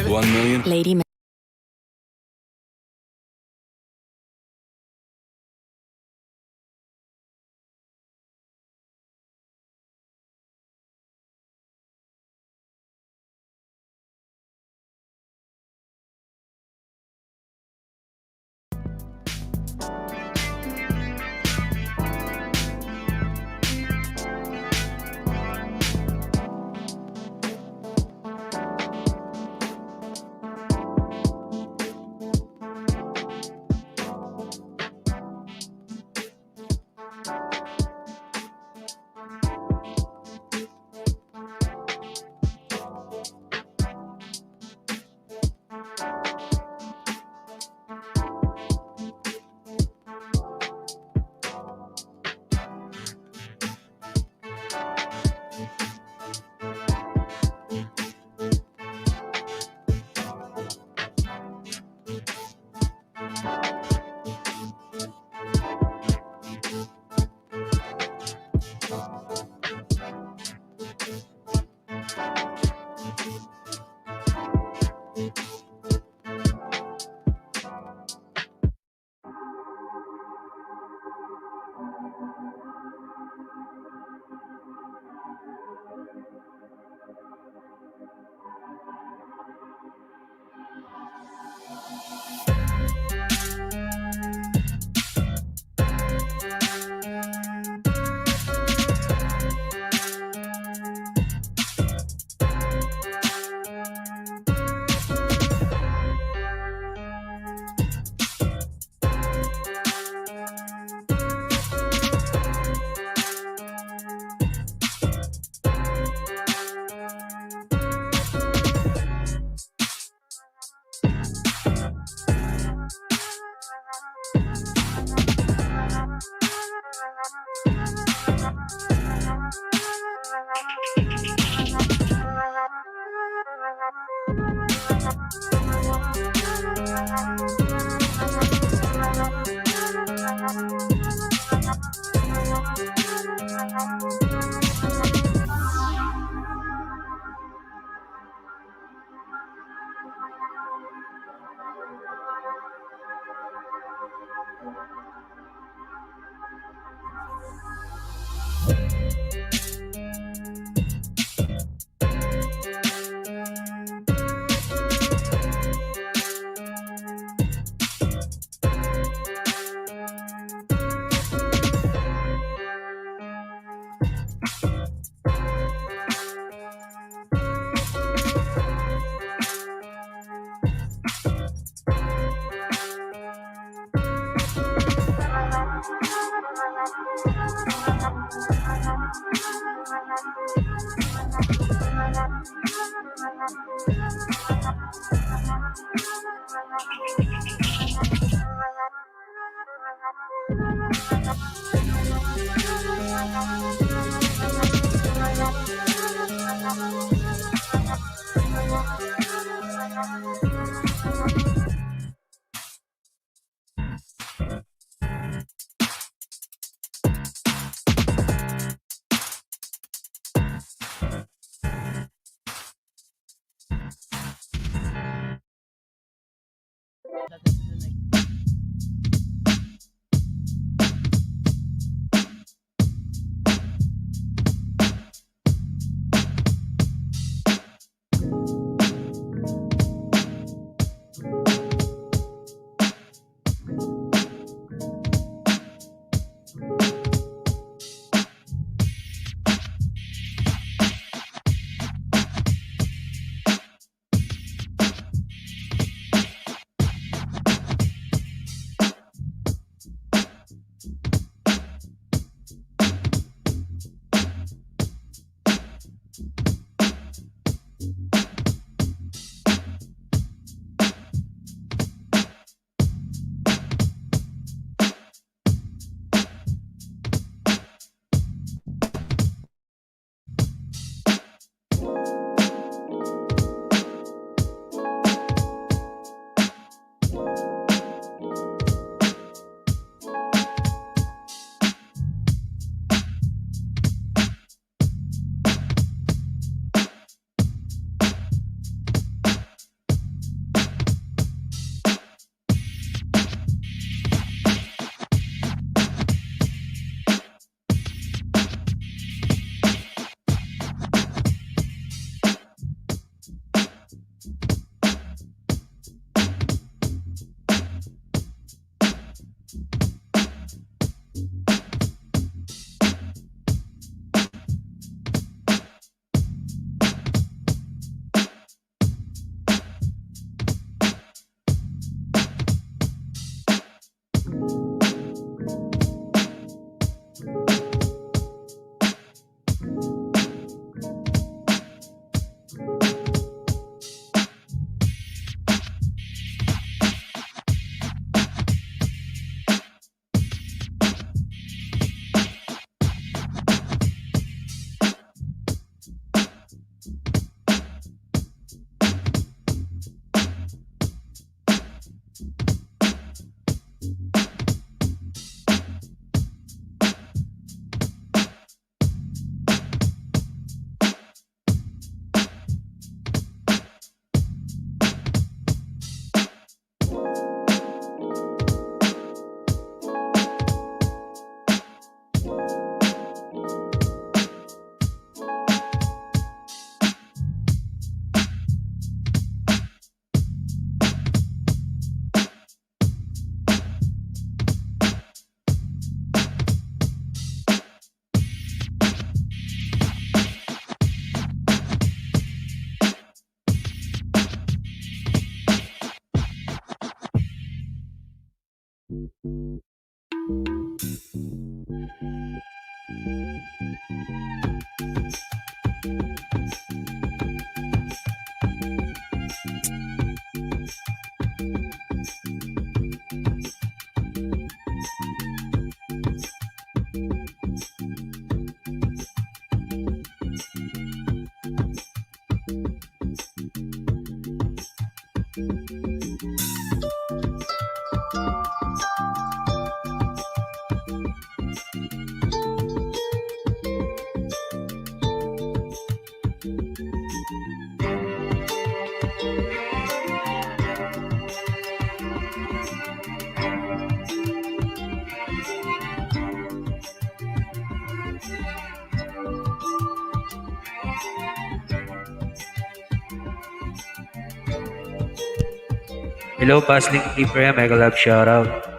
1 million. Lady Hello, Pasling Clipper. Mega love shoutout.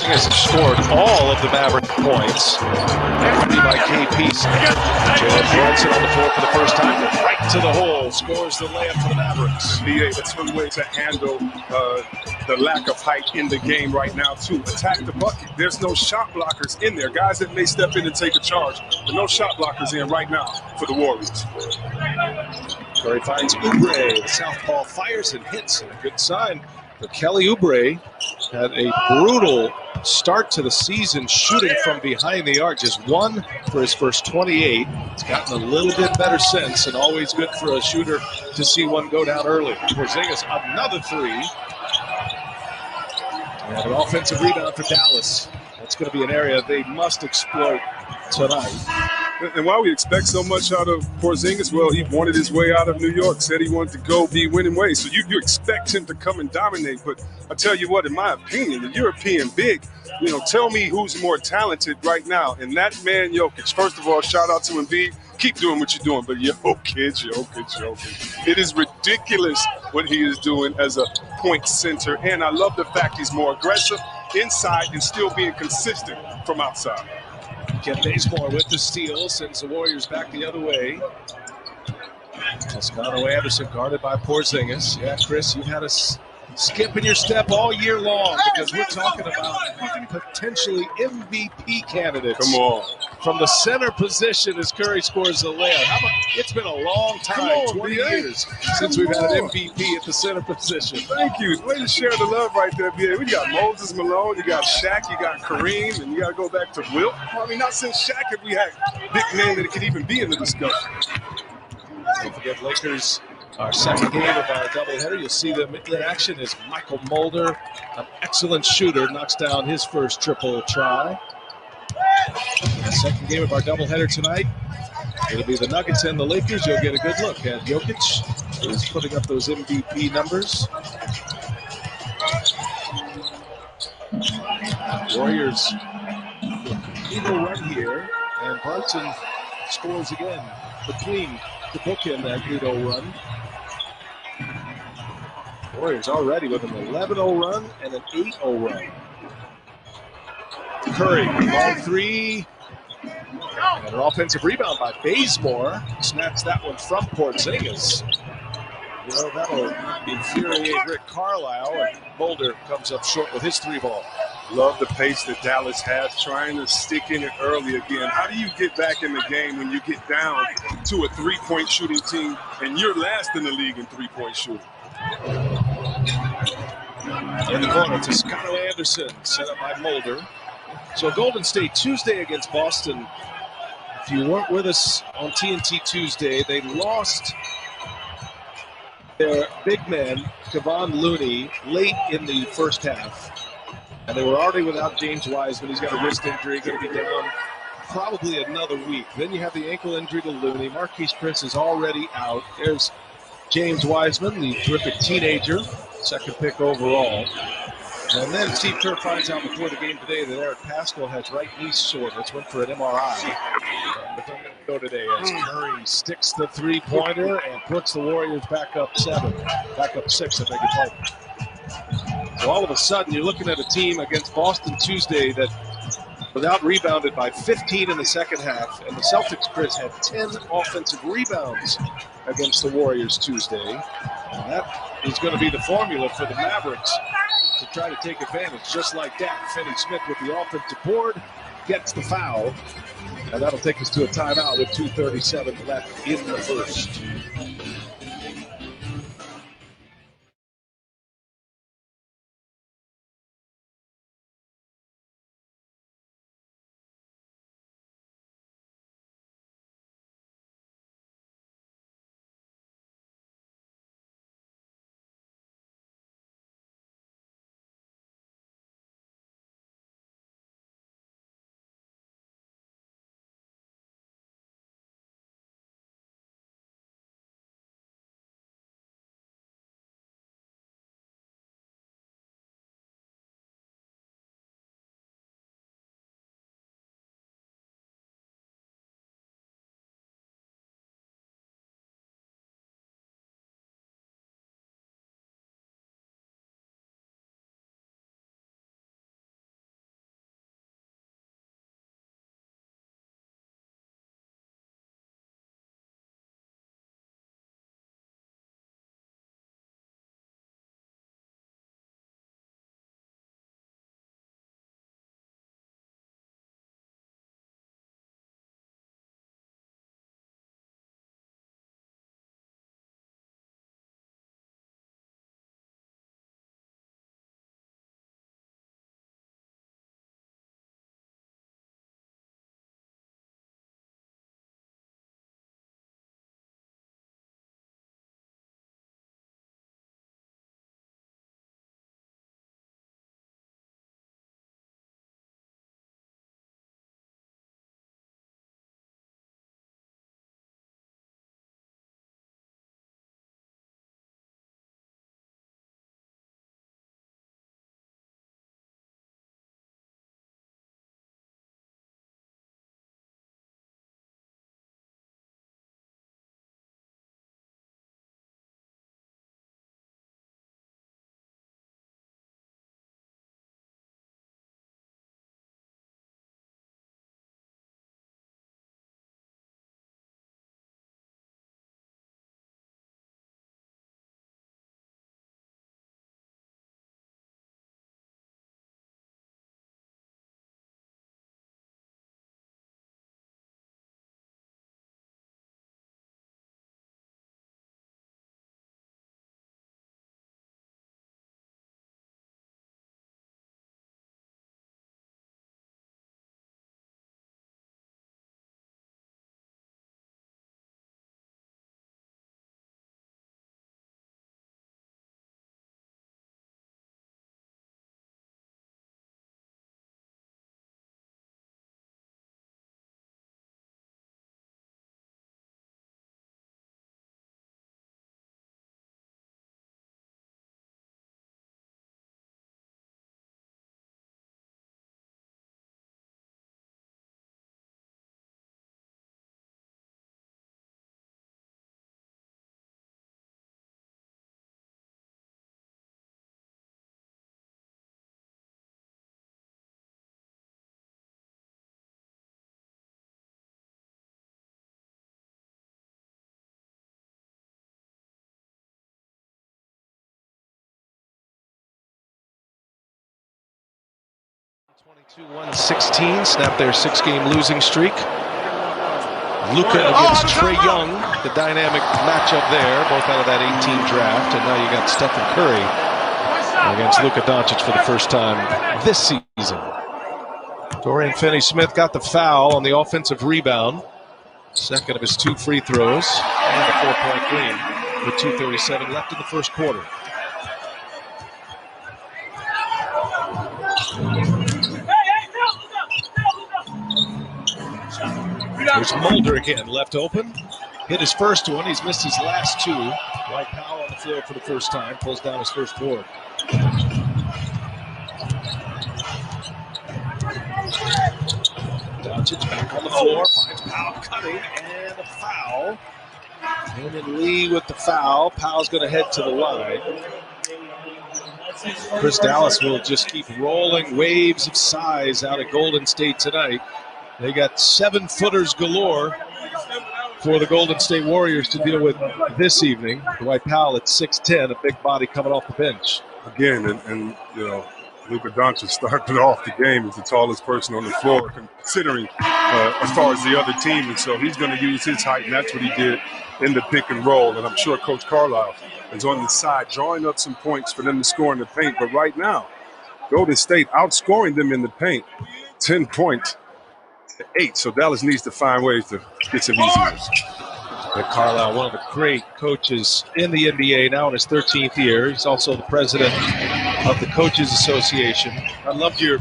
Has scored all of the Maverick points. Empty by KP. Jalen Brunson on the floor for the first time. Right to the hole. Scores the layup for the Mavericks. That's one way to handle the lack of height in the game right now, too. Attack the bucket. There's no shot blockers in there. Guys that may step in and take a charge, but no shot blockers in right now for the Warriors. Curry finds Oubre. The southpaw fires and hits. A good sign for Kelly Oubre. Had a brutal start to the season shooting from behind the arc. Just one for his first 28. It's gotten a little bit better since, and always good for a shooter to see one go down early. Porzingis another three. And an offensive rebound for Dallas. That's going to be an area they must exploit tonight. And why we expect so much out of Porzingis, well, he wanted his way out of New York, said he wanted to go be winning ways. So you expect him to come and dominate. But I tell you what, in my opinion, the European big, tell me who's more talented right now. And that man, Jokic, first of all, shout out to Embiid. Keep doing what you're doing. But Jokic. It is ridiculous what he is doing as a point center. And I love the fact he's more aggressive inside and still being consistent from outside. Ken Bazemore with the steal, sends the Warriors back the other way. Toscano Anderson guarded by Porzingis. Yeah, Chris, you've had a skip in your step all year long because we're talking about potentially MVP candidates. Come on. From the center position as Curry scores the layup. It's been a long time, 20 years, since we've had an MVP at the center position. Thank you. Way to share the love right there, BA. We got Moses Malone, you got Shaq, you got Kareem, and you got to go back to Wilt. Not since Shaq have we had big men that could even be in the discussion. Don't forget, Lakers, our second game of our doubleheader. You'll see them in action as Michael Mulder, an excellent shooter, knocks down his first triple try. The second game of our doubleheader tonight. It'll be the Nuggets and the Lakers. You'll get a good look at Jokic, who's putting up those MVP numbers. Warriors will run here, and Brunson scores again between the bookend that 8-0 run. Warriors already with an 11-0 run and an 8-0 run. Curry, long three. And an offensive rebound by Bazemore. Snaps that one from Porzingis. That'll infuriate Rick Carlisle, and Mulder comes up short with his three ball. Love the pace that Dallas has, trying to stick in it early again. How do you get back in the game when you get down to a three-point shooting team and you're last in the league in three-point shooting? In the corner, Toscano Anderson, set up by Mulder. So Golden State Tuesday against Boston. If you weren't with us on TNT Tuesday, they lost their big man, Kevon Looney, late in the first half. And they were already without James Wiseman. He's got a wrist injury, going to be down probably another week. Then you have the ankle injury to Looney. Marquise Prince is already out. There's James Wiseman, the terrific teenager, second pick overall. And then Steve Kerr finds out before the game today that Eric Paschal has right knee soreness. Went for an MRI. But don't go today as Curry sticks the three-pointer and puts the Warriors back up 6, I beg your pardon. So all of a sudden, you're looking at a team against Boston Tuesday that without rebounded by 15 in the second half, and the Celtics, Chris, had 10 offensive rebounds against the Warriors Tuesday. And that is going to be the formula for the Mavericks to try to take advantage just like that. Finney Smith with the offensive board gets the foul, and that'll take us to a timeout with 2:37 left in the first. (22-1-16), snap their 6-game losing streak. Luka against Trae Young, the dynamic matchup there, both out of that 18 draft, and now you got Stephen Curry against Luka Doncic for the first time this season. Dorian Finney-Smith got the foul on the offensive rebound, second of his 2 free throws, and a 4-point game with 2:37 left in the first quarter. There's Mulder again, left open. Hit his first one. He's missed his last 2. Dwight Powell on the floor for the first time. Pulls down his first board. Doncic back on the floor, finds Powell cutting, and a foul. And then Lee with the foul. Powell's going to head to the line. Chris Dallas will just keep rolling waves of size out of Golden State tonight. They got 7-footers galore for the Golden State Warriors to deal with this evening. Dwight Powell at 6'10", a big body coming off the bench. Again, and you know, Luka Doncic started off the game as the tallest person on the floor, considering as far as the other team. And so he's going to use his height, and that's what he did in the pick and roll. And I'm sure Coach Carlisle is on the side drawing up some points for them to score in the paint. But right now, Golden State outscoring them in the paint, 10 points to 8. So Dallas needs to find ways to get some easy ones. Rick Carlisle, one of the great coaches in the NBA, now in his 13th year. He's also the president of the Coaches Association. I loved your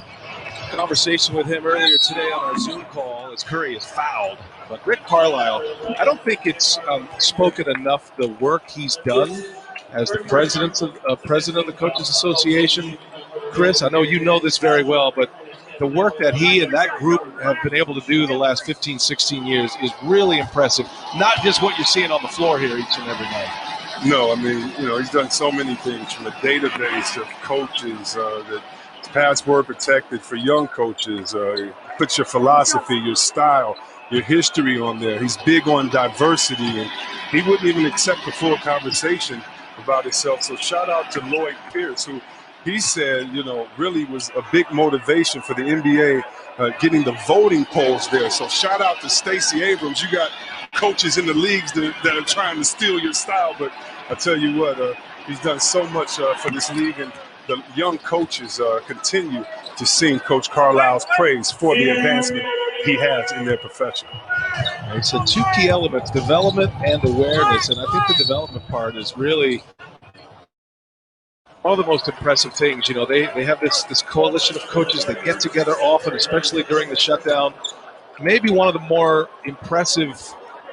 conversation with him earlier today on our Zoom call as Curry is fouled. But Rick Carlisle, I don't think it's spoken enough the work he's done as the president of the Coaches Association. Chris, I know you know this very well, but the work that he and that group have been able to do the last 15, 16 years is really impressive. Not just what you're seeing on the floor here each and every night. No, I mean, you know, he's done so many things from a database of coaches that's password protected for young coaches. Put your philosophy, your style, your history on there. He's big on diversity, and he wouldn't even accept a full conversation about himself. So shout out to Lloyd Pierce, who he said, you know, really was a big motivation for the NBA getting the voting polls there. So shout out to Stacey Abrams. You got coaches in the leagues that are trying to steal your style, but I tell you what, he's done so much for this league, and the young coaches continue to sing Coach Carlisle's praise for the advancement he has in their profession. He said two key elements, development and awareness, and I think the development part is really one of the most impressive things. You know, they have this coalition of coaches that get together often, especially during the shutdown. Maybe one of the more impressive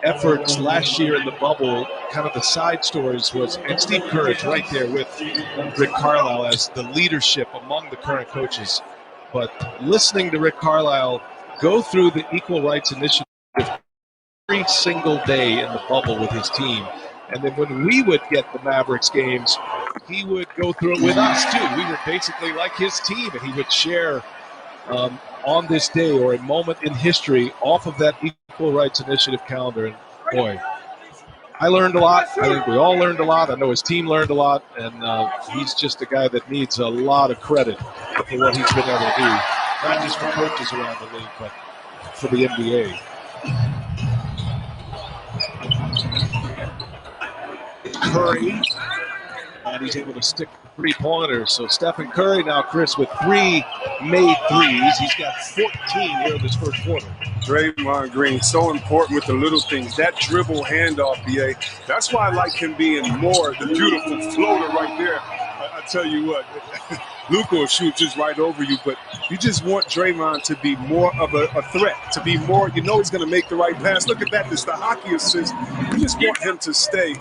efforts last year in the bubble, kind of the side stories was, and Steve Kerr is right there with Rick Carlisle as the leadership among the current coaches. But listening to Rick Carlisle go through the Equal Rights Initiative every single day in the bubble with his team, and then when we would get the Mavericks games, he would go through it with us too. We were basically like his team, and he would share on this day or a moment in history off of that Equal Rights Initiative calendar. And boy, I learned a lot. I think we all learned a lot. I know his team learned a lot, and he's just a guy that needs a lot of credit for what he's been able to do, not just for coaches around the league, but for the NBA. Curry, and he's able to stick three-pointers. So Stephen Curry now, Chris, with 3 made threes. He's got 14 here in this first quarter. Draymond Green, so important with the little things. That dribble handoff, BA. That's why I like him being more the beautiful floater right there. I tell you what, Luka will shoot just right over you, but you just want Draymond to be more of a threat, to be more, you know he's going to make the right pass. Look at that, it's the hockey assist. You just want him to stay.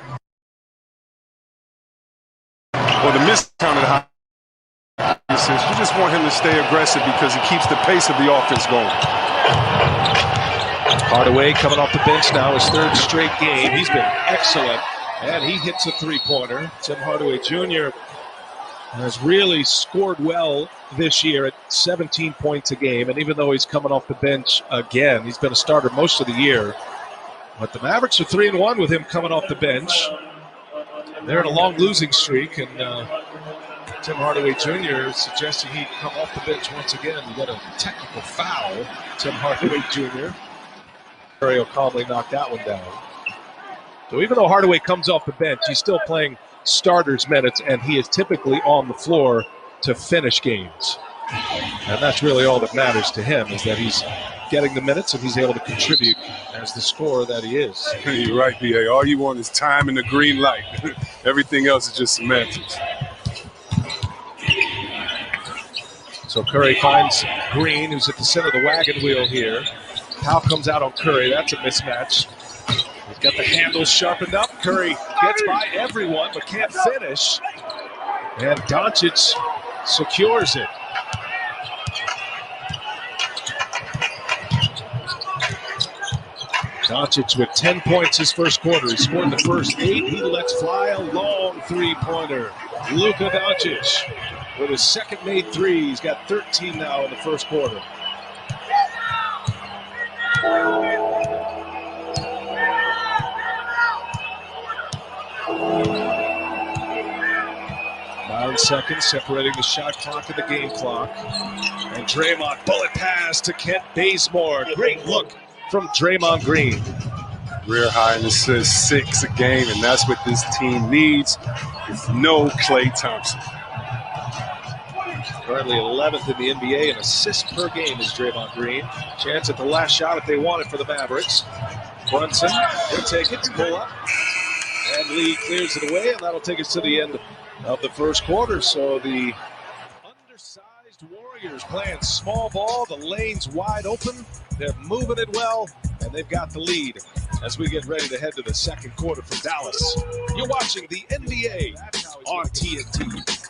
Or the miscounted hockey assist. You just want him to stay aggressive because it keeps the pace of the offense going. Hardaway coming off the bench now, his 3rd straight game. He's been excellent, and he hits a three-pointer. Tim Hardaway Jr. has really scored well this year at 17 points a game, and even though he's coming off the bench again, he's been a starter most of the year. But the Mavericks are 3-1 with him coming off the bench. They're in a long losing streak, and Tim Hardaway Jr. is suggesting he come off the bench once again. We got a technical foul. Tim Hardaway Jr. Curry will calmly knock that one down. So even though Hardaway comes off the bench, he's still playing starters minutes, and he is typically on the floor to finish games. And that's really all that matters to him, is that he's getting the minutes and he's able to contribute as the scorer that he is. You're right, BA. All you want is time and the green light. Everything else is just semantics. So Curry finds Green, who's at the center of the wagon wheel here. Powell comes out on Curry. That's a mismatch. He's got the handles sharpened up. Curry gets by everyone but can't finish. And Doncic secures it. Doncic with 10 points his first quarter. He scored the first 8. He lets fly a long three-pointer. Luka Doncic with his second made three. He's got 13 now in the first quarter. 9 seconds separating the shot clock and the game clock. And Draymond, bullet pass to Kent Bazemore. Great look from Draymond Green. Rear high in assists, 6 a game, and that's what this team needs with no Klay Thompson. Currently 11th in the NBA in assists per game is Draymond Green. Chance at the last shot if they want it for the Mavericks. Brunson will take it, pull up. And Lee clears it away, and that'll take us to the end of the first quarter. So the undersized Warriors playing small ball. The lane's wide open. They're moving it well, and they've got the lead as we get ready to head to the second quarter for Dallas. You're watching the NBA on TNT.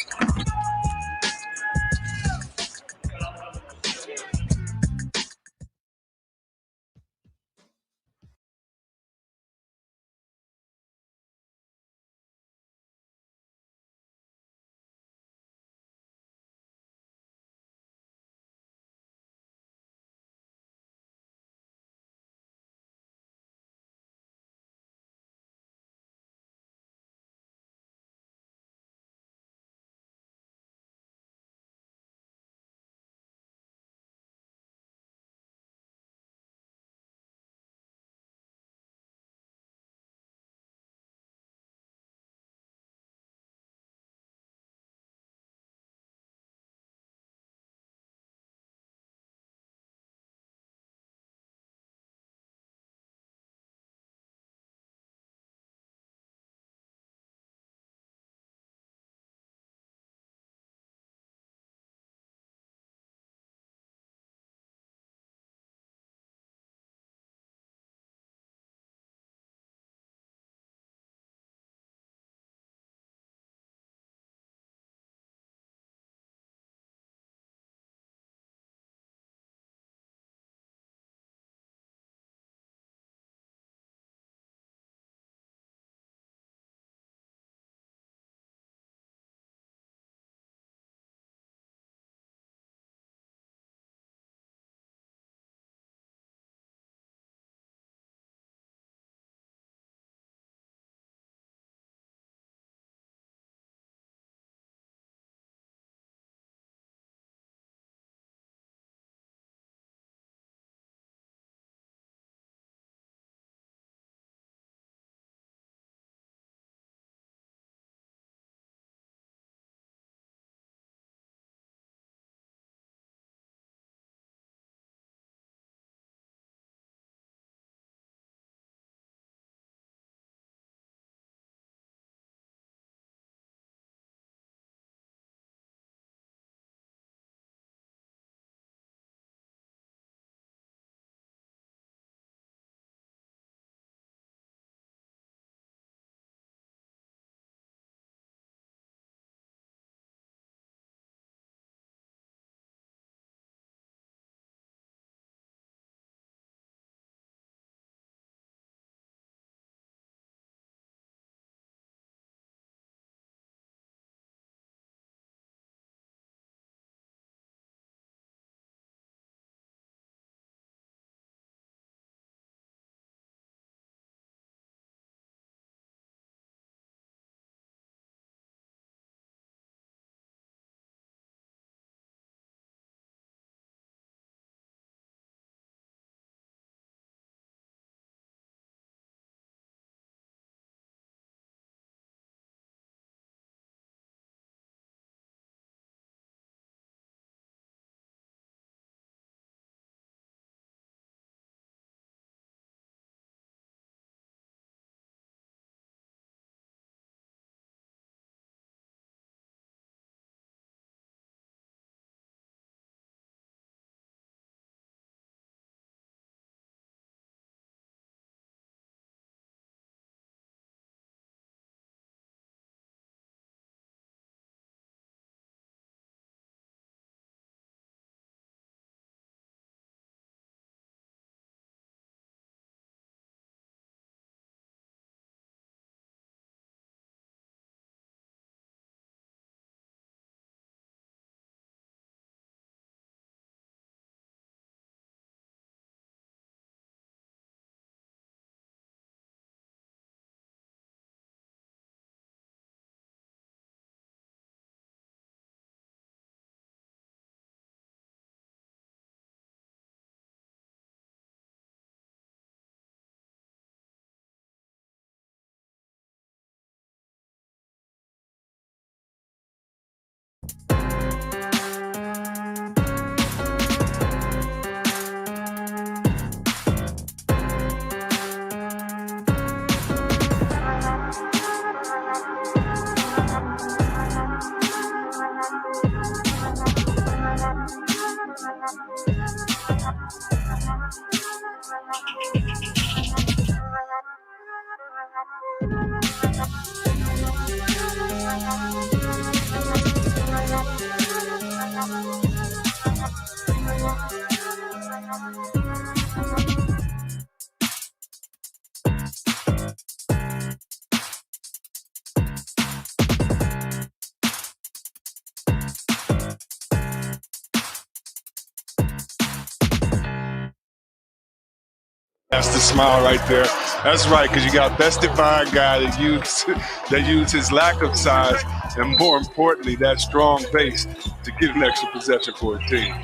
That's the smile right there. That's right, because you got best defined guy that used his lack of size and, more importantly, that strong base to get an extra possession for a team.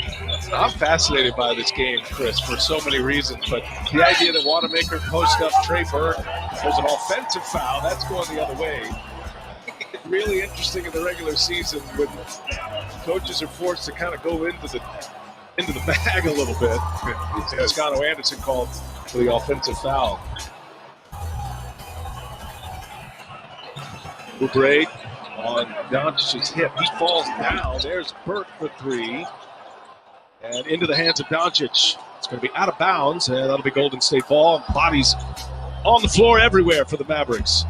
I'm fascinated by this game, Chris, for so many reasons. But the idea that Wanamaker post up Trey Burke, there's an offensive foul, that's going the other way. It's really interesting in the regular season when coaches are forced to kind of go into the bag a little bit. Toscano Anderson called for the offensive foul. Oubre on Doncic's hip. He falls down. There's Burke for three. And into the hands of Doncic. It's going to be out of bounds, and that'll be Golden State ball. Bodies on the floor everywhere for the Mavericks.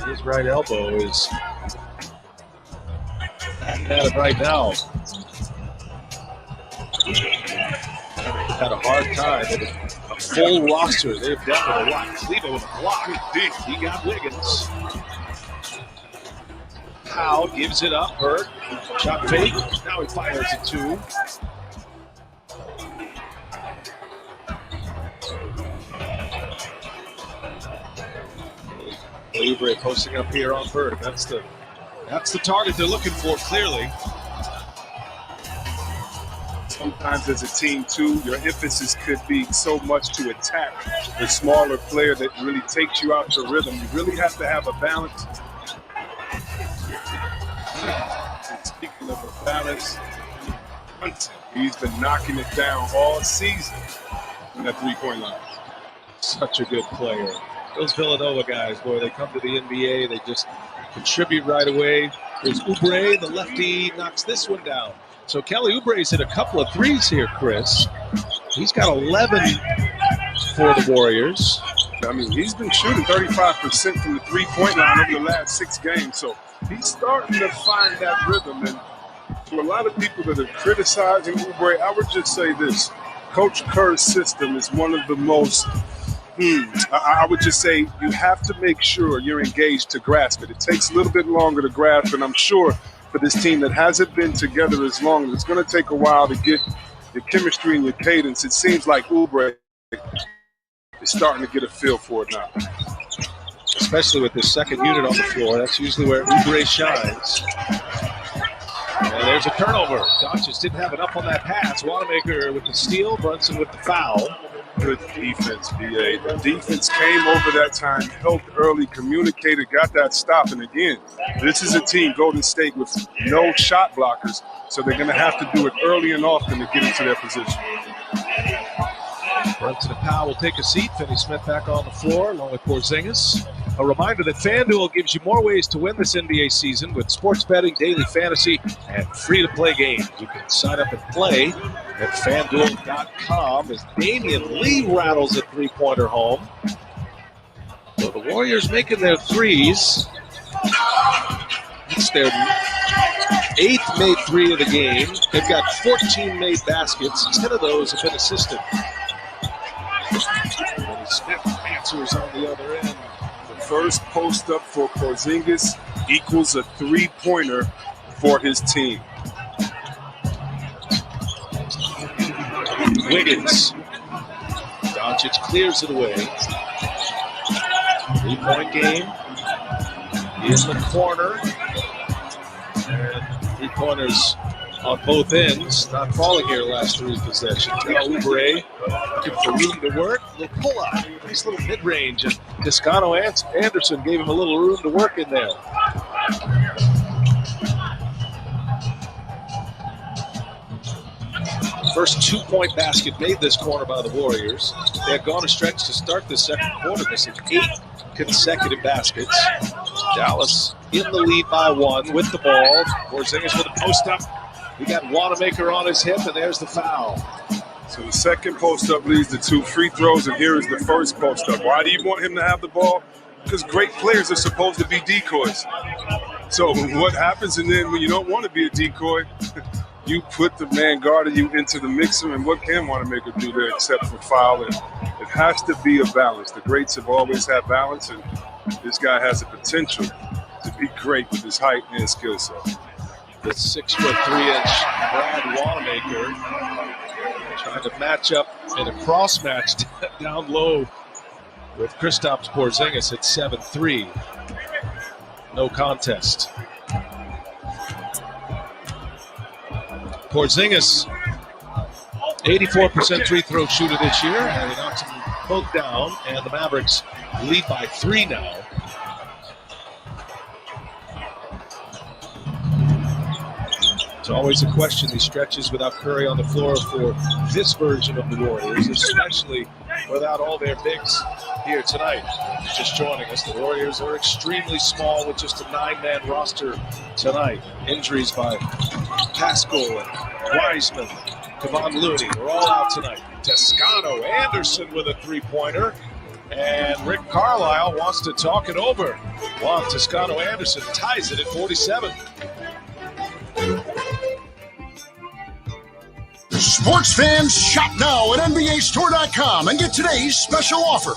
His right elbow is at it right now. Had a hard time with a full roster. They've definitely blocked. Cleveland with a block. He got Wiggins. Powell gives it up. Hurt. Shot fake. Now he fires it two. Oubre posting up here on Bird. That's the target they're looking for, clearly. Sometimes as a team, too, your emphasis could be so much to attack the smaller player that really takes you out your rhythm. You really have to have a balance. And speaking of a balance, he's been knocking it down all season in that three-point line. Such a good player. Those Villanova guys, boy, they come to the NBA, they just contribute right away. There's Oubre, the lefty, knocks this one down. So Kelly Oubre's hit a couple of threes here, Chris. He's got 11 for the Warriors. I mean, he's been shooting 35% from the three-point line over the last 6 games, so he's starting to find that rhythm. And to a lot of people that are criticizing Oubre, I would just say this. Coach Kerr's system is one of the most I would just say you have to make sure you're engaged to grasp it. It takes a little bit longer to grasp, and I'm sure for this team that hasn't been together as long, it's going to take a while to get your chemistry and your cadence. It seems like Oubre is starting to get a feel for it now. Especially with this second unit on the floor. That's usually where Oubre shines. And there's a turnover. Doncic didn't have enough on that pass. Wanamaker with the steal, Brunson with the foul. Good defense, B.A. The defense came over that time, helped early, communicated, got that stop. And again, this is a team, Golden State, with no shot blockers, so they're going to have to do it early and often to get into their position. Brunson and Powell will take a seat. Finney-Smith back on the floor along with Porzingis. A reminder that FanDuel gives you more ways to win this NBA season with sports betting, daily fantasy, and free-to-play games. You can sign up and play at FanDuel.com as Damian Lee rattles a three-pointer home. So the Warriors making their threes. It's their 8th made three of the game. They've got 14 made baskets. 10 of those have been assisted. Smith answers on the other end. First post up for Porzingis equals a three-pointer for his team. Wiggins. Doncic clears it away. Three-point game. In the corner. And three-pointers on both ends. Not falling here last 3 possessions. Now Oubre looking for room to work. Little pull-up. Nice little mid-range. And Toscano Anderson gave him a little room to work in there. First 2-point basket made this quarter by the Warriors. They had gone a stretch to start this second quarter. This is 8 consecutive baskets. Dallas in the lead by 1 with the ball. Porzingis with a post-up. We got Wanamaker on his hip, and there's the foul. So the second post-up leads to 2 free throws, and here is the first post-up. Why do you want him to have the ball? Because great players are supposed to be decoys. So what happens, and then when you don't want to be a decoy, you put the man guarding you into the mixer, and what can Wanamaker do there except for foul? And it has to be a balance. The greats have always had balance, and this guy has the potential to be great with his height and skill set. The 6'3" Brad Wanamaker trying to match up in a cross match down low with Kristaps Porzingis at 7'3". No contest. Porzingis, 84% free throw shooter this year, and he knocks them both down, and the Mavericks lead by 3 now. It's always a question, these stretches without Curry on the floor for this version of the Warriors, especially without all their bigs here tonight. Just joining us, the Warriors are extremely small with just a 9-man roster tonight. Injuries by Pascal and Wiseman, Kevon Looney, we're all out tonight. Toscano Anderson with a 3-pointer, and Rick Carlisle wants to talk it over. Juan Toscano Anderson ties it at 47. Sports fans, shop now at NBAStore.com and get today's special offer.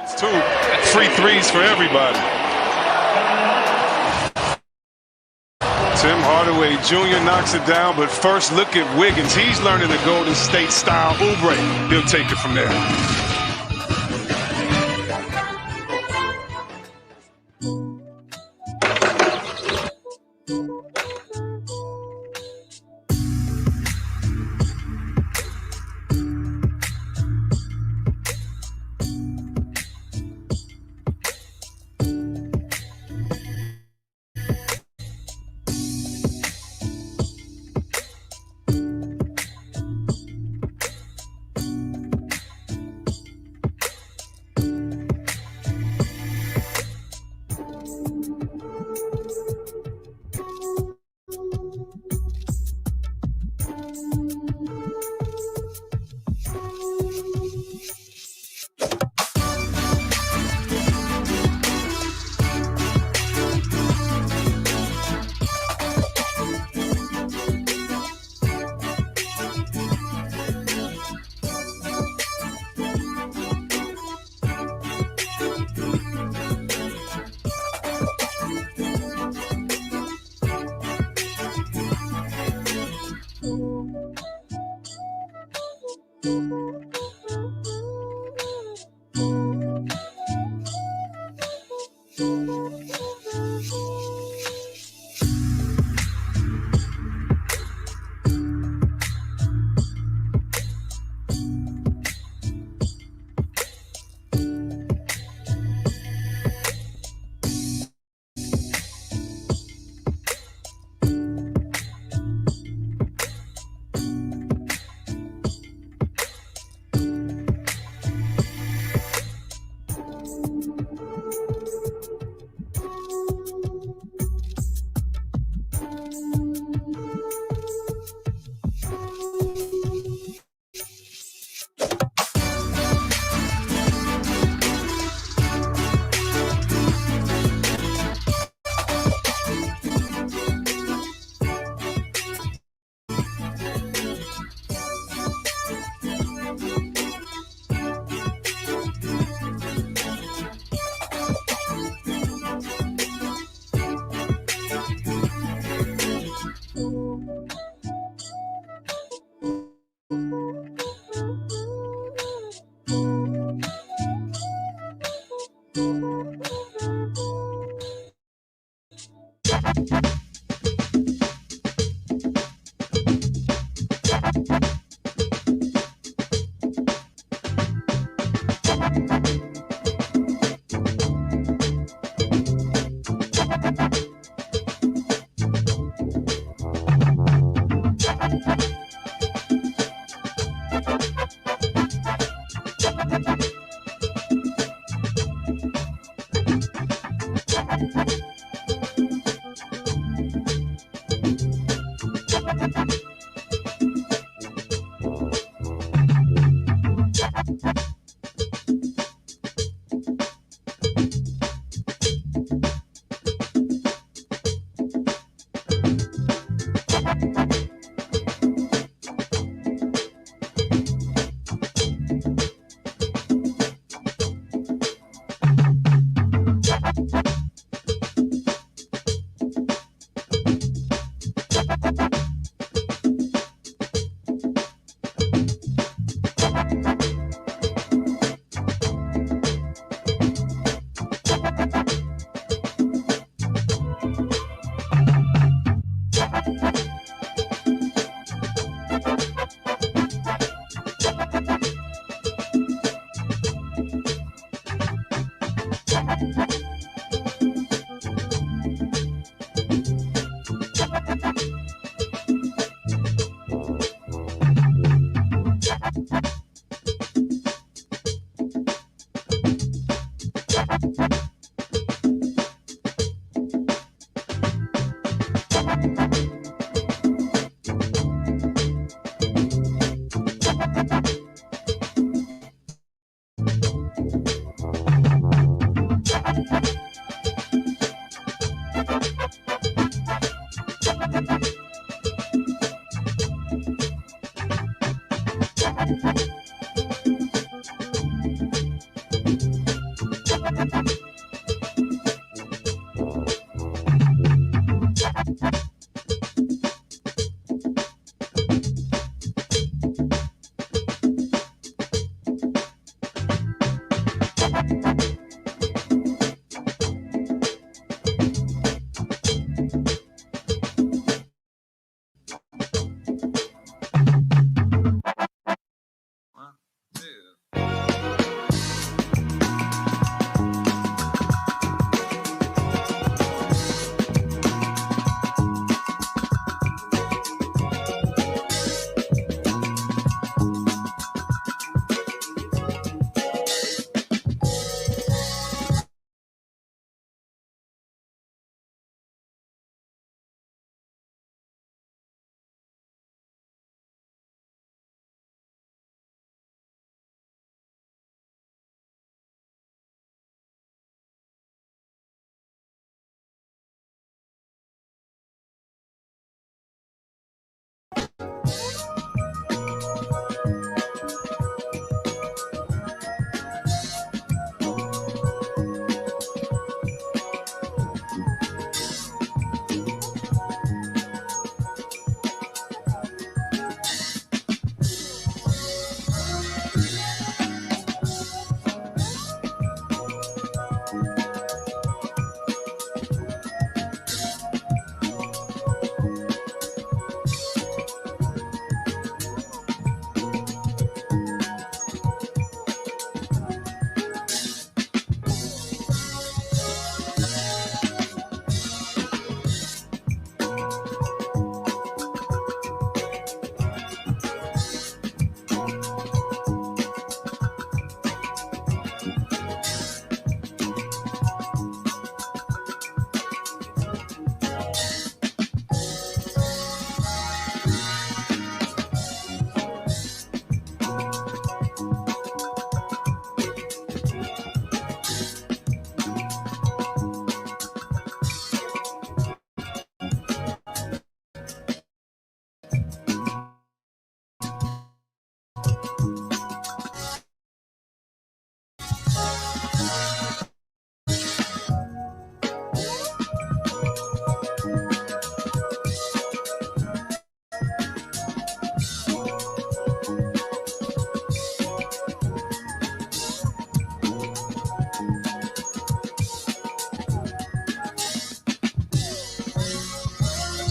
Defense, too. Free threes for everybody. Tim Hardaway Jr. knocks it down, but first look at Wiggins. He's learning the Golden State style. Oubre, he'll take it from there.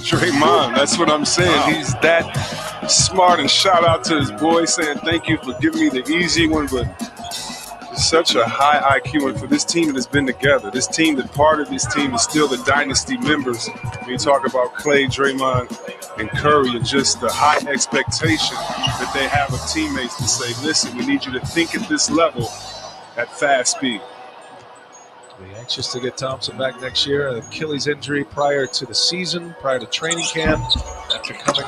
Draymond, that's what I'm saying. Wow. He's that smart, and shout out to his boy saying thank you for giving me the easy one, but such a high IQ. And for this team that has been together, this team, that part of this team is still the dynasty members. When you talk about Clay, Draymond, and Curry, and just the high expectation that they have of teammates to say, listen, we need you to think at this level at fast speed. Be anxious to get Thompson back next year. An Achilles injury prior to the season, prior to training camp, after coming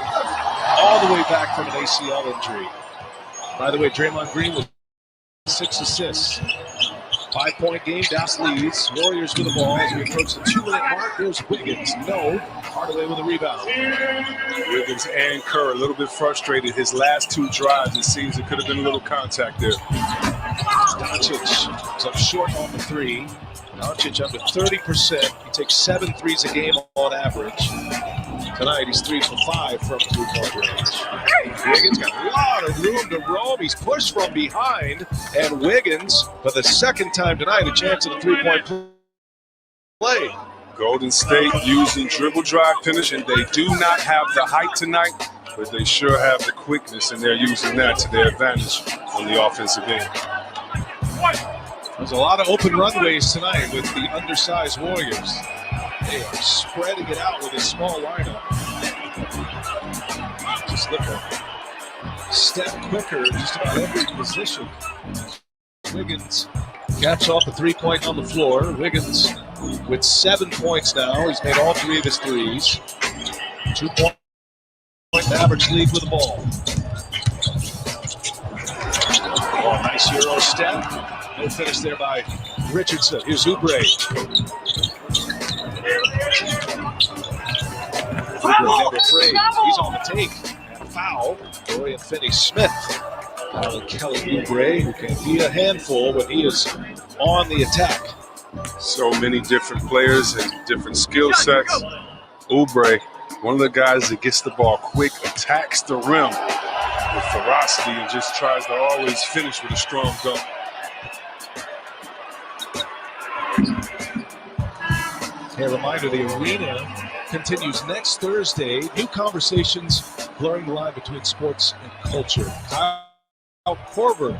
all the way back from an ACL injury. By the way, Draymond Green with 6 assists. 5-point game, Dallas leads. Warriors with the ball as we approach the 2-minute mark. There's Wiggins. No. Hardaway with a rebound. Wiggins and Kerr a little bit frustrated. His last 2 drives, it seems it could have been a little contact there. Doncic is up short on the 3. Doncic under 30%. He takes 7 threes a game on average. Tonight, he's 3 for 5 from 3-point range. Wiggins got a lot of room to roam. He's pushed from behind. And Wiggins, for the second time tonight, a chance at a 3-point play. Golden State using dribble drive finish, and they do not have the height tonight, but they sure have the quickness, and they're using that to their advantage on the offensive end. There's a lot of open runways tonight with the undersized Warriors. They are spreading it out with a small lineup. Just look at step quicker just about every position. Wiggins caps off the three-point on the floor. Wiggins with 7 points now. He's made all 3 of his threes. 2-point Mavericks lead with the ball. Oh, nice Euro step. No finish there by Richardson. Here's Oubre. Oubre never afraid. He's on the take. And foul. Dorian Finney-Smith. Kelly Oubre, who can be a handful when he is on the attack. So many different players and different skill sets. Oubre, one of the guys that gets the ball quick, attacks the rim with ferocity, and just tries to always finish with a strong dunk. A reminder, the arena continues next Thursday. New conversations blurring the line between sports and culture. Kyle Korver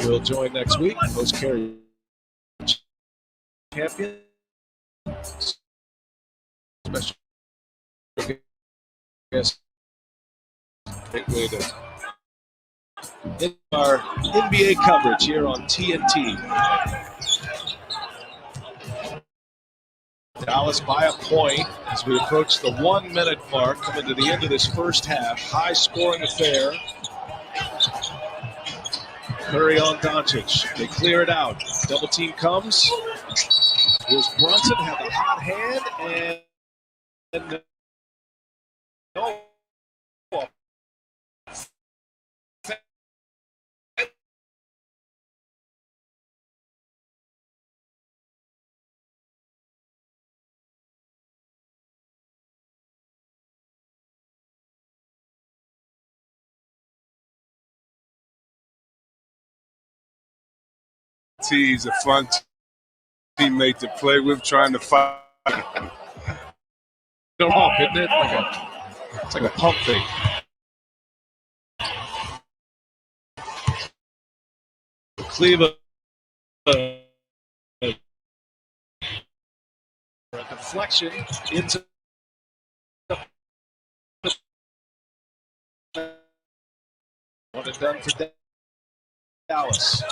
will join next week. Post carry champion. Special guest. Great way to end our NBA coverage here on TNT. Dallas by a point as we approach the 1 minute mark, coming to the end of this first half. High scoring affair. Curry on Doncic. They clear it out. Double team comes. Here's Brunson, had the hot hand, and no. He's a fun teammate to play with, trying to fight. Pump, isn't it? It's like a pump thing. Cleveland. A deflection into what it done for Dallas.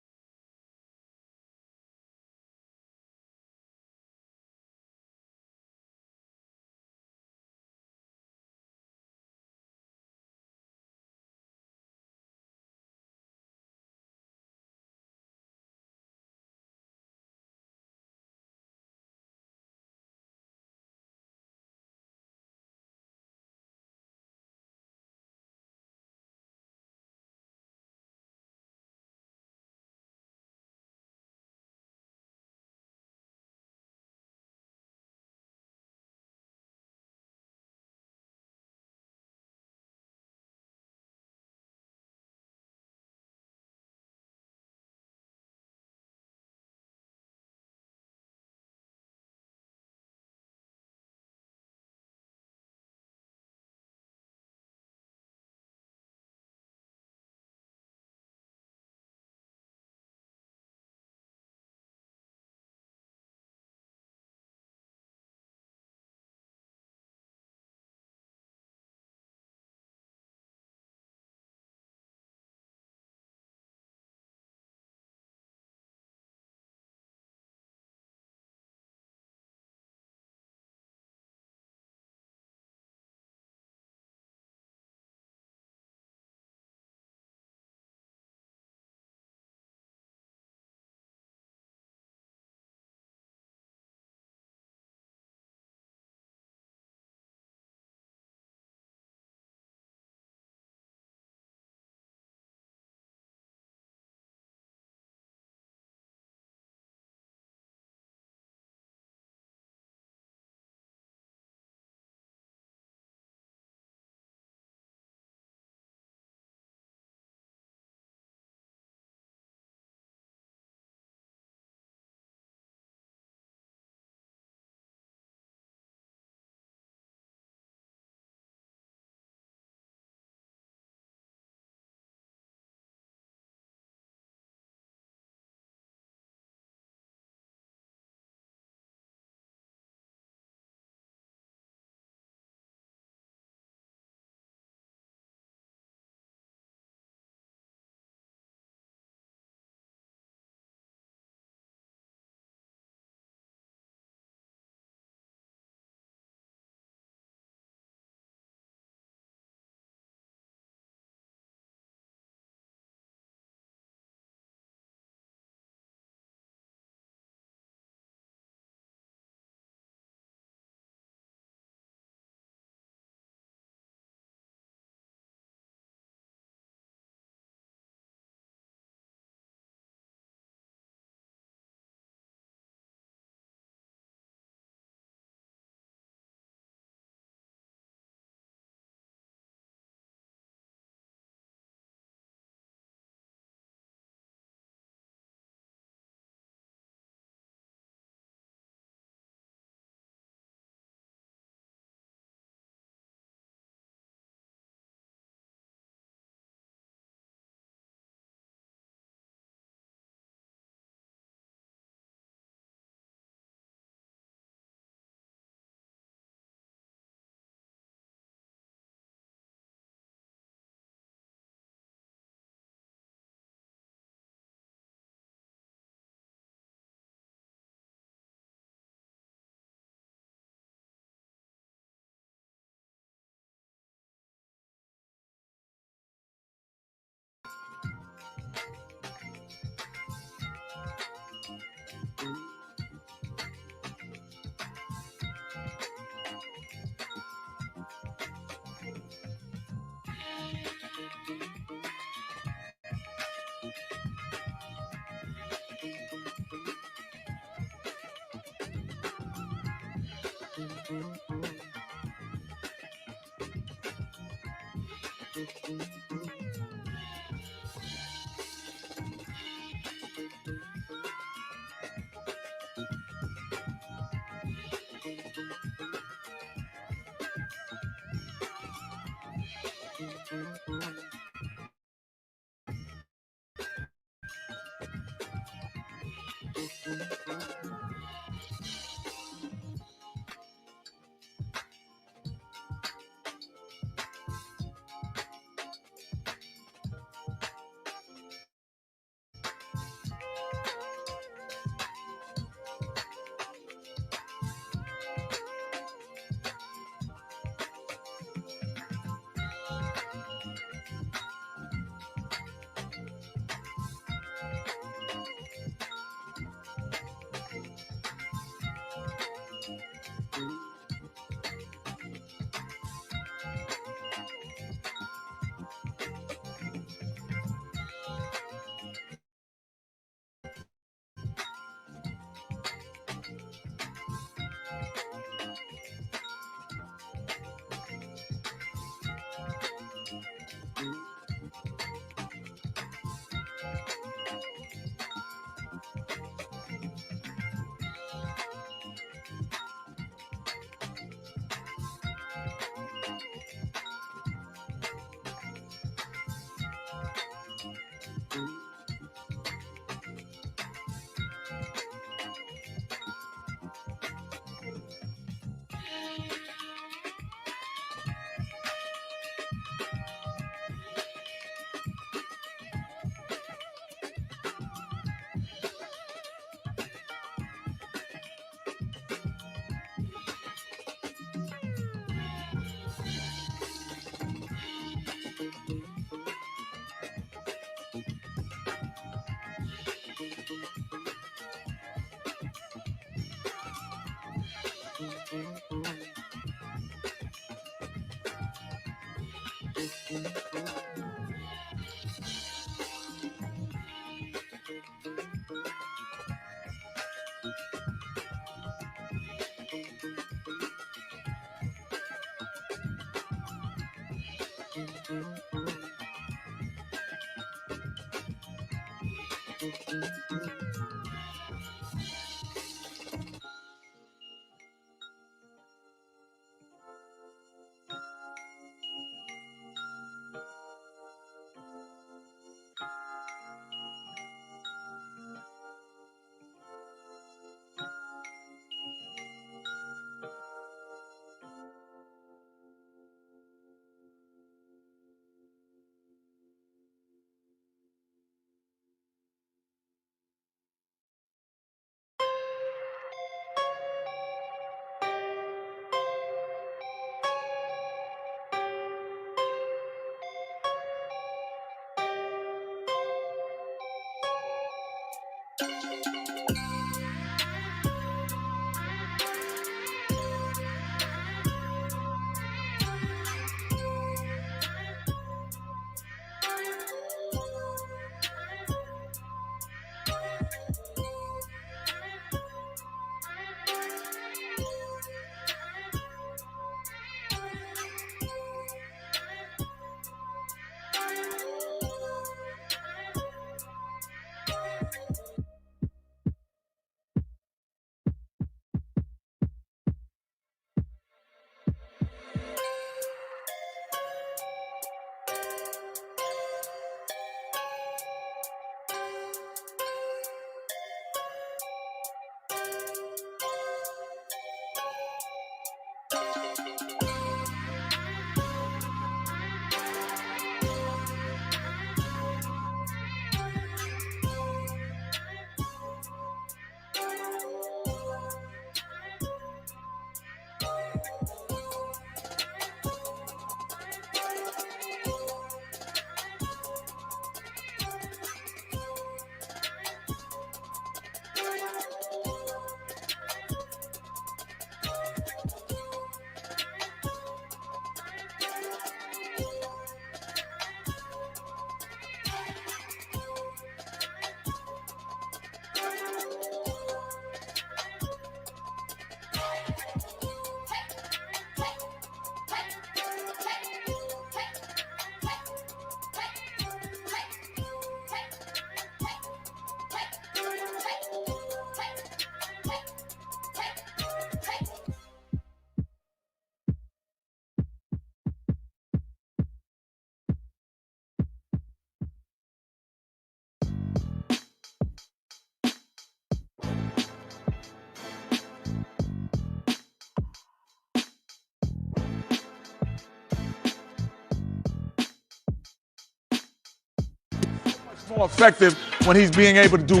more effective when he's being able to do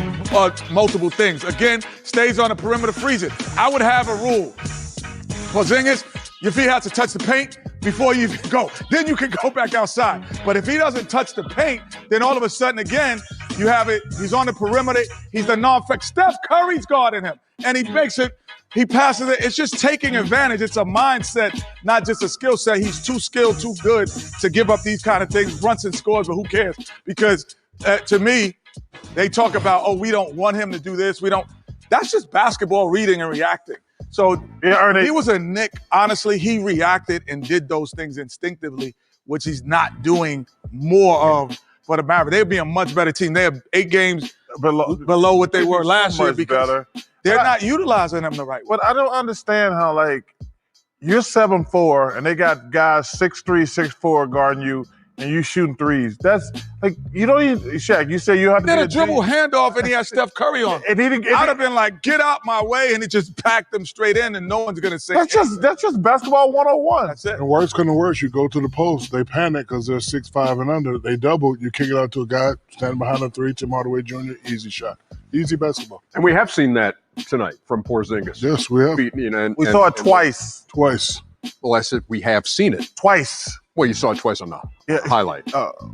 multiple things. Again, stays on the perimeter, frees it. I would have a rule. Porzingis, your feet have to touch the paint before you go. Then you can go back outside. But if he doesn't touch the paint, then all of a sudden, again, you have it. He's on the perimeter. He's the non-effect. Steph Curry's guarding him. And he makes it, he passes it. It's just taking advantage. It's a mindset, not just a skill set. He's too skilled, too good to give up these kind of things. Brunson scores, but who cares? Because to me, they talk about, oh, we don't want him to do this. We don't. That's just basketball reading and reacting. So he was a Knick. Honestly, he reacted and did those things instinctively, which he's not doing more of for the Mavericks. They'd be a much better team. They have 8 games below what they were last year because they're not utilizing them the right way. But I don't understand how, like, you're 7'4", and they got guys 6'3", 6'4" guarding you, and you shooting threes. That's like, you don't even, Shaq, you say you have to He be did a dribble handoff and he had Steph Curry on. And I'd have been like, get out my way, and he just packed them straight in and no one's going to say that's just basketball 101. That's it. And worse come to worse, you go to the post, they panic because they're 6'5" and under. They double, you kick it out to a guy standing behind a three, Tim Hardaway Jr., easy shot. Easy basketball. And we have seen that tonight from Porzingis. Yes, we have. We saw it twice. Twice. Well, I said we have seen it. Twice. Well, you saw it twice on the highlight.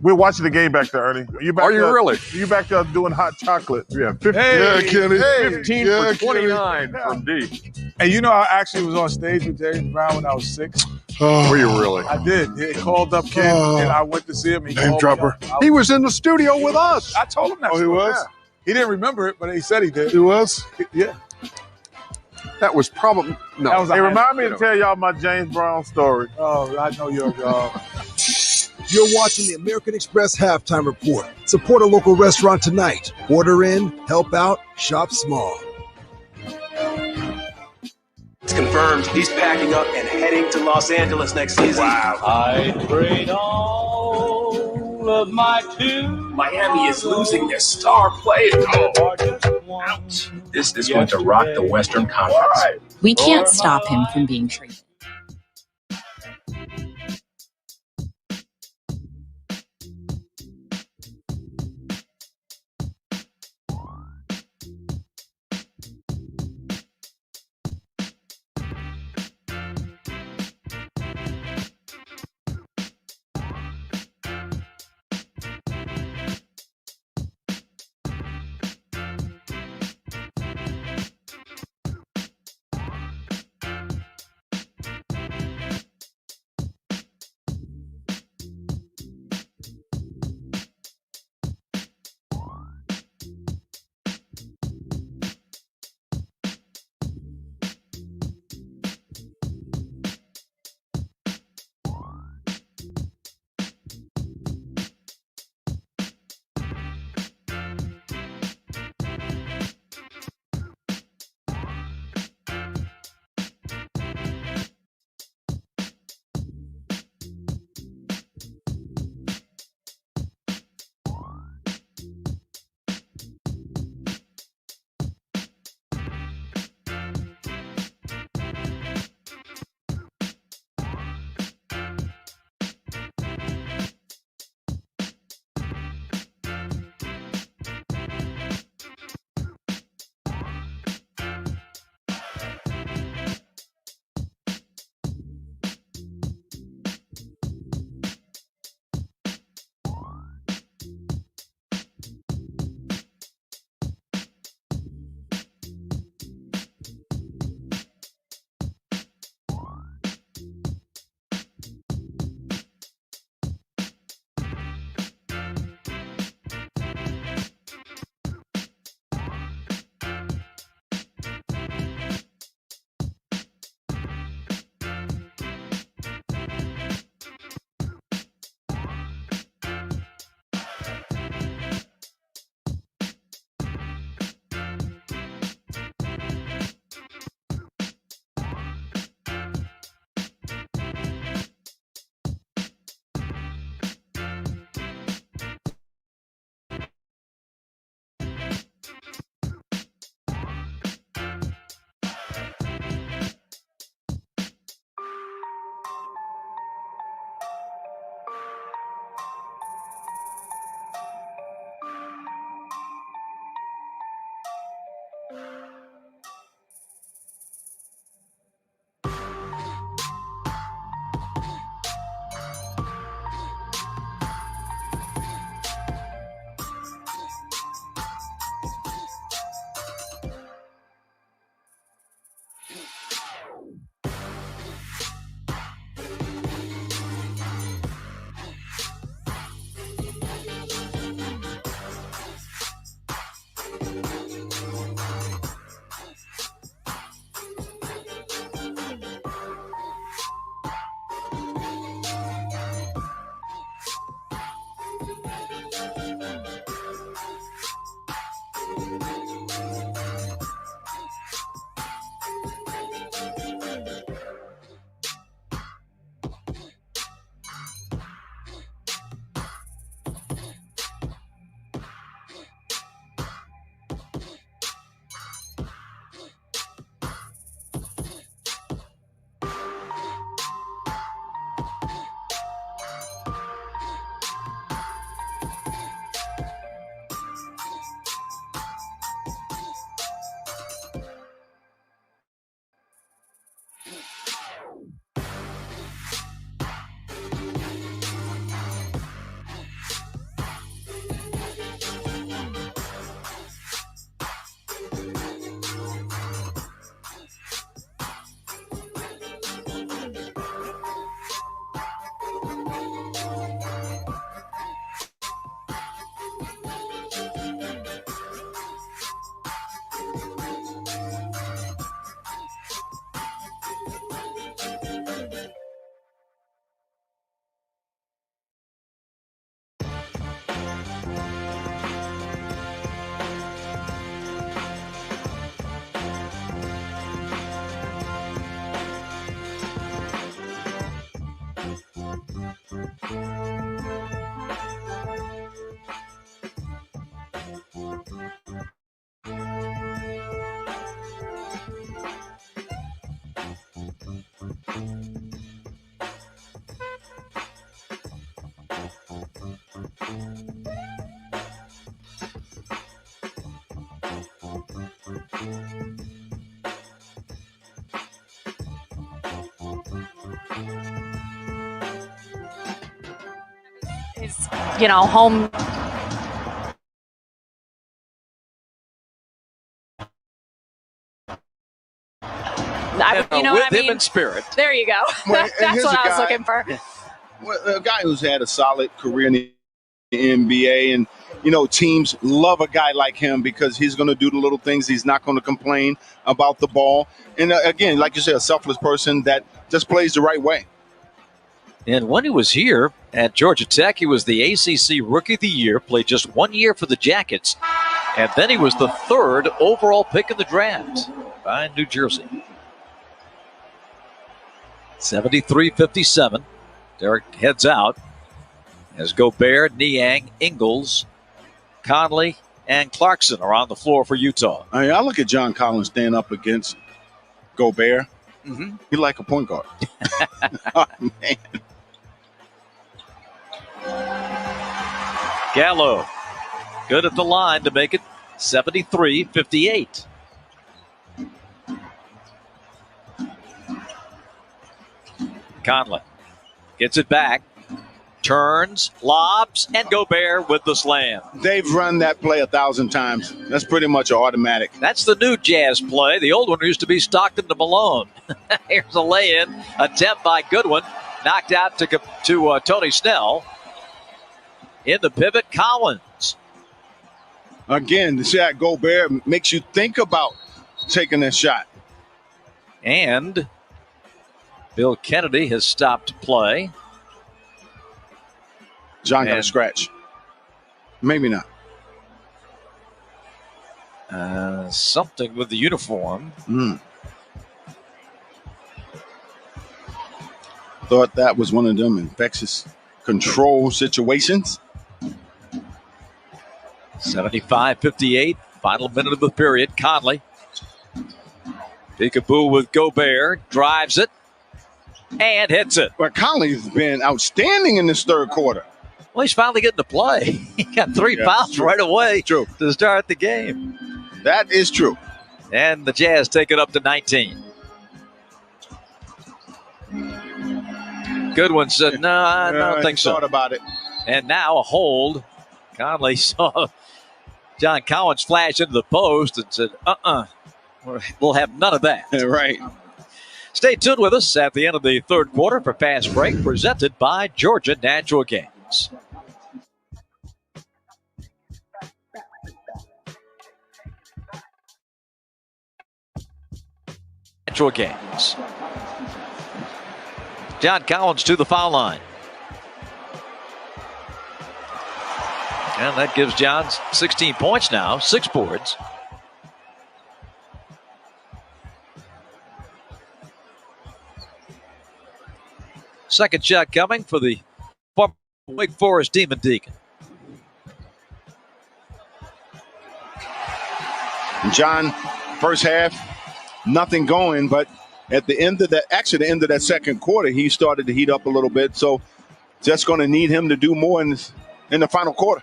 We're watching the game back there, Ernie. Are you really? You back there doing hot chocolate. Yeah, 15 for 29 from D. And you know, I actually was on stage with James Brown when I was 6. Were you really? I did. He called up Ken, and I went to see him. Name dropper. He was in the studio with us. I told him that. Oh, he story. was? Yeah. He didn't remember it, but he said he did. He was? Yeah. That was probably no. That was Hey, remind me to tell y'all my James Brown story. Oh, I know you're. You're watching the American Express Halftime Report. Support a local restaurant tonight. Order in, help out, shop small. It's confirmed he's packing up and heading to Los Angeles next season. Wow. I trade all of my two. Miami is losing their star player. Ouch. This is going to rock the Western Conference. We can't stop him from being traded. Is, home. With him in spirit. There you go. Well, That's what I was looking for. Well, a guy who's had a solid career in the NBA, and teams love a guy like him because he's going to do the little things. He's not going to complain about the ball, and again, like you said, a selfless person that just plays the right way. And when he was here at Georgia Tech, he was the ACC Rookie of the Year, played just 1 year for the Jackets, and then he was the 3rd overall pick in the draft by New Jersey. 73-57. Derek heads out as Gobert, Niang, Ingles, Conley, and Clarkson are on the floor for Utah. I look at John Collins stand up against Gobert. Mm-hmm. He like a point guard. Oh, man. Gallo, good at the line to make it 73-58. Conley gets it back, turns, lobs, and Gobert with the slam. They've run that play 1,000 times. That's pretty much an automatic. That's the new Jazz play. The old one used to be Stockton to Malone. Here's a lay-in attempt by Goodwin, knocked out to Tony Snell. In the pivot, Collins. Again, the shot Gobert makes you think about taking that shot. And Bill Kennedy has stopped play. John got a scratch. Maybe not. Something with the uniform. Thought that was one of them infectious control situations. 75-58. Final minute of the period. Conley. Peekaboo with Gobert. Drives it. And hits it. But Conley's been outstanding in this third quarter. Well, he's finally getting to play. He got 3 fouls right away to start the game. That is true. And the Jazz take it up to 19. Goodwin said, no, I don't think so. Thought about it. And now a hold. Conley saw John Collins flash into the post and said, we'll have none of that. Right. Stay tuned with us at the end of the third quarter for Fast Break, presented by Georgia Natural Games. Natural Games. John Collins to the foul line. And that gives John 16 points now, 6 boards. Second shot coming for the Wake Forest Demon Deacon. John, first half, nothing going, but at the end of that second quarter, he started to heat up a little bit. So just going to need him to do more in the final quarter.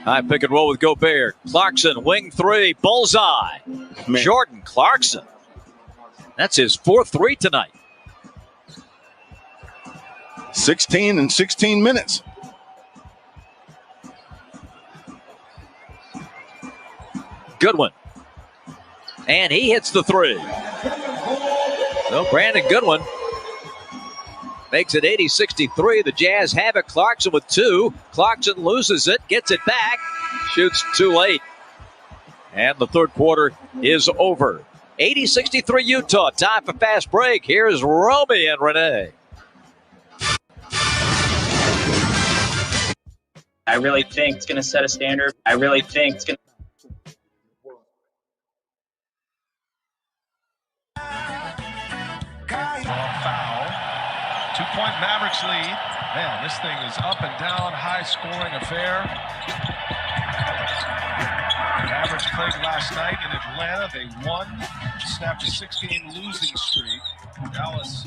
High pick and roll with Gobert. Clarkson, wing 3, bullseye. Man. Jordan Clarkson. That's his 4th 3 tonight. 16 in 16 minutes. Goodwin. And he hits the 3. So Brandon Goodwin makes it 80-63. The Jazz have it. Clarkson with 2. Clarkson loses it, gets it back, shoots too late. And the third quarter is over. 80-63 Utah. Time for Fast Break. Here's Romy and Renee. I really think it's going to set a standard. I really think it's going to. Foul. 2-point Mavericks lead. Man, this thing is up and down, high-scoring affair. Mavericks played last night in Atlanta. They won snapped a 6-game losing streak. Dallas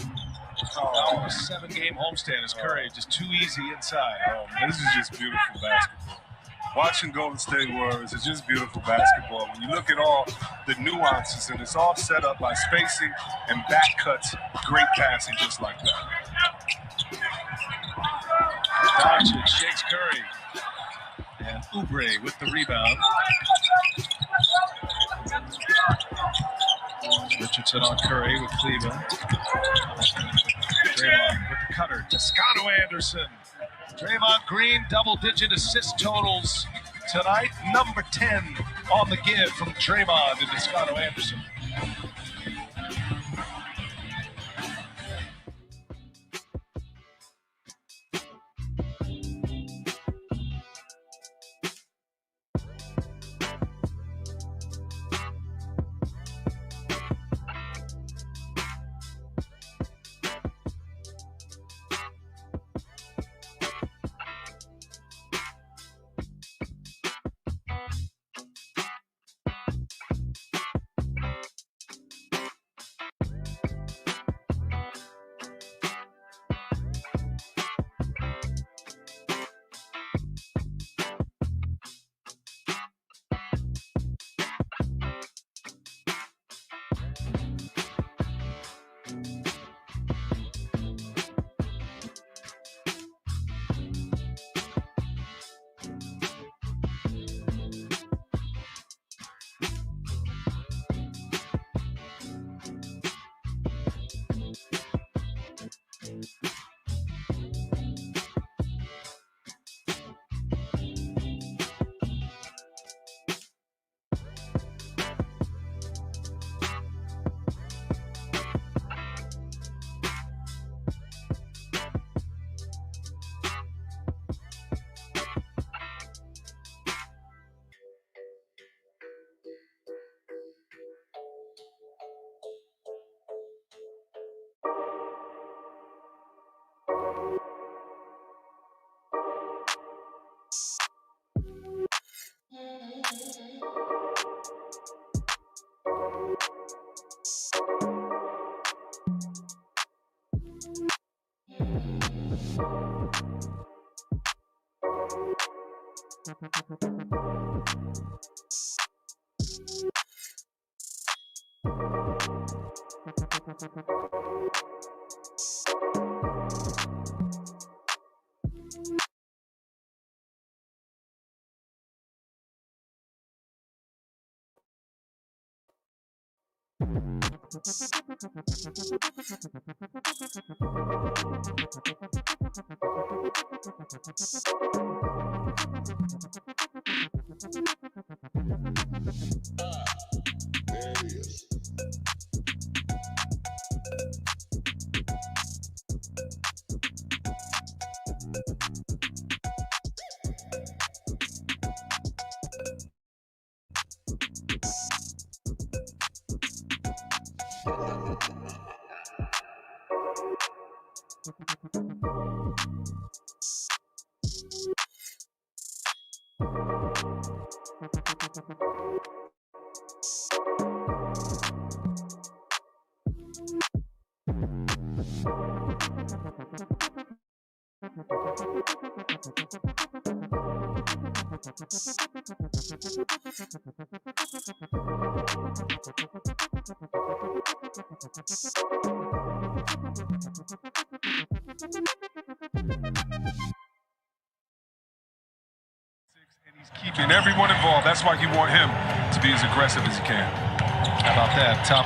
on a 7-game homestand as Curry just too easy inside. Oh, man, this is just beautiful basketball. Watching Golden State Warriors is just beautiful basketball. When you look at all the nuances, and it's all set up by spacing and back cuts, great passing just like that. Doncic shakes Curry. And Oubre with the rebound. Richardson on Curry with Cleveland. Draymond with the cutter. Toscano Anderson. Draymond Green, double-digit assist totals tonight. Number 10 on the give from Draymond and Toscano Anderson. Keeping everyone involved. That's why you want him to be as aggressive as he can. How about that? Top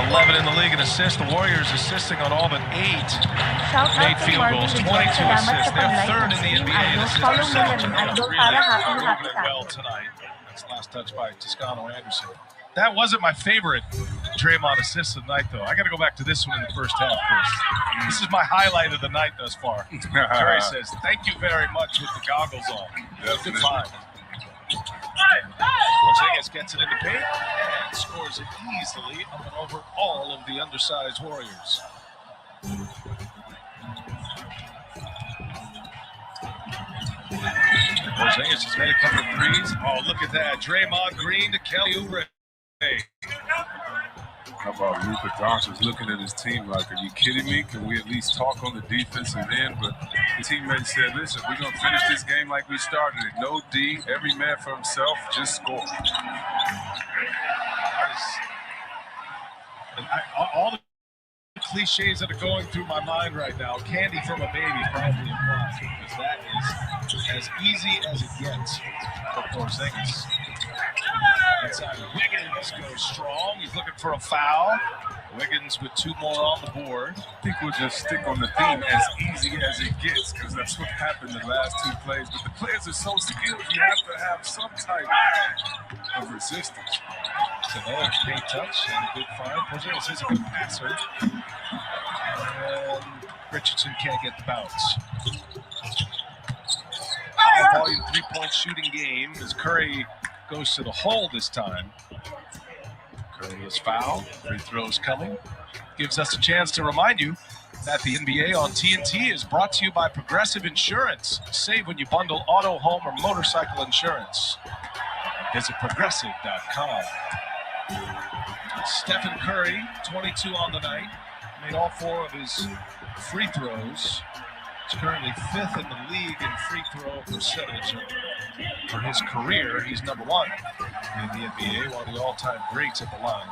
11 in the league in assists. The Warriors assisting on all but 8 made field goals, 22 assists. They're third in the NBA in assist percentage. Really moving it well tonight. That's the last touch by Toscano Anderson. That wasn't my favorite Draymond assist of the night, though. I got to go back to this one in the first half first. This is my highlight of the night thus far. Curry says, "Thank you very much" with the goggles on. Good find. Porzingis gets it in the paint and scores it easily up and over all of the undersized Warriors. Porzingis just made a couple of threes. Oh, look at that. Draymond Green to Kelly Oubre. How about Luka Doncic looking at his team like, are you kidding me? Can we at least talk on the defensive end? But the teammate said, listen, we're going to finish this game like we started it. No D, every man for himself, just score. All the cliches that are going through my mind right now, candy from a baby probably applies, because that is as easy as it gets for Porzingis. Inside, Wiggins goes strong. He's looking for a foul. Wiggins with 2 more on the board. I think we'll just stick on the theme as easy as it gets, because that's what happened the last 2 plays. But the players are so skilled, you have to have some type of resistance. It's another big touch and a good find. Porzingis is a good passer. And Richardson can't get the bounce. High volume 3-point shooting game as Curry goes to the hole this time. Curry is fouled. Free throws coming. Gives us a chance to remind you that the NBA on TNT is brought to you by Progressive Insurance. Save when you bundle auto, home, or motorcycle insurance. Visit progressive.com. Stephen Curry, 22 on the night. Made all 4 of his free throws. He's currently 5th in the league in free throw percentage. For his career, he's number 1 in the NBA, one of the all-time greats at the line.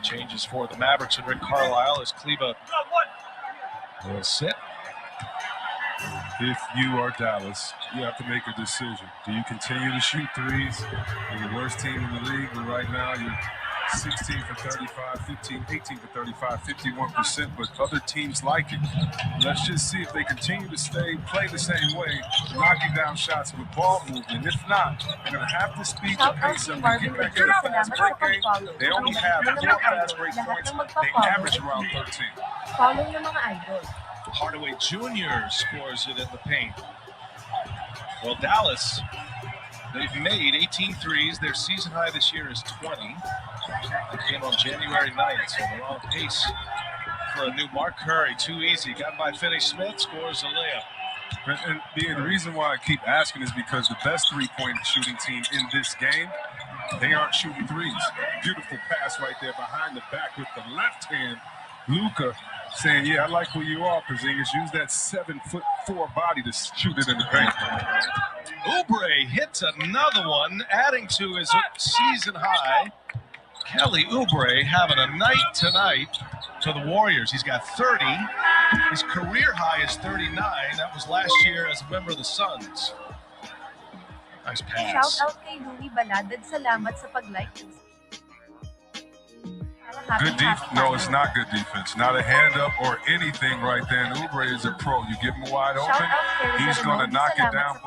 Changes for the Mavericks and Rick Carlisle as Kleba will sit. If you are Dallas, you have to make a decision. Do you continue to shoot threes? You're the worst team in the league, but right now you're 16 for 35, 18 for 35, 51%, but other teams like it. Let's just see if they continue to play the same way, knocking down shots with ball movement. If not, they're going to have to speed the pace up and get back to the fast break game. They only have 4 fast break points. They average around 13. Hardaway Jr. scores it in the paint. Well, Dallas, they've made 18 threes. Their season high this year is 20. It came on January 9th, so they're on pace for a new mark. Curry, too easy. Got by Finney-Smith, scores a layup. And the reason why I keep asking is because the best 3-point shooting team in this game, they aren't shooting threes. Beautiful pass right there behind the back with the left hand. Luka saying, yeah, I like where you are, Porzingis. Use that 7'4" body to shoot it in the paint. Oubre hits another one, adding to his season high. Kelly Oubre having a night tonight for the Warriors. He's got 30. His career high is 39. That was last year as a member of the Suns. Nice pass. Shout out kay Louie Baladad. Salamat sa pag-like. Good defense. No, it's not good defense. Not a hand up or anything right there. And Oubre is a pro. You give him wide open, he's going to knock it down.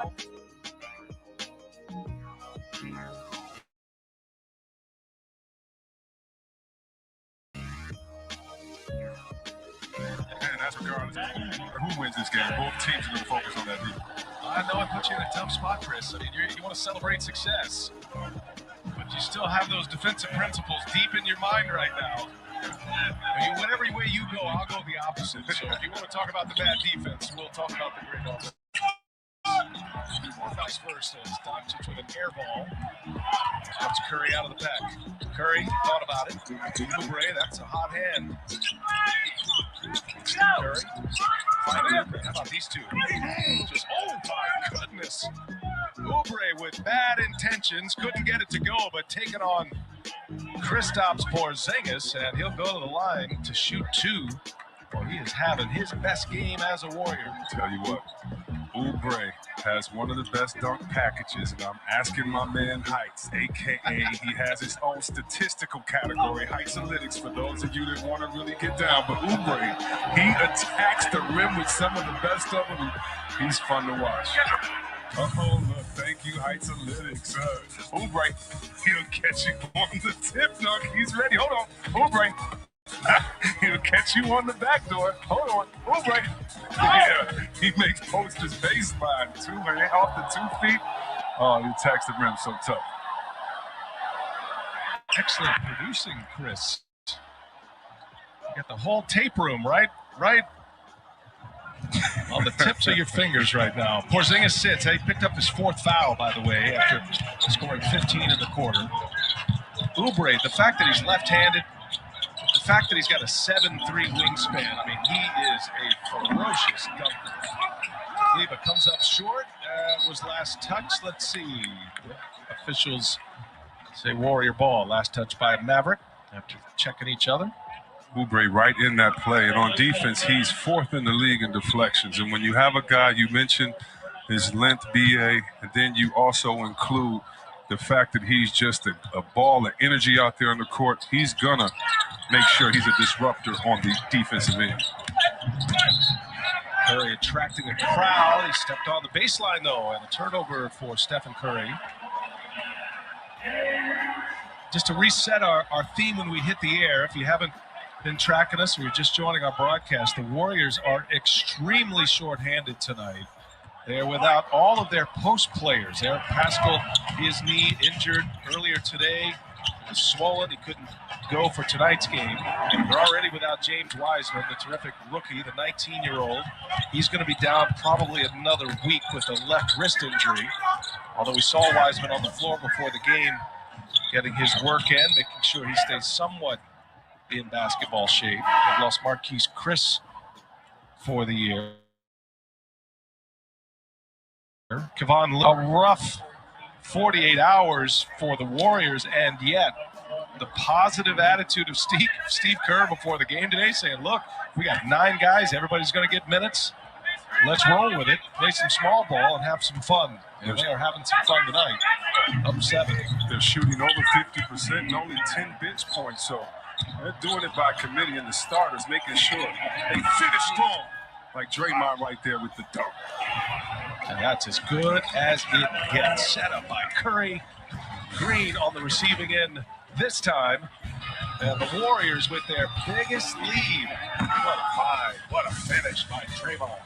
And that's regardless of who wins this game. Both teams are going to focus on that defense. I know I put you in a tough spot, Chris. I mean, you want to celebrate success, but you still have those defensive principles deep in your mind right now. I mean, whatever way you go, I'll go the opposite. So if you want to talk about the bad defense, we'll talk about the great offense. Or vice versa. Doncic with an air ball. Comes Curry out of the pack. Curry thought about it. Oubre, that's a hot hand. Curry. How about these two? Just, oh my goodness. Oubre with bad intentions. Couldn't get it to go, but taking on Kristaps Porzingis, and he'll go to the line to shoot 2. Well, he is having his best game as a Warrior. Tell you what, Oubre has one of the best dunk packages, and I'm asking my man Heights, a.k.a. he has his own statistical category, Heightsalytics, for those of you that want to really get down. But Oubre, he attacks the rim with some of the best of them. He's fun to watch. Uh-oh, look, thank you, Heightsalytics. Oubre, he'll catch you on the tip dunk. He's ready. Hold on, Oubre. He'll catch you on the back door. Hold on, Oubre. Yeah, he makes posters baseline too, man. Off the 2 feet. Oh, he attacks the rim so tough. Excellent producing, Chris. You got the whole tape room right on the tips of your fingers right now. Porzingis sits. He picked up his 4th foul, by the way, after scoring 15 in the quarter. Oubre, the fact that he's left-handed, fact that he's got a 7'3" wingspan, I mean, he is a ferocious dunker. Leva comes up short. Was last touch. Let's see. The officials say Warrior ball. Last touch by Maverick after checking each other. Oubre right in that play. And on defense, he's 4th in the league in deflections. And when you have a guy, you mentioned his length, BA, and then you also include the fact that he's just a ball of energy out there on the court, he's going to make sure he's a disruptor on the defensive end. Curry attracting a crowd. He stepped on the baseline, though, and a turnover for Stephen Curry. Just to reset our theme when we hit the air, if you haven't been tracking us or you're just joining our broadcast, the Warriors are extremely shorthanded tonight. They're without all of their post players. Eric Paschall, his knee injured earlier today. It was swollen. He couldn't go for tonight's game. They're already without James Wiseman, the terrific rookie, the 19-year-old. He's going to be down probably another week with a left wrist injury. Although we saw Wiseman on the floor before the game, getting his work in, making sure he stays somewhat in basketball shape. They've lost Marquise Chris for the year. Kevon, a rough 48 hours for the Warriors, and yet the positive attitude of Steve Kerr before the game today, saying, look, we got 9 guys, everybody's going to get minutes. Let's roll with it, play some small ball, and have some fun. And they are having some fun tonight. Up 7. They're shooting over 50% and only 10 bench points, so they're doing it by committee, and the starters making sure they finish strong. Like Draymond right there with the dunk. And that's as good as it gets. Set up by Curry. Green on the receiving end this time. And the Warriors with their biggest lead. What a five. What a finish by Draymond.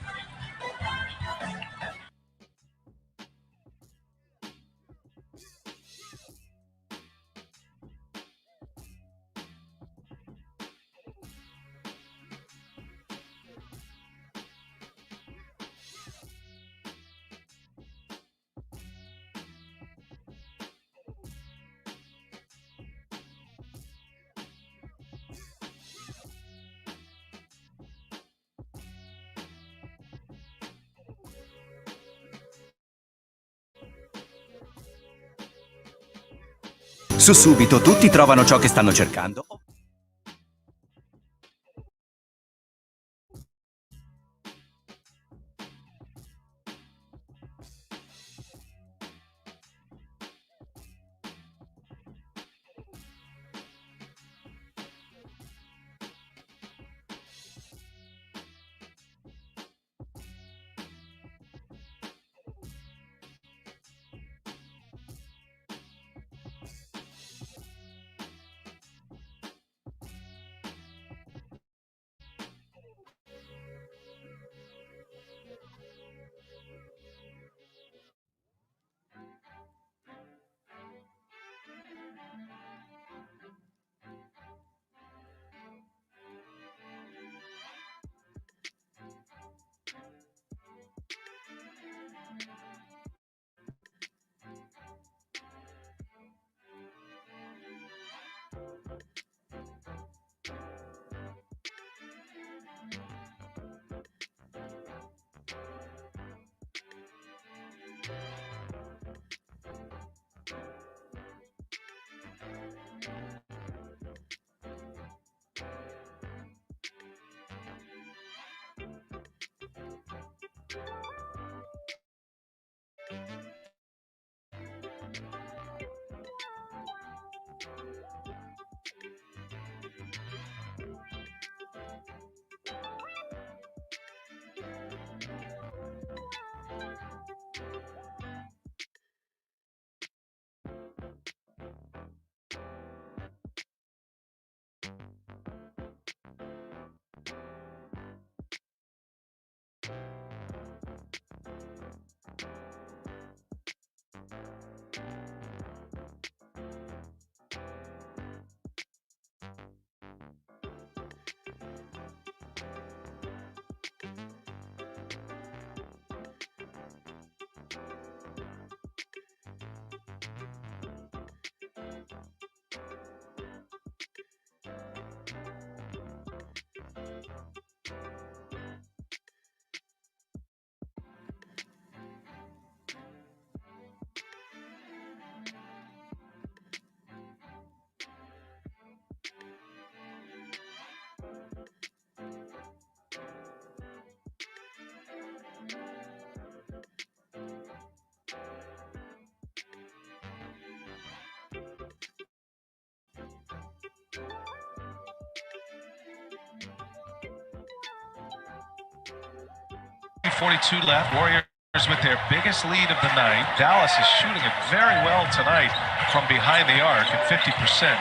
Su Subito tutti trovano ciò che stanno cercando. 42 left. Warriors with their biggest lead of the night. Dallas is shooting it very well tonight from behind the arc at 50%.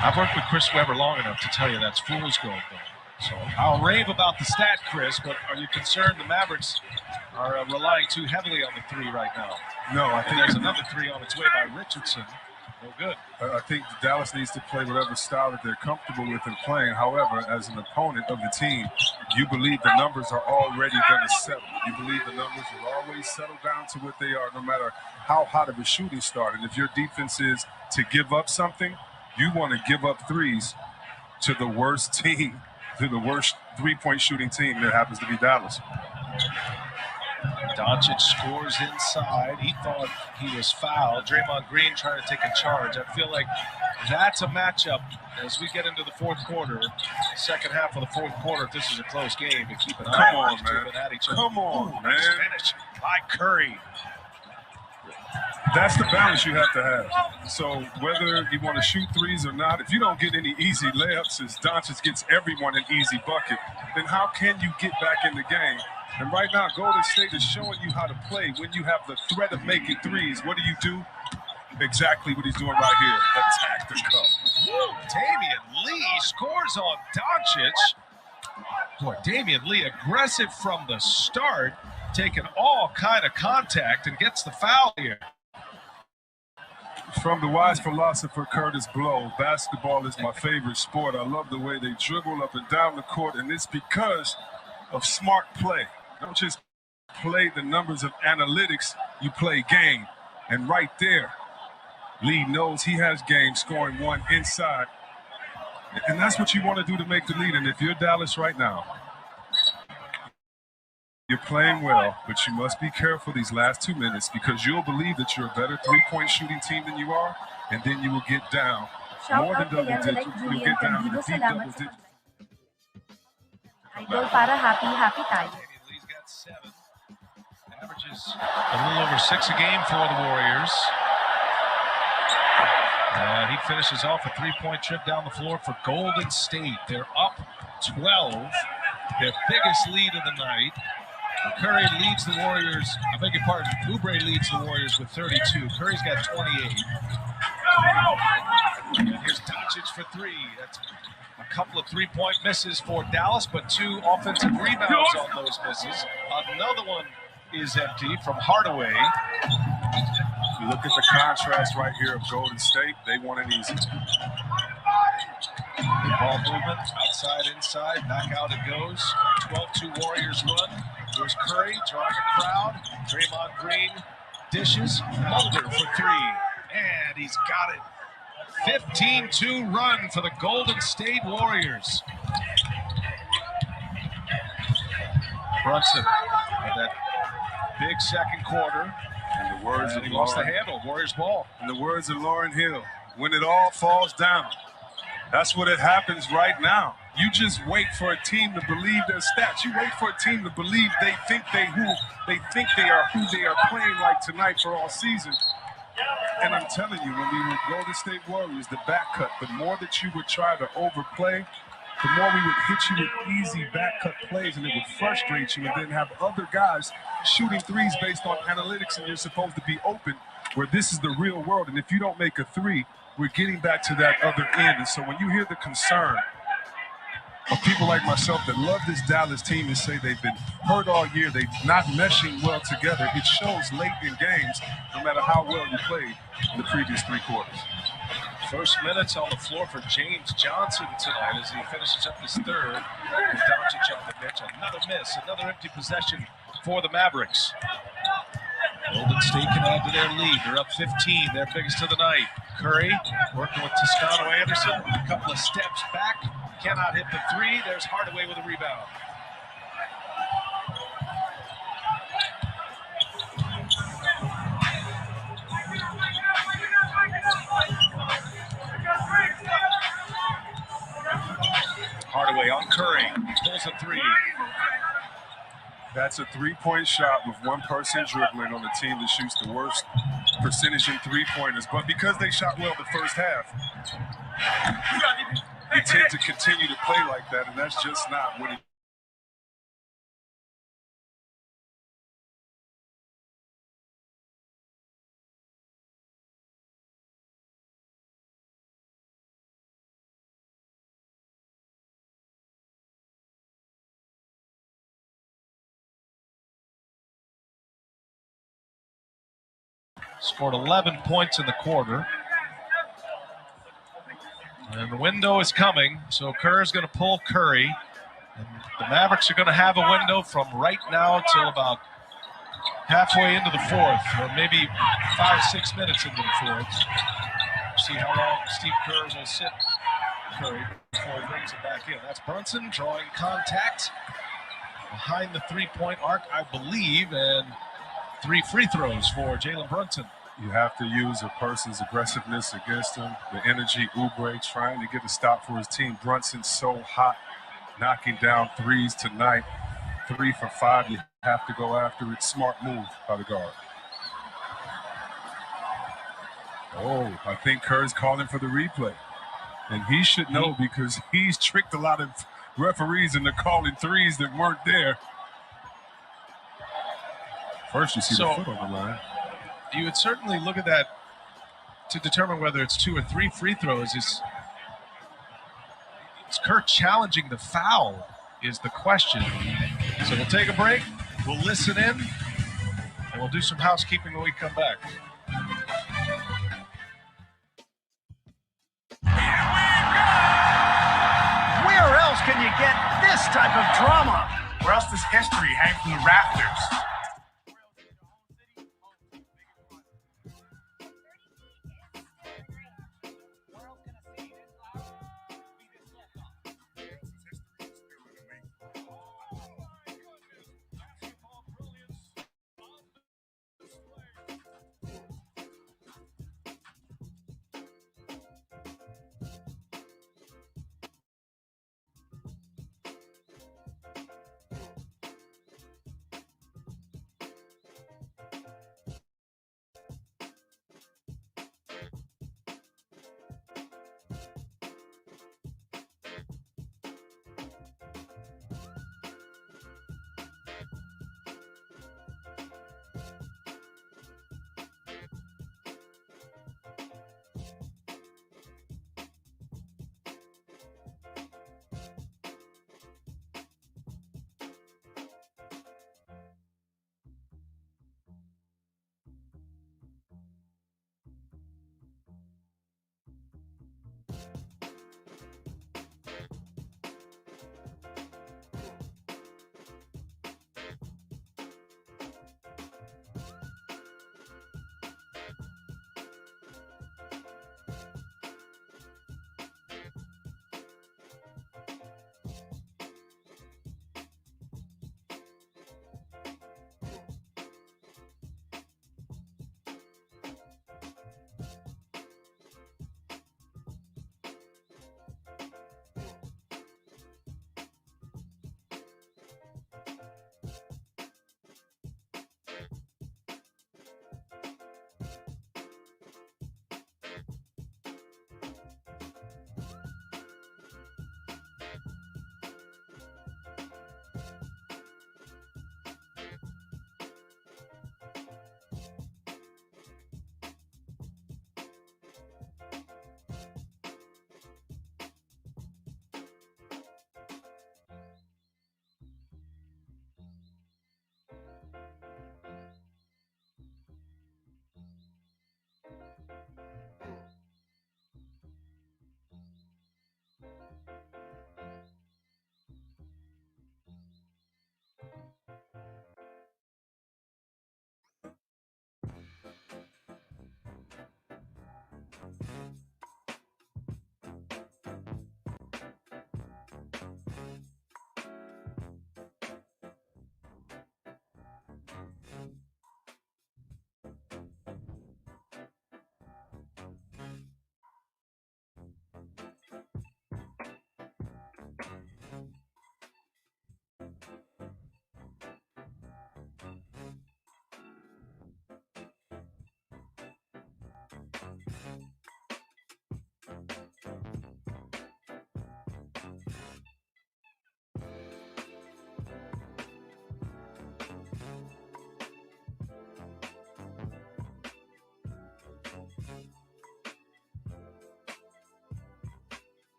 I've worked with Chris Webber long enough to tell you that's fool's gold, though. So I'll rave about the stat, Chris, but are you concerned the Mavericks are relying too heavily on the three right now? No, I think there's another three on its way by Richardson. No good. I think Dallas needs to play whatever style that they're comfortable with in playing. However, as an opponent of the team, you believe the numbers are already going to settle. You believe the numbers will always settle down to what they are, no matter how hot of a shooting start. And if your defense is to give up something, you want to give up threes to the worst team, to the worst three-point shooting team, that happens to be Dallas. Doncic scores inside. He thought he was fouled. Draymond Green trying to take a charge. I feel like that's a matchup as we get into the fourth quarter, second half of the fourth quarter. If this is a close game, to keep an eye on these two at each other. Come on, man. Nice finish by Curry. That's the balance you have to have. So whether you want to shoot threes or not, if you don't get any easy layups as Doncic gets everyone an easy bucket, then how can you get back in the game? And right now, Golden State is showing you how to play. When you have the threat of making threes, what do? Exactly what he's doing right here. Attack the cup. Damian Lee scores on Doncic. Boy, Damian Lee aggressive from the start, taking all kind of contact and gets the foul here. From the wise philosopher Curtis Blow, basketball is my favorite sport. I love the way they dribble up and down the court, and it's because of smart play. Don't just play the numbers of analytics, you play game. And right there, Lee knows he has game, scoring one inside. And that's what you want to do to make the lead. And if you're Dallas right now, you're playing well, but you must be careful these last 2 minutes, because you'll believe that you're a better three-point shooting team than you are, and then you will get down more than double digits. You'll get down to the deep double digits. Idol, para happy tayo. Lee's got 7. Averages a little over 6 a game for the Warriors. And he finishes off a three-point trip down the floor for Golden State. They're up 12, their biggest lead of the night. Curry leads the Warriors. I beg your pardon. Oubre leads the Warriors with 32. Curry's got 28. And here's Doncic for 3. That's a couple of three-point misses for Dallas, but 2 offensive rebounds on those misses. Another one is empty from Hardaway. You look at the contrast right here of Golden State. They want it easy. Ball movement, outside, inside, back out it goes. 12-2 Warriors run. Here's Curry drawing a crowd. Draymond Green dishes. Mulder for 3. And he's got it. 15-2 run for the Golden State Warriors. Brunson in that big second quarter. And the words of he lost the handle. Warriors ball. In the words of Lauryn Hill, when it all falls down, that's what it happens right now. You just wait for a team to believe their stats. You wait for a team to believe they think they are who they are playing like tonight for all season. And I'm telling you, when we were Golden State Warriors, the back cut, the more that you would try to overplay, the more we would hit you with easy back cut plays, and it would frustrate you, and then have other guys shooting threes based on analytics, and you're supposed to be open, where this is the real world. And if you don't make a three, we're getting back to that other end. And so when you hear the concern of people like myself that love this Dallas team and say they've been hurt all year, they're not meshing well together, it shows late in games, no matter how well you played in the previous 3 quarters. First minutes on the floor for James Johnson tonight as he finishes up his 3rd. With Doncic on the bench. Another miss, another empty possession for the Mavericks. Golden State can add to their lead. They're up 15, their biggest of the night. Curry working with Toscano Anderson. A couple of steps back. Cannot hit the 3. There's Hardaway with a rebound. Hardaway on Curry. He pulls a 3. That's a 3-point shot with one person dribbling on the team that shoots the worst percentage in 3-pointers. But because they shot well the first half, they tend to continue to play like that, and that's just not what it Scored 11 points in the quarter. And the window is coming, so Kerr's going to pull Curry. And the Mavericks are going to have a window from right now till about halfway into the fourth, or maybe 5-6 minutes into the fourth. See how long Steve Kerr will sit Curry before he brings it back in. That's Brunson drawing contact behind the three-point arc, I believe, and 3 free throws for Jalen Brunson. You have to use a person's aggressiveness against him, the energy. Oubre trying to get a stop for his team. Brunson's so hot, knocking down threes tonight. 3 for 5. You have to go after it. Smart move by the guard. Oh, I think Kerr's calling for the replay. And he should know because he's tricked a lot of referees into calling threes that weren't there. First, you see the foot on the line. You would certainly look at that to determine whether it's 2 or 3 free throws. Is Kerr challenging the foul is the question. So we'll take a break, we'll listen in, and we'll do some housekeeping when we come back. Where else can you get this type of drama? Where else does history hang from the rafters?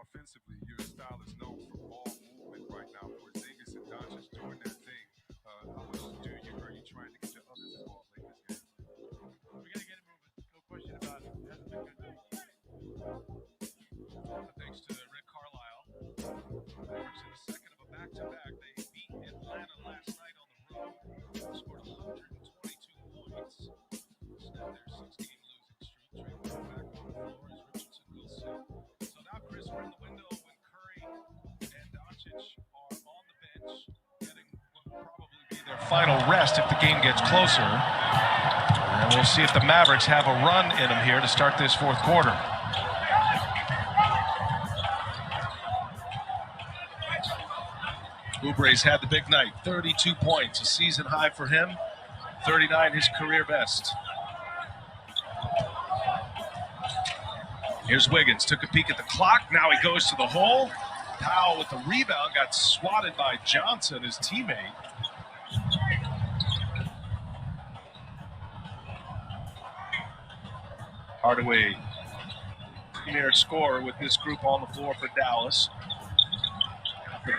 offensively, your style is known for ball movement right now. Porzingis and Doncic doing their thing. How much do you are you trying to get your others involved late in this game? We got to get it moving. No question about it. Hasn't been good. Thanks to Rick Carlisle. Mavericks in the second of a back-to-back. They beat Atlanta last night on the road. Scored 122 points. Snapped their 6-game losing streak. Draymond back on the floor as Richardson will sit. So now, Chris, we're in the window when Curry and Doncic are on the bench, getting what will probably be their final rest if the game gets closer. And we'll see if the Mavericks have a run in them here to start this fourth quarter. Oubre's had the big night, 32 points, a season high for him, 39 his career best. Here's Wiggins, took a peek at the clock, now he goes to the hole. Powell with the rebound, got swatted by Johnson, his teammate. Hardaway, premier scorer with this group on the floor for Dallas.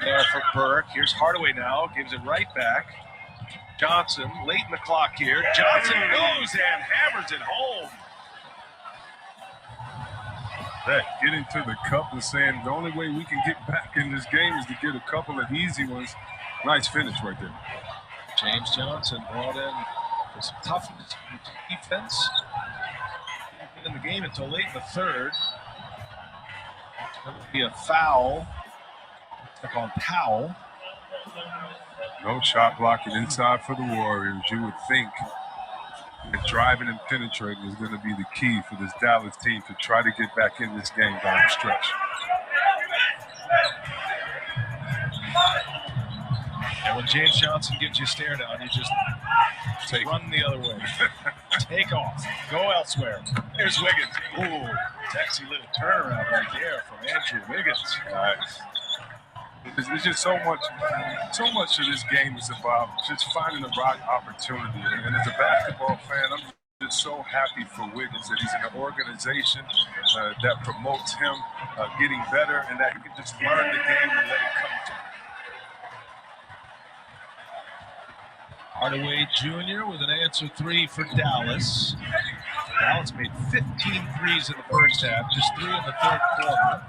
There for Burke. Here's Hardaway now. Gives it right back. Johnson, late in the clock here. Johnson goes and hammers it home. That getting to the cup and saying the only way we can get back in this game is to get a couple of easy ones. Nice finish right there. James Johnson brought in for some toughness defense. In the game until late in the third. It's going to be a foul. On Powell. No shot blocking inside for the Warriors. You would think that driving and penetrating is going to be the key for this Dallas team to try to get back in this game down the stretch. And when James Johnson gives you a stare down, you just run the other way. Take off. Go elsewhere. Here's Wiggins. Ooh, sexy little turnaround right there from Andrew Wiggins. Nice. There's just so much of this game is about just finding the right opportunity. And as a basketball fan, I'm just so happy for Wiggins that he's in an organization that promotes him getting better and that he can just learn the game and let it come to him. Hardaway Jr. with an answer three for Dallas. Dallas made 15 threes in the first half, just 3 in the third quarter.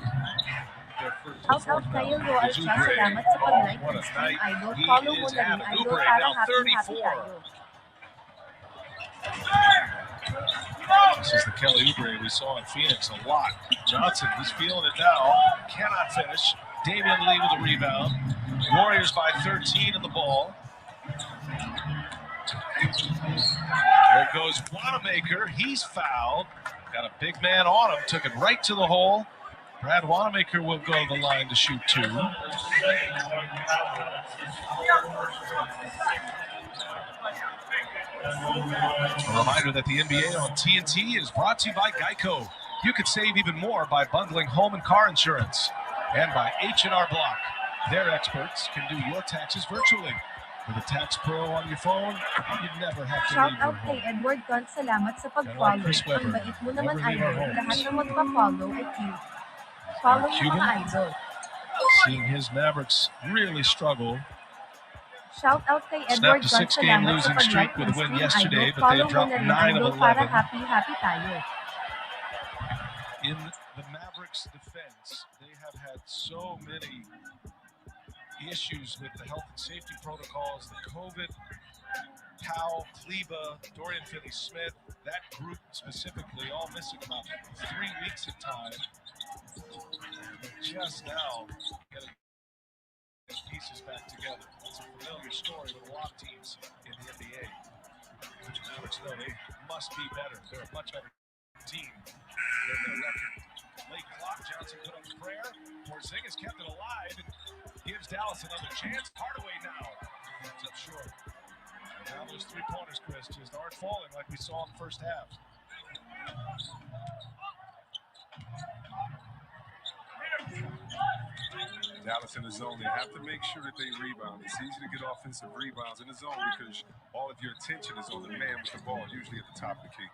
Out kayo, Roal siya. Salamat sa pag-like ng stream, Idol. Follow mo na rin, Idol, para happy tayo. This is the Kelly Oubre we saw in Phoenix a lot. Johnson, he's feeling it now. Cannot finish. Damian Lee with a rebound. Warriors by 13 in the ball. There goes Wanamaker. He's fouled. Got a big man on him. Took it right to the hole. Brad Wanamaker will go to the line to shoot 2. A reminder that the NBA on TNT is brought to you by Geico. You could save even more by bundling home and car insurance. And by H&R Block. Their experts can do your taxes virtually. With a tax pro on your phone, you'd never have to Shout leave your out kay home. Edward Gun, salamat sa pag-follow. Ang bait mo naman, Idol. Lahat na magpa-follow ay cute. Follow mo mga Idol. Seeing his Mavericks really struggle. Shout out kay Edward Snapped a Gun, 6-game salamat sa losing pag-like streak ng with a win stream, yesterday, Idol. but they Follow mo dropped na rin, 9 Idol, of para 11. happy tayo. In the Mavericks' defense, they have had so many issues with the health and safety protocols, the COVID, Powell, Kleba, Dorian Finney-Smith, that group specifically, all missing about 3 weeks of time. But just now, getting pieces back together. It's a familiar story with a lot of teams in the NBA. The Mavericks know they must be better. They're a much better team than their record. Late clock, Johnson put up a prayer. Porzingis kept it alive and gives Dallas another chance. Hardaway now comes up short. And now those 3-pointers, Chris, just aren't falling like we saw in the first half. Dallas in the zone, they have to make sure that they rebound. It's easy to get offensive rebounds in the zone because all of your attention is on the man with the ball, usually at the top of the key.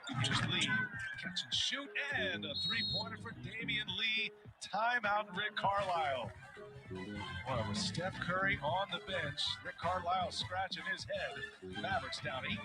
Here's Lee, catch and shoot, and a three-pointer for Damian Lee. Timeout, Rick Carlisle. Well, with Steph Curry on the bench, Rick Carlisle scratching his head. Mavericks down 18.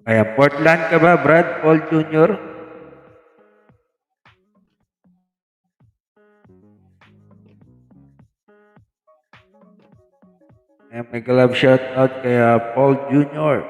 Kaya Portland ka ba, Brad Paul Jr.? Mega love shout out kaya Paul Jr.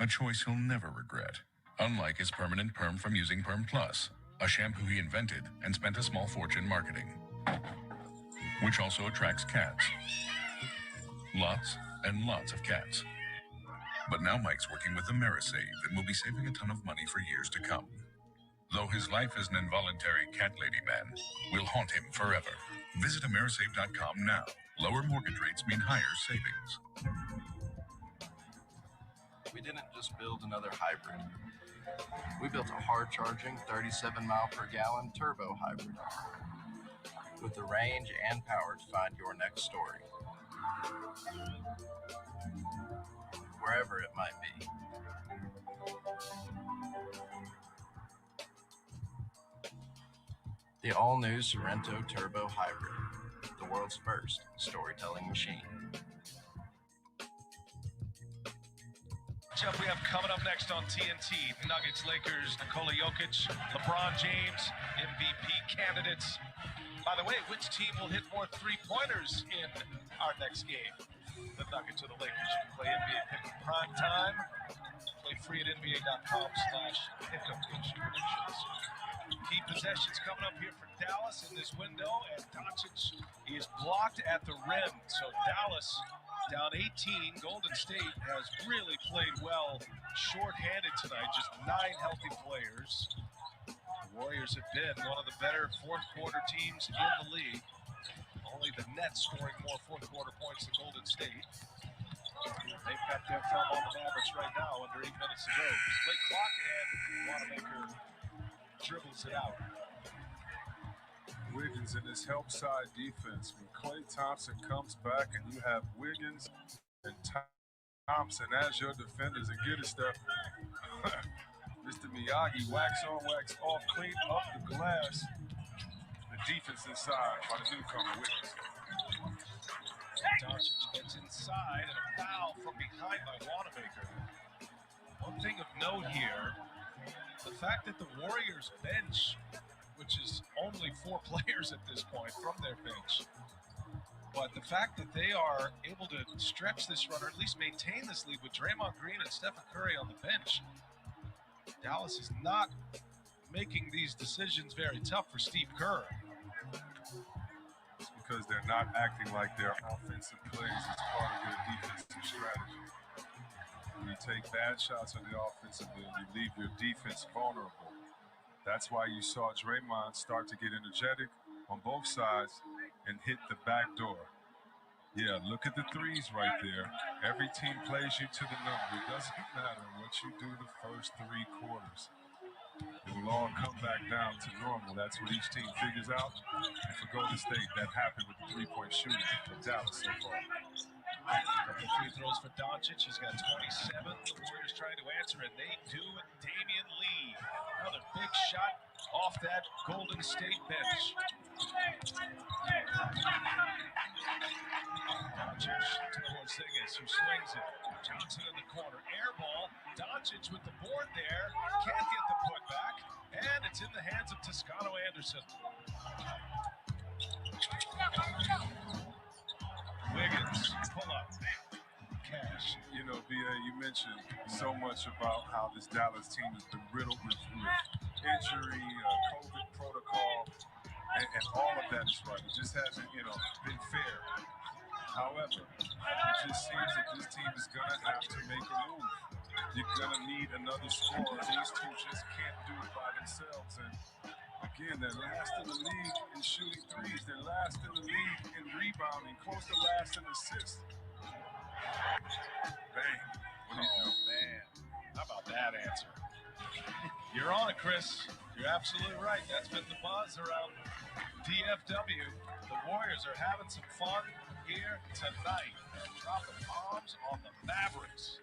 A choice he'll never regret. Unlike his permanent perm from using Perm Plus, a shampoo he invented and spent a small fortune marketing, which also attracts cats. Lots and lots of cats. But now Mike's working with AmeriSave and will be saving a ton of money for years to come. Though his life as an involuntary cat lady man will haunt him forever. Visit AmeriSave.com now. Lower mortgage rates mean higher savings. We didn't just build another hybrid. We built a hard-charging 37-mile-per-gallon turbo hybrid with the range and power to find your next story, wherever it might be. The all-new Sorento Turbo Hybrid, the world's first storytelling machine. We have coming up next on TNT, Nuggets, Lakers, Nikola Jokic, LeBron James, MVP candidates. By the way, which team will hit more three-pointers in our next game? The Nuggets or the Lakers? You can play NBA Pick'em Prime Time. Play free at NBA.com/Pick'em. Predictions. Key possessions coming up here for Dallas in this window, and Doncic is blocked at the rim. So Dallas down 18. Golden State has really played well, short-handed tonight, just 9 healthy players. The Warriors have been one of the better fourth-quarter teams in the league. Only the Nets scoring more fourth-quarter points than Golden State. They've got their thumb on the Mavericks right now, under 8 minutes to go. Late clock, and Wanamaker dribbles it out. Wiggins in this help side defense. When Klay Thompson comes back and you have Wiggins and Thompson as your defenders, and get it, Steph. Mr. Miyagi, wax on, wax off, clean up the glass. The defense inside by the newcomer Wiggins. Doncic gets inside, and a foul from behind by Wanamaker. One thing of note here, the fact that the Warriors bench, which is only 4 players at this point from their bench, but the fact that they are able to stretch this run, or at least maintain this lead with Draymond Green and Stephen Curry on the bench, Dallas is not making these decisions very tough for Steve Kerr. It's because they're not acting like their offensive plays as part of their defensive strategy. When you take bad shots on the offensive end, you leave your defense vulnerable. That's why you saw Draymond start to get energetic on both sides and hit the back door. Yeah, look at the threes right there. Every team plays you to the number. It doesn't matter what you do the first 3 quarters. It will all come back down to normal. That's what each team figures out. And for Golden State, that happened with the three-point shooting of Dallas so far. A couple of free throws for Doncic. He's got 27. The Warriors trying to answer, and they do with Damian Lee. Another big shot off that Golden State bench. Doncic to Porzingis, who swings it. Johnson in the corner. Air ball. Doncic with the board there. Can't get the putback. And it's in the hands of Toscano Anderson. Wiggins, pull up. Cash. You know, B.A., you mentioned so much about how this Dallas team has been riddled with injury, COVID protocol, and all of that is right. It just hasn't, been fair. However, it just seems that this team is going to have to make a move. You're going to need another scorer. These two just can't do it by themselves. And again, they're last in the league in shooting threes. They're last in the league in rebounding, close to last in assists. Bang. What do you do? Man, how about that answer? You're on it, Chris. You're absolutely right. That's been the buzz around DFW. The Warriors are having some fun here tonight. They're dropping bombs on the Mavericks.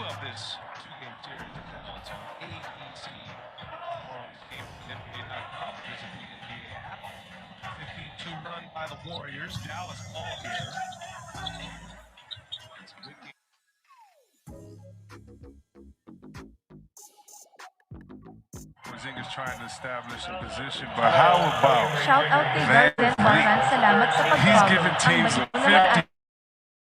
of this two-game series of Dallas on ABC on NBA.com. Visit the NBA app. 15-2 run by the Warriors. Dallas ball here. It's a good game. Porzingis trying to establish a position, but how about Shout out kay Golden Conrad, salamat sa pag-follow. He's giving teams a 50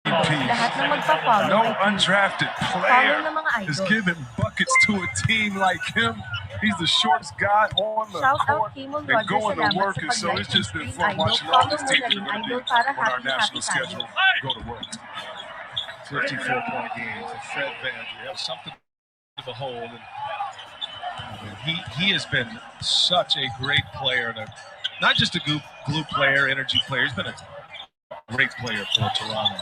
piece. Lahat ng magpa-follow. No undrafted player Follow ng mga is idol. giving buckets to a team like him. He's the shortest guy on the Shout court out kay Mul and Rogers, going to salamat work, sa and so it's just been fun idol. watching all Follow these mo teams na that rin are going to idol be para on our happy national tayo. schedule go to work. 54-point games. And Fred VanVleet have something to behold. And he has been such a great player, not just a glue player, energy player. He's been a great player for Toronto.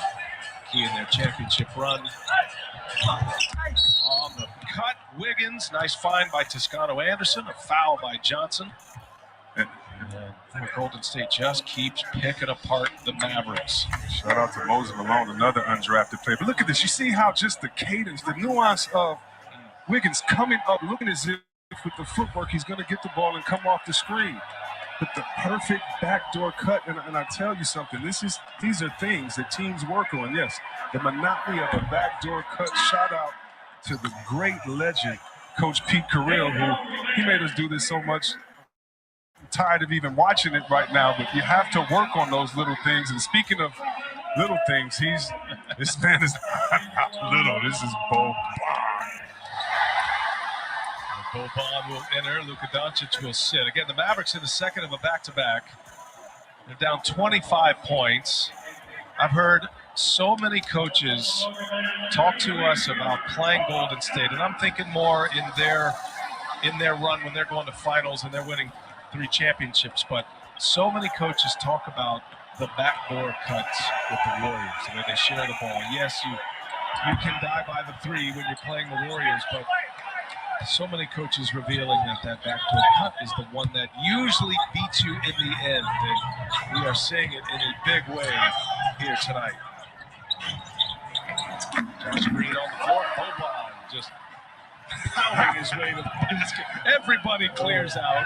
Key in their championship run. On the cut, Wiggins. Nice find by Toscano Anderson. A foul by Johnson. And Golden State just keeps picking apart the Mavericks. Shout out to Moses Malone, another undrafted player. But look at this. You see how just the cadence, the nuance of Wiggins coming up, looking as if with the footwork he's going to get the ball and come off the screen. But the perfect backdoor cut, and I tell you something, these are things that teams work on. Yes, the monotony of a backdoor cut. Shout out to the great legend, Coach Pete Carril, who he made us do this so much. I'm tired of even watching it right now, but you have to work on those little things. And speaking of little things, this man is not little. This is Boban. Boban will enter. Luka Doncic will sit. Again, the Mavericks in the second of a back-to-back. They're down 25 points. I've heard so many coaches talk to us about playing Golden State, and I'm thinking more in their run when they're going to finals and they're winning 3 championships. But so many coaches talk about the backdoor cuts with the Warriors, the way they share the ball. Yes, you can die by the 3 when you're playing the Warriors, but so many coaches revealing that backdoor cut is the one that usually beats you in the end. And we are seeing it in a big way here tonight. Josh Green on the floor. Boban just pounding his way to the basket. Everybody clears out.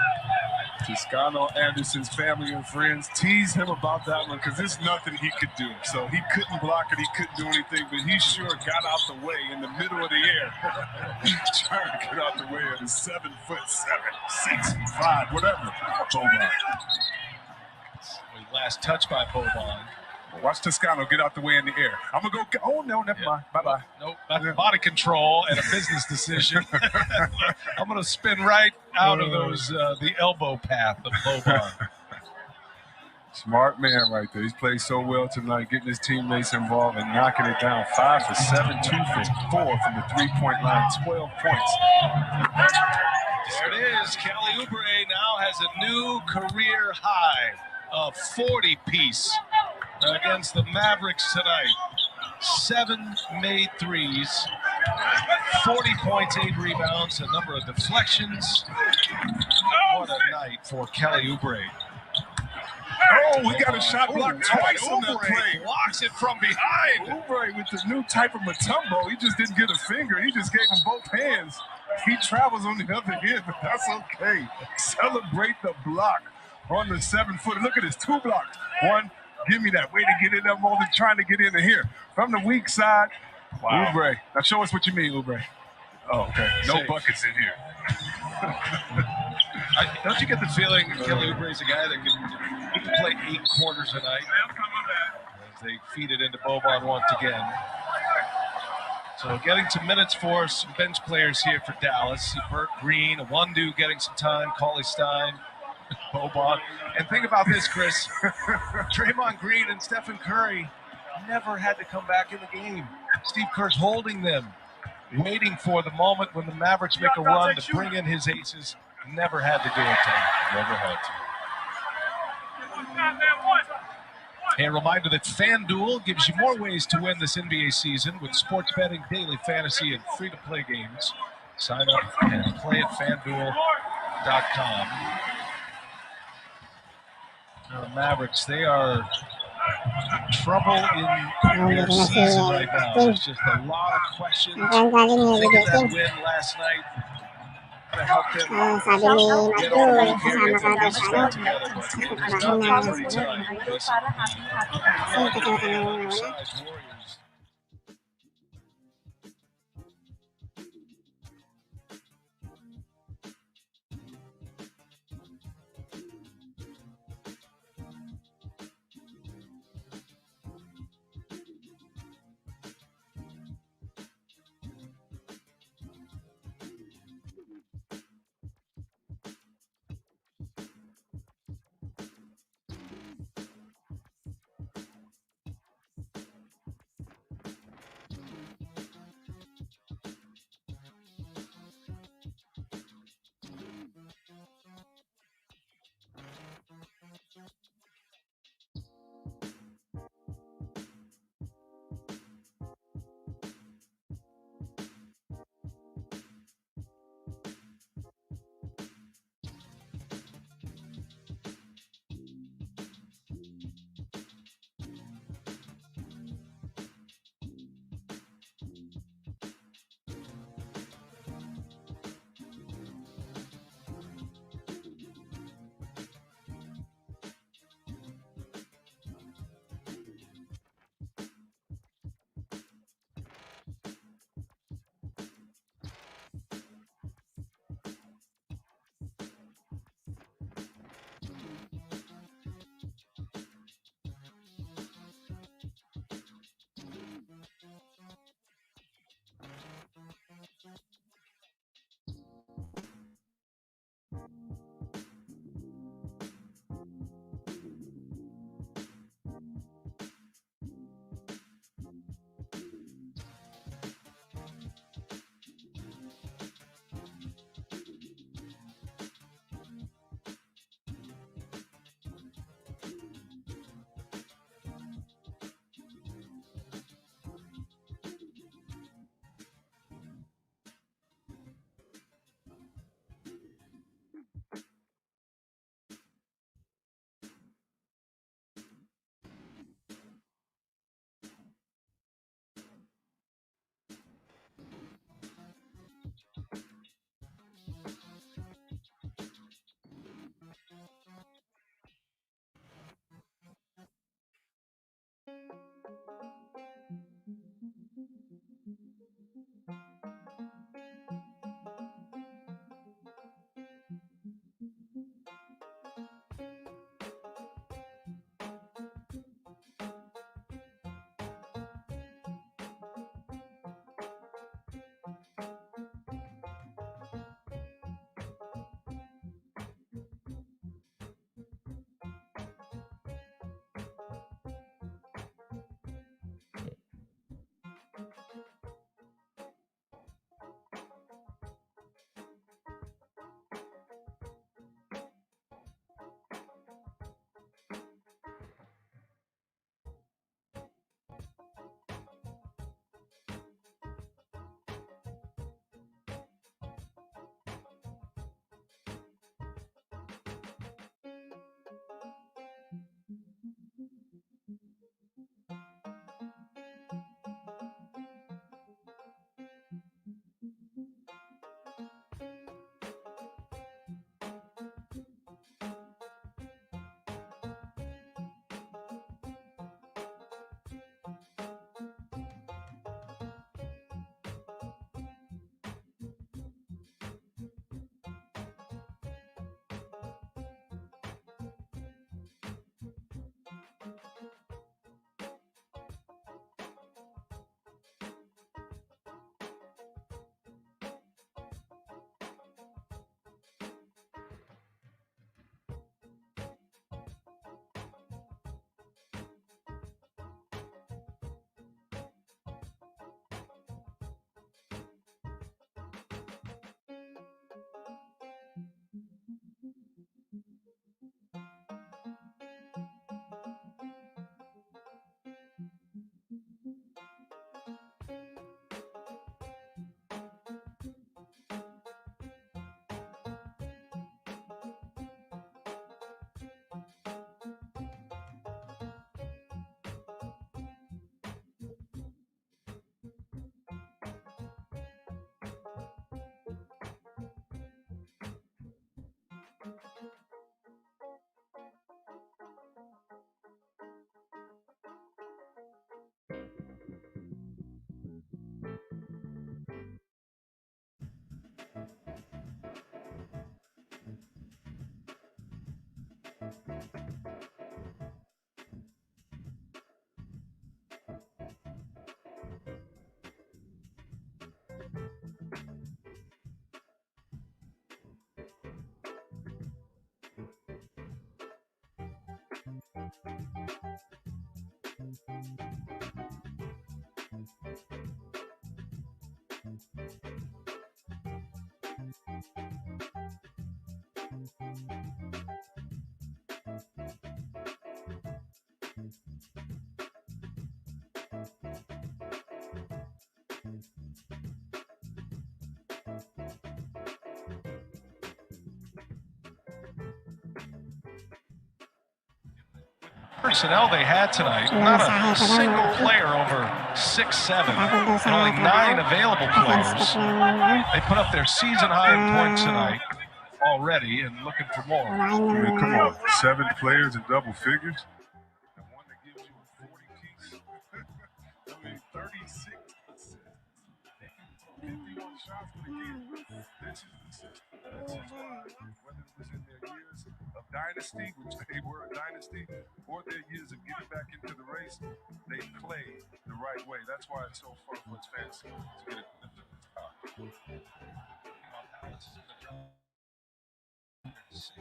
Toscano Anderson's family and friends tease him about that one because there's nothing he could do. So he couldn't block it, he couldn't do anything, but he sure got out the way in the middle of the air. Trying to get out the way of the 7'7", 6'5", whatever. Boban. Last touch by Boban. Watch Toscano get out the way in the air. I'm going to go. Oh, no, never mind. Bye-bye. Nope. Body control and a business decision. I'm going to spin right out of those, the elbow path of Boban. Smart man right there. He's played so well tonight, getting his teammates involved and knocking it down. 5 for 7, 2 for 4 from the three-point line, 12 points. There it is. Kelly Oubre now has a new career high of 40-piece against the Mavericks tonight. 7 made threes, 40 points, 8 rebounds, a number of deflections. What a night for Kelly Oubre. Oh, we got a shot blocked twice on that play. Blocks it from behind. Oubre with the new type of Mutombo. He just didn't get a finger. He just gave him both hands. He travels on the other end, but that's okay. Celebrate the block on the 7-footer. Look at this, 2 blocked. 1, give me that. Way to get in there more than trying to get into here. From the weak side, wow. Oubre. Now show us what you mean, Oubre. Oh, okay. No buckets in here. Don't you get the feeling Kelly Oubre is a guy that he can play 8 quarters a night as they feed it into Boban once again. So getting some minutes for some bench players here for Dallas. Burt Green, Wundu getting some time, Cauley Stein, Boban. And think about this, Chris. Draymond Green and Stephen Curry never had to come back in the game. Steve Kerr's holding them, waiting for the moment when the Mavericks make a run to bring in his aces. Never had to do it tonight. Never had to. Hey, a reminder that FanDuel gives you more ways to win this NBA season with sports betting, daily fantasy, and free-to-play games. Sign up and play at FanDuel.com. Now, the Mavericks, they are trouble in their season right now. There's just a lot of questions. Think of that win last night. To help them Sabi ni get Matthew, over the kasama period ka that daw we sa spent together, but it was not a pretty time. Idol, para happy-happy ka. On the undersized Warriors. Personnel they had tonight, not a single player over 6'7", and only 9 available players. They put up their season high in points tonight already and looking for more. I mean, come on, 7 players in double figures. The one that gives you a 40 piece. I mean, 36 assists, 51 shots for the game. This is the system. This is why, whether it was in their years of dynasty, which they were a dynasty, or their years of getting back into the race, they play the right way. That's why it's so fun for its fans to get it at the top. This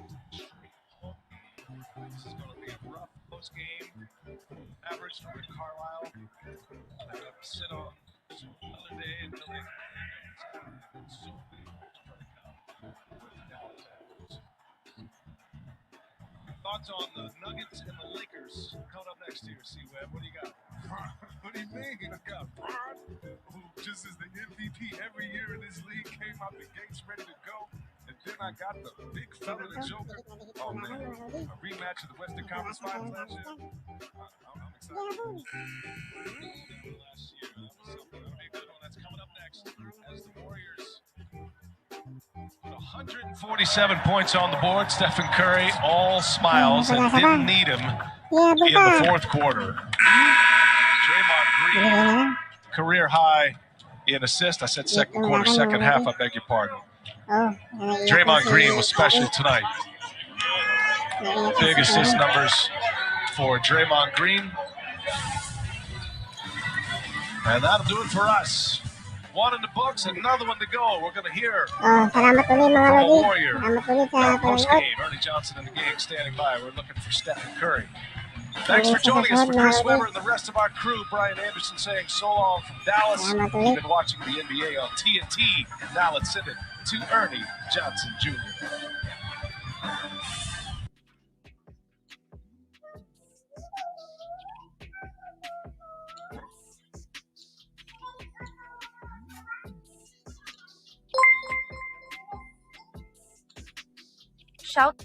is going to be a rough post game. Mavericks from Carlisle. They have to sit on another day until they Thoughts on the Nuggets and the Lakers coming up next year, C-Web? What do you got? What do you mean? I got Bron, who just is the MVP every year in this league, came out the gates ready to go. And then I got the big fella, the Joker. Oh, man. A rematch of the Western Conference Finals last year. I'm excited. Last year. That was something. That'll be a good one. That's coming up next as the Warriors put 147 points on the board. Stephen Curry, all smiles, and didn't need him in the fourth quarter. Draymond Green, career high in assists. I said second quarter, second half, I beg your pardon. Draymond Green was special tonight. Big assist numbers for Draymond Green. And that'll do it for us. One in the books, another one to go. We're going to hear from a Warrior post-game. Ernie Johnson and the gang standing by. We're looking for Stephen Curry. Thanks for joining us. For Chris Webber and the rest of our crew, Brian Anderson saying so long from Dallas. You've been watching the NBA on TNT. Now let's send it to Ernie Johnson Jr. Shout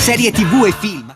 serie TV e film.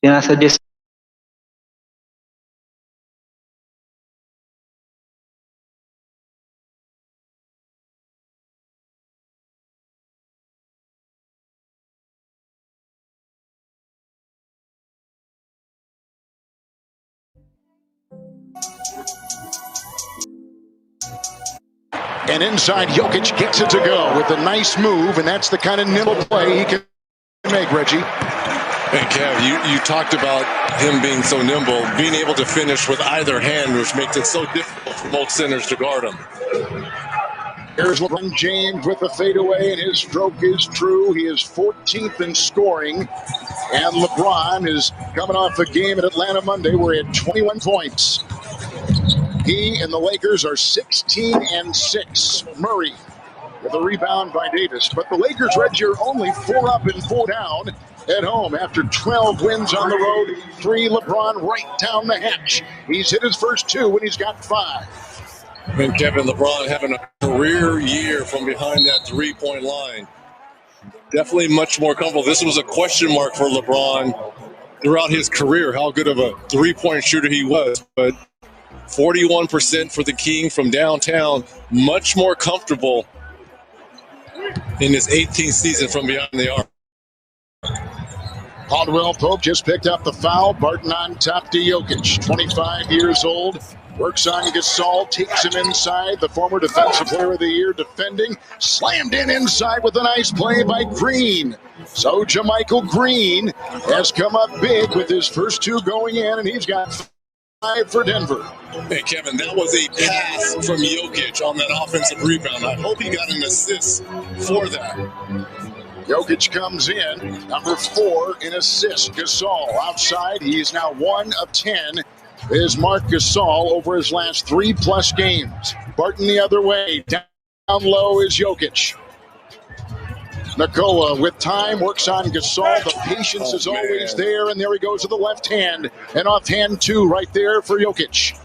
Sinasuggest And inside, Jokic gets it to go with a nice move, and that's the kind of nimble play he can make, Reggie. Hey, Kev, you talked about him being so nimble, being able to finish with either hand, which makes it so difficult for most centers to guard him. Here's LeBron James with the fadeaway, and his stroke is true. He is 14th in scoring, and LeBron is coming off a game in Atlanta Monday where he had 21 points. He and the Lakers are 16-6. Murray with a rebound by Davis. But the Lakers, Reggie, are only 4 up and 4 down at home after 12 wins on the road. 3 LeBron right down the hatch. He's hit his first 2 and he's got 5. And Kevin, LeBron having a career year from behind that three-point line. Definitely much more comfortable. This was a question mark for LeBron throughout his career, how good of a three-point shooter he was. But 41% for the King from downtown, much more comfortable in his 18th season from behind the arc. Caldwell Pope just picked up the foul. Barton on top to Jokic, 25 years old. Works on Gasol, takes him inside. The former Defensive Player of the Year defending. Slammed in inside with a nice play by Green. So JaMychal Green has come up big with his first 2 going in, and he's got 5 for Denver. Hey, Kevin, that was a pass from Jokic on that offensive rebound. I hope he got an assist for that. Jokic comes in, number 4 in assists. Gasol outside. He's now 1 of 10. Is Marc Gasol over his last 3+ games. Barton the other way. Down low is Jokic. Nikola with time works on Gasol. The patience is always there, and there he goes to the left hand. And offhand 2 right there for Jokic.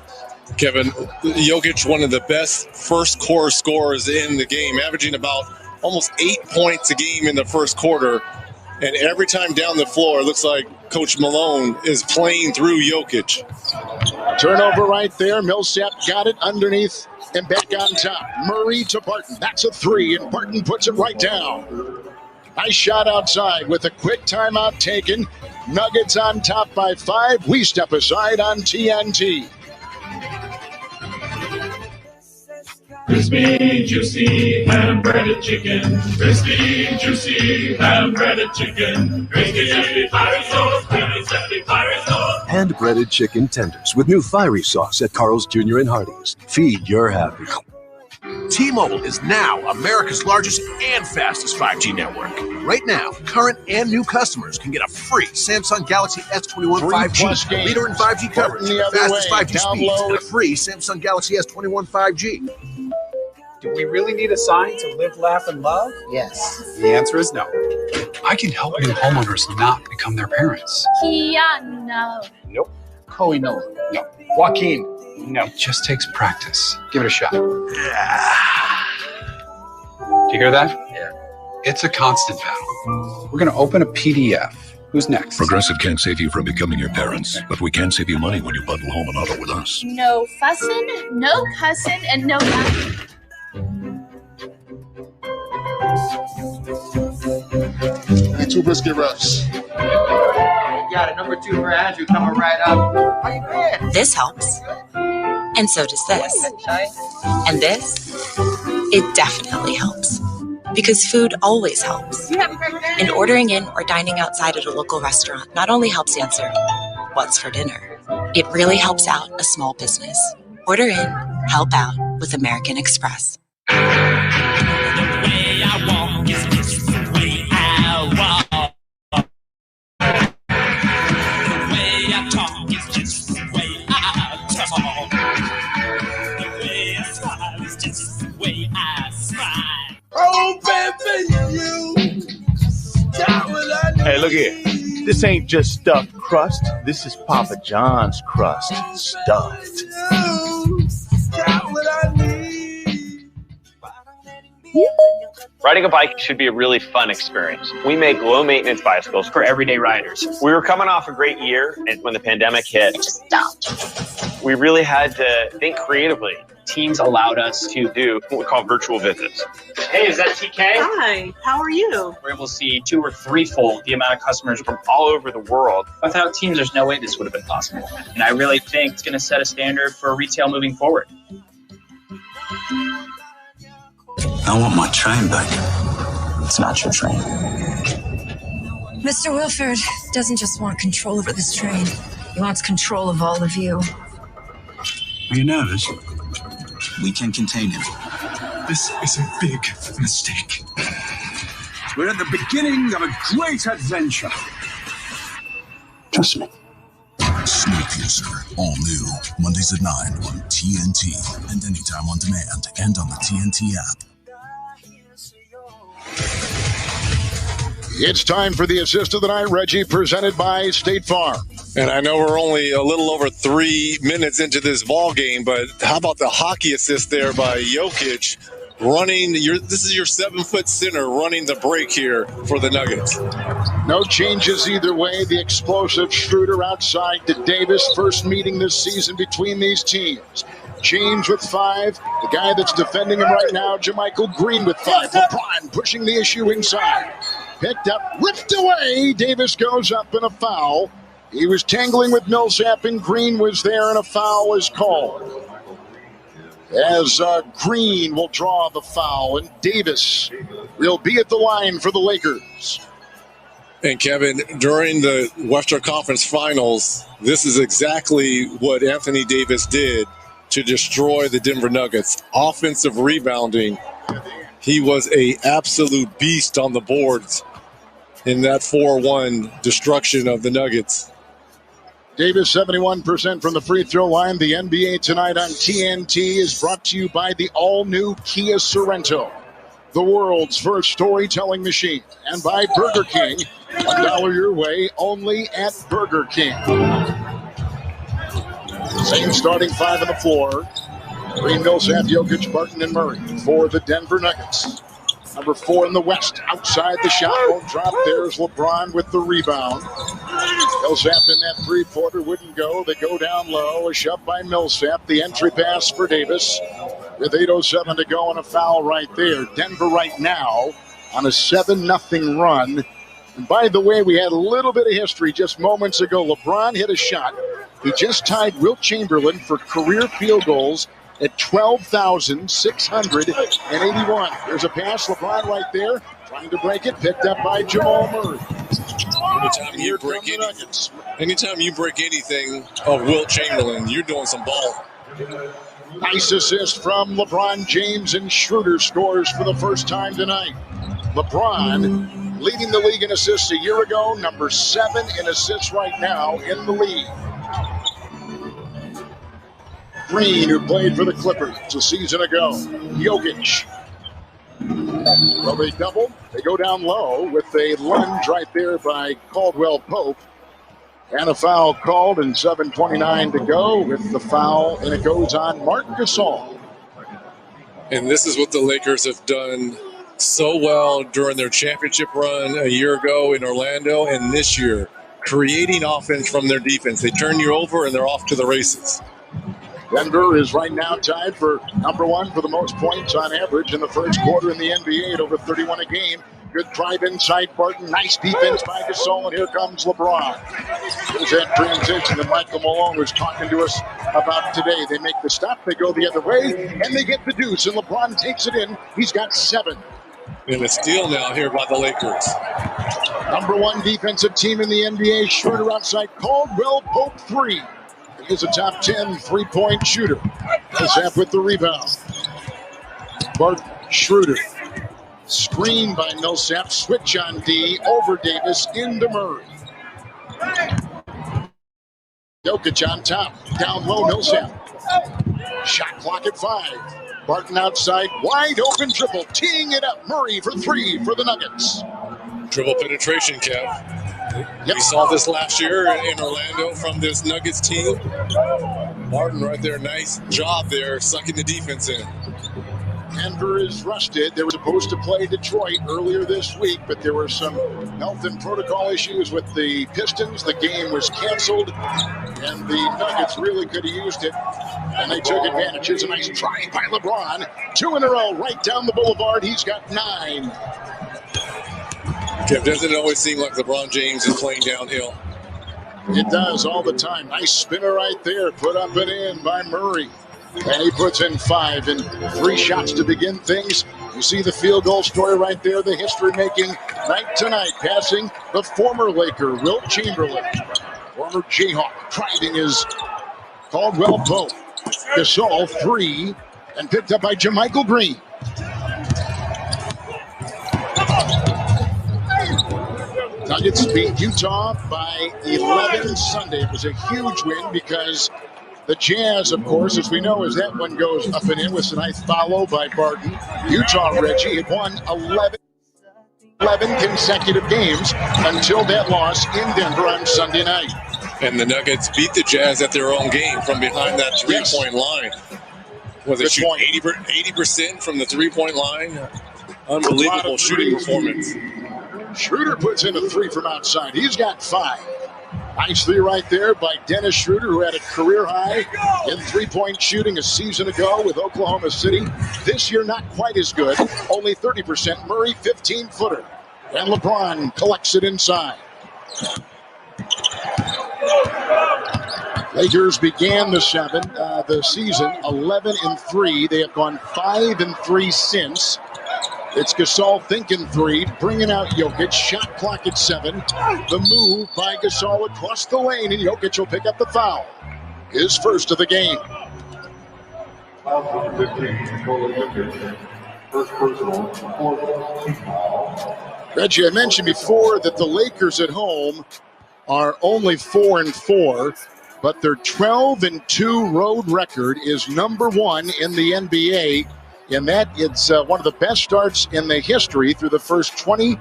Kevin, Jokic, one of the best first quarter scorers in the game, averaging about almost 8 points a game in the first quarter. And every time down the floor, it looks like Coach Malone is playing through Jokic. Turnover right there. Millsap got it underneath and back on top. Murray to Barton. That's a 3, and Barton puts it right down. Nice shot outside with a quick timeout taken. Nuggets on top by 5. We step aside on TNT. Crispy, juicy, hand-breaded chicken. Crispy, juicy, hand-breaded chicken. Crispy, juicy, fiery sauce. Crispy, fiery sauce. Hand-breaded chicken tenders with new fiery sauce at Carl's Jr. and Hardee's. Feed your happy. T-Mobile is now America's largest and fastest 5G network. Right now, current and new customers can get a free Samsung Galaxy S21 5G, leader in 5G coverage, fastest 5G speeds, and a free Samsung Galaxy S21 5G. Do we really need a sign to live, laugh, and love? Yes. The answer is no. I can help new homeowners not become their parents. Kia, no. Nope. Chloe, no. No. Joaquin, no. It just takes practice. Give it a shot. Do you hear that? Yeah. It's a constant battle. We're going to open a PDF. Who's next? Progressive can't save you from becoming your parents, but we can save you money when you bundle home and auto with us. No fussin', no cussin', and no nothing. The 2 biscuit wraps. You got it. Number 2 for Andrew coming right up. How you been? This helps. And so does this. And this, it definitely helps. Because food always helps. And ordering in or dining outside at a local restaurant not only helps answer, what's for dinner? It really helps out a small business. Order in, help out with American Express. The way I walk. I talk is just the way I talk. The way I smile is just the way I smile. Oh, baby, you got what I need. Hey, look here. This ain't just stuffed crust. This is Papa John's crust stuffed. You got what I need. Riding a bike should be a really fun experience. We make low-maintenance bicycles for everyday riders. We were coming off a great year, and when the pandemic hit, it just stopped. We really had to think creatively. Teams allowed us to do what we call virtual visits. Hey, is that TK? Hi, how are you? We're able to see 2 or 3-fold the amount of customers from all over the world. Without Teams, there's no way this would have been possible. And I really think it's going to set a standard for retail moving forward. I want my train back. It's not your train. Mr. Wilford doesn't just want control over this train. He wants control of all of you. Are you nervous? We can contain him. This is a big mistake. We're at the beginning of a great adventure. Trust me. Snowpiercer, all new, Mondays at 9 on TNT, and anytime on demand and on the TNT app. It's time for the Assist of the Night, Reggie, presented by State Farm. And I know we're only a little over 3 minutes into this ball game, but how about the hockey assist there by Jokic? This is your 7-foot center running the break here for the Nuggets. No changes either way. The explosive Schroeder outside to Davis. First meeting this season between these teams. James with 5. The guy that's defending him right now, JaMychal Green with 5. LeBron pushing the issue inside. Picked up, ripped away. Davis goes up in a foul. He was tangling with Millsap, and Green was there, and a foul was called. As Green will draw the foul, and Davis will be at the line for the Lakers. And Kevin, during the Western Conference Finals, this is exactly what Anthony Davis did to destroy the Denver Nuggets. Offensive rebounding. He was an absolute beast on the boards in that 4-1 destruction of the Nuggets. Davis, 71% from the free throw line. The NBA tonight on TNT is brought to you by the all-new Kia Sorento, the world's first storytelling machine, and by Burger King. $1 your way, only at Burger King. Same starting 5 on the floor. Green, Millsap, Jokic, Barton, and Murray for the Denver Nuggets. Number 4 in the West, outside the shot. Won't drop. There's LeBron with the rebound. Millsap in that three-pointer wouldn't go. They go down low. A shove by Millsap. The entry pass for Davis. With 8:07 to go and a foul right there. Denver right now on a 7-0 run. And by the way, we had a little bit of history just moments ago. LeBron hit a shot. He just tied Wilt Chamberlain for career field goals at 12,681. There's a pass, LeBron right there, trying to break it, picked up by Jamal Murray. Anytime you break anything of Wilt Chamberlain, you're doing some ball. Nice assist from LeBron James, and Schroeder scores for the first time tonight. LeBron leading the league in assists a year ago, number 7 in assists right now in the league. Green, who played for the Clippers a season ago. Jokic. Well, they double. They go down low with a lunge right there by Caldwell Pope. And a foul called, and 7:29 to go with the foul, and it goes on Marc Gasol. And this is what the Lakers have done so well during their championship run a year ago in Orlando, and this year, creating offense from their defense. They turn you over, and they're off to the races. Denver is right now tied for number 1 for the most points on average in the first quarter in the NBA at over 31 a game. Good drive inside Barton. Nice defense by Gasol, and here comes LeBron. There's that transition that Michael Malone was talking to us about today. They make the stop, they go the other way, and they get the deuce, and LeBron takes it in. He's got 7. And a steal now here by the Lakers. Number 1 defensive team in the NBA. Schroeder outside. Caldwell Pope 3. He is a top 10 three-point shooter. Millsap with the rebound. Bart Schroeder. Screen by Millsap. Switch on D. Over Davis. Into Murray. Jokic on top. Down low, Millsap. Shot clock at 5. Barton outside, wide open triple. Teeing it up. Murray for 3 for the Nuggets. Dribble penetration, Kev. We saw this last year in Orlando from this Nuggets team. Martin right there, nice job there, sucking the defense in. Denver is rusted. They were supposed to play Detroit earlier this week, but there were some health and protocol issues with the Pistons. The game was canceled, and the Nuggets really could have used it, and they took advantage. Here's a nice try by LeBron. 2 in a row right down the boulevard. He's got 9. Kev, doesn't it always seem like LeBron James is playing downhill? It does all the time. Nice spinner right there. Put up and in by Murray. And he puts in 5 and 3 shots to begin things. You see the field goal story right there, the history-making night tonight, passing the former Laker, Wilt Chamberlain. Former Jayhawk, driving his Caldwell Pope. Gasol, 3, and picked up by JaMychal Green. Nuggets beat Utah by 11 Sunday. It was a huge win because the Jazz, of course, as we know, as that one goes up and in with a nice follow by Barton. Utah, Reggie, had won 11 consecutive games until that loss in Denver on Sunday night. And the Nuggets beat the Jazz at their own game from behind that three-point line. Was it shoot 80% from the three-point line? Unbelievable shooting performance. Schroeder puts in a 3 from outside. He's got 5. Nicely right there by Dennis Schroeder, who had a career high in three-point shooting a season ago with Oklahoma City. This year, not quite as good, only 30%. Murray, 15-footer. And LeBron collects it inside. Lakers began the season 11-3. They have gone 5-3 since. It's Gasol thinking 3, bringing out Jokic. Shot clock at 7. The move by Gasol across the lane, and Jokic will pick up the foul. His first of the game. Reggie, I mentioned before that the Lakers at home are only 4-4, but their 12-2 road record is number 1 in the NBA. And that it's one of the best starts in the history through the first 20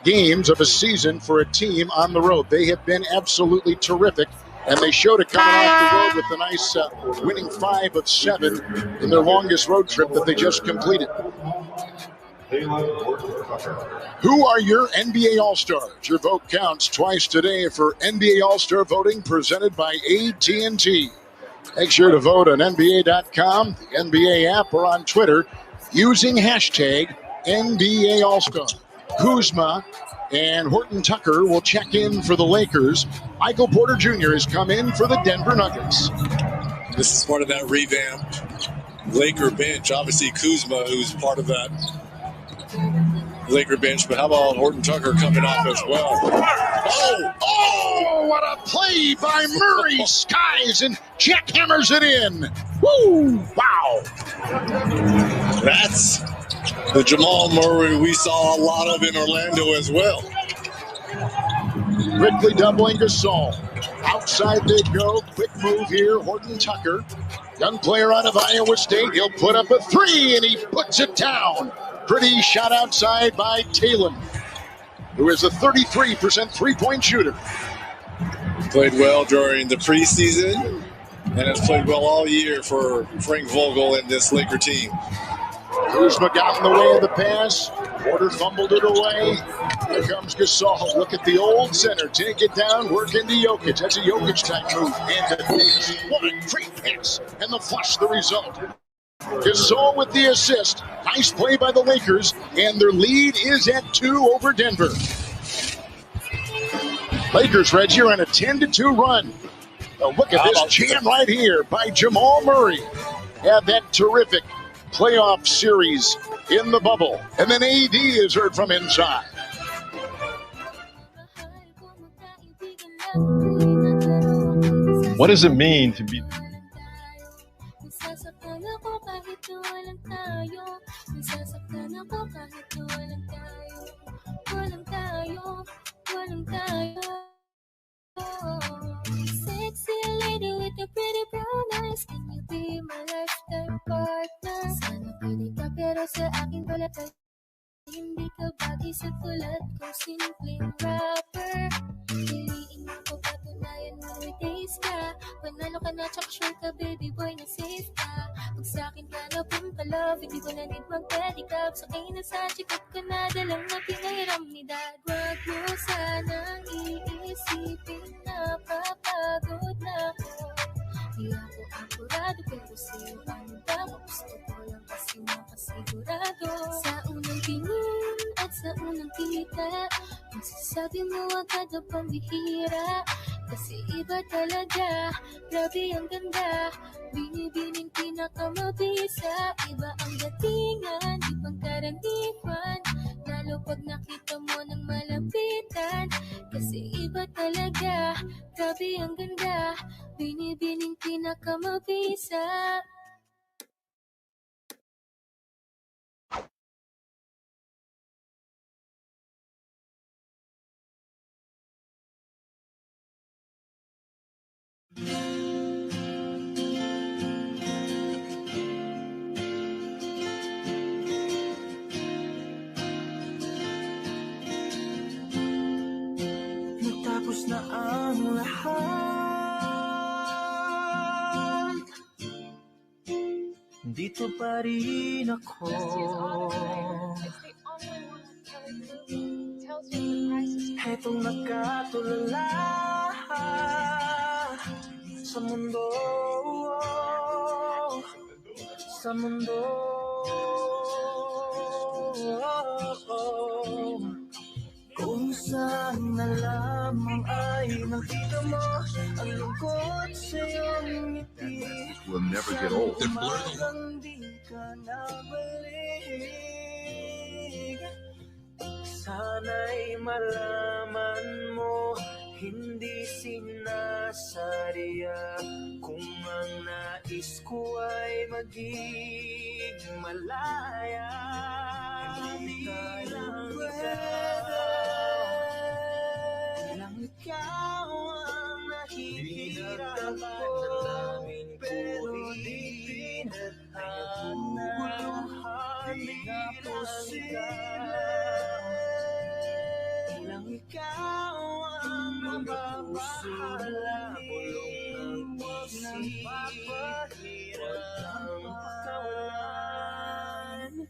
games of a season for a team on the road. They have been absolutely terrific, and they showed it coming off the road with a nice winning 5 of 7 in their longest road trip that they just completed. Who are your NBA All-Stars? Your vote counts twice today for NBA All-Star voting presented by AT&T. Make sure to vote on NBA.com, the NBA app, or on Twitter using hashtag NBA All-Star. Kuzma and Horton Tucker will check in for the Lakers. Michael Porter Jr. has come in for the Denver Nuggets. This is part of that revamped Laker bench. Obviously, Kuzma, who's part of that Laker bench, but how about Horton Tucker coming off as well? Oh, what a play by Murray. Skies and jackhammers it in. Woo, wow. That's the Jamal Murray we saw a lot of in Orlando as well. Quickly doubling Gasol. Outside they go. Quick move here. Horton Tucker, young player out of Iowa State. He'll put up a 3, and he puts it down. Pretty shot outside by Taylor, who is a 33% three-point shooter. Played well during the preseason and has played well all year for Frank Vogel and this Laker team. Kuzma got in the way of the pass. Porter fumbled it away. Here comes Gasol. Look at the old center. Take it down, work into Jokic. That's a Jokic-type move. And the pass. What a great pass. And the flush, the result. Gasol with the assist. Nice play by the Lakers, and their lead is at 2 over Denver. Lakers, Reggie, are on a 10-2 run. Now look at this jam right here by Jamal Murray. Had that terrific playoff series in the bubble. And then AD is heard from inside. What does it mean to be... Sexy para sa aking palagay. Hindi ka bagay sa tulad kong simpleng rapper. Piliin mo ko, patunayan mo may taste ka. Panalo ka na, tsaka sure ka, baby boy, na safe ka. Pag sa'kin ka na pumpalove, hindi ko na need mag-pedicab. Sa kayo na sa chikap ka na, dalang na pinairam ni dad. Wag mo sanang iisipin na papagod na ako. Di ako apurado, pero sa'yo ano ba? Gusto ko lang kasi makasigurado. Sa unang tingin at sa unang kita, masasabi mo agad na pambihira. Kasi iba talaga, grabe ang ganda. Binibining pinakamabisa. Iba ang datingan, di pangkaraniwan. Lalo pag nakita mo ng malapitan. Kasi iba talaga, grabe ang ganda. Binibining pinakamabisa. Natapos na ang lahat, dito pa rin ako. Hetong nakatulala sa mundo, sa mundo. Kung saan na lamang ay nakita mo ang lungkot sa iyong ngiti. Will never get old. Di ka nabalik. Sana'y malaman mo, hindi sinasadya. Kung ang nais ko ay maging malaya, hindi lang lang ikaw ang nahihirap ko, pero di pinaghahanap, hindi na posible. Lang ikaw ang mababahala, bulong ng papahirap kawalan.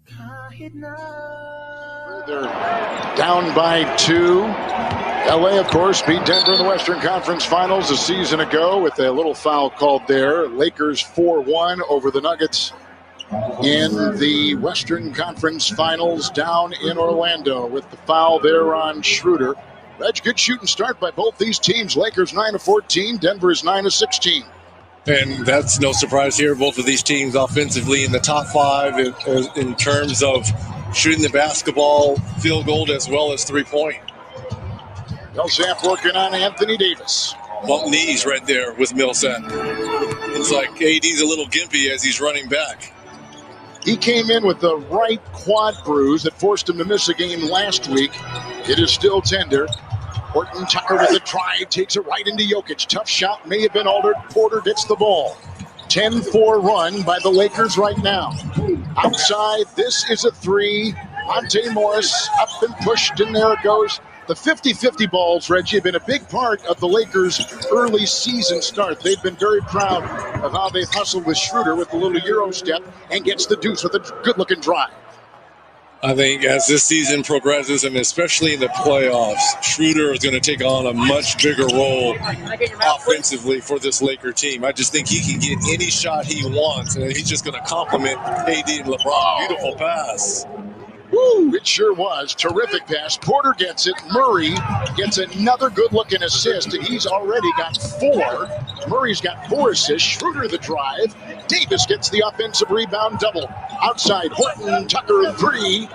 Kahit na They're down by 2. LA, of course, beat Denver in the Western Conference Finals a season ago with a little foul called there. Lakers 4-1 over the Nuggets in the Western Conference Finals down in Orlando with the foul there on Schroeder. Reg, good shooting start by both these teams. Lakers 9-14, Denver is 9-16. And that's no surprise here. Both of these teams offensively in the top 5 in terms of shooting the basketball, field goal, as well as three-point. Millsap working on Anthony Davis. Bump knees right there with Millsap. It's like AD's a little gimpy as he's running back. He came in with the right quad bruise that forced him to miss a game last week. It is still tender. Horton Tucker with a drive, takes it right into Jokic. Tough shot, may have been altered. Porter gets the ball. 10-4 run by the Lakers right now. Outside, this is a 3. Monte Morris up and pushed, and there it goes. The 50-50 balls, Reggie, have been a big part of the Lakers' early season start. They've been very proud of how they've hustled with Schroeder with the little Euro step and gets the deuce with a good-looking drive. I think as this season progresses, and especially in the playoffs, Schroeder is going to take on a much bigger role offensively for this Laker team. I just think he can get any shot he wants, and he's just going to compliment AD and LeBron. Beautiful pass. Woo, it sure was. Terrific pass. Porter gets it. Murray gets another good-looking assist, and he's already got 4. Murray's got 4 assists. Schroeder the drive. Davis gets the offensive rebound double. Outside, Horton Tucker 3.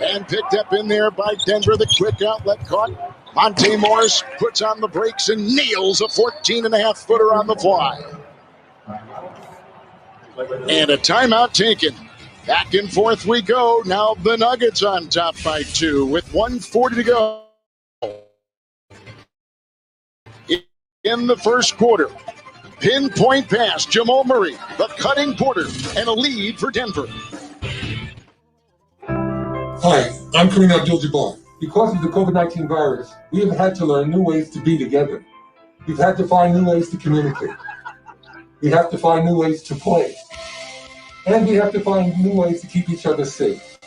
And picked up in there by Denver. The quick outlet caught. Monte Morris puts on the brakes and nails a 14.5-footer on the fly. And a timeout taken. Back and forth we go. Now the Nuggets on top by 2 with 1:40 to go in the first quarter. Pinpoint pass, Jamal Murray, the cutting Porter, and a lead for Denver. Hi, I'm Kareem Abdul-Jabbar. Because of the COVID-19 virus, we have had to learn new ways to be together. We've had to find new ways to communicate. We have to find new ways to play. And we have to find new ways to keep each other safe.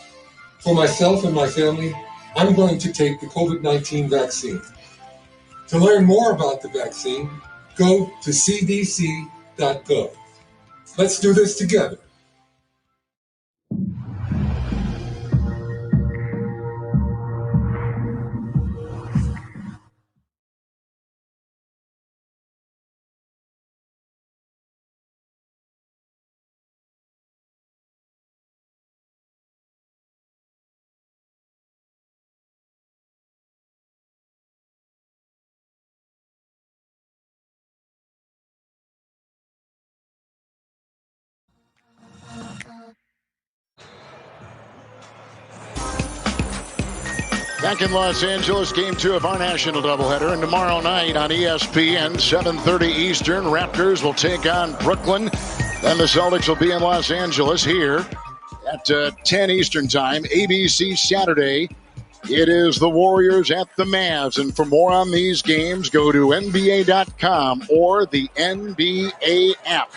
For myself and my family, I'm going to take the COVID-19 vaccine. To learn more about the vaccine, go to cdc.gov. Let's do this together. Back in Los Angeles, Game 2 of our national doubleheader. And tomorrow night on ESPN, 7:30 Eastern, Raptors will take on Brooklyn. Then the Celtics will be in Los Angeles here at 10 Eastern time. ABC Saturday, it is the Warriors at the Mavs. And for more on these games, go to NBA.com or the NBA app.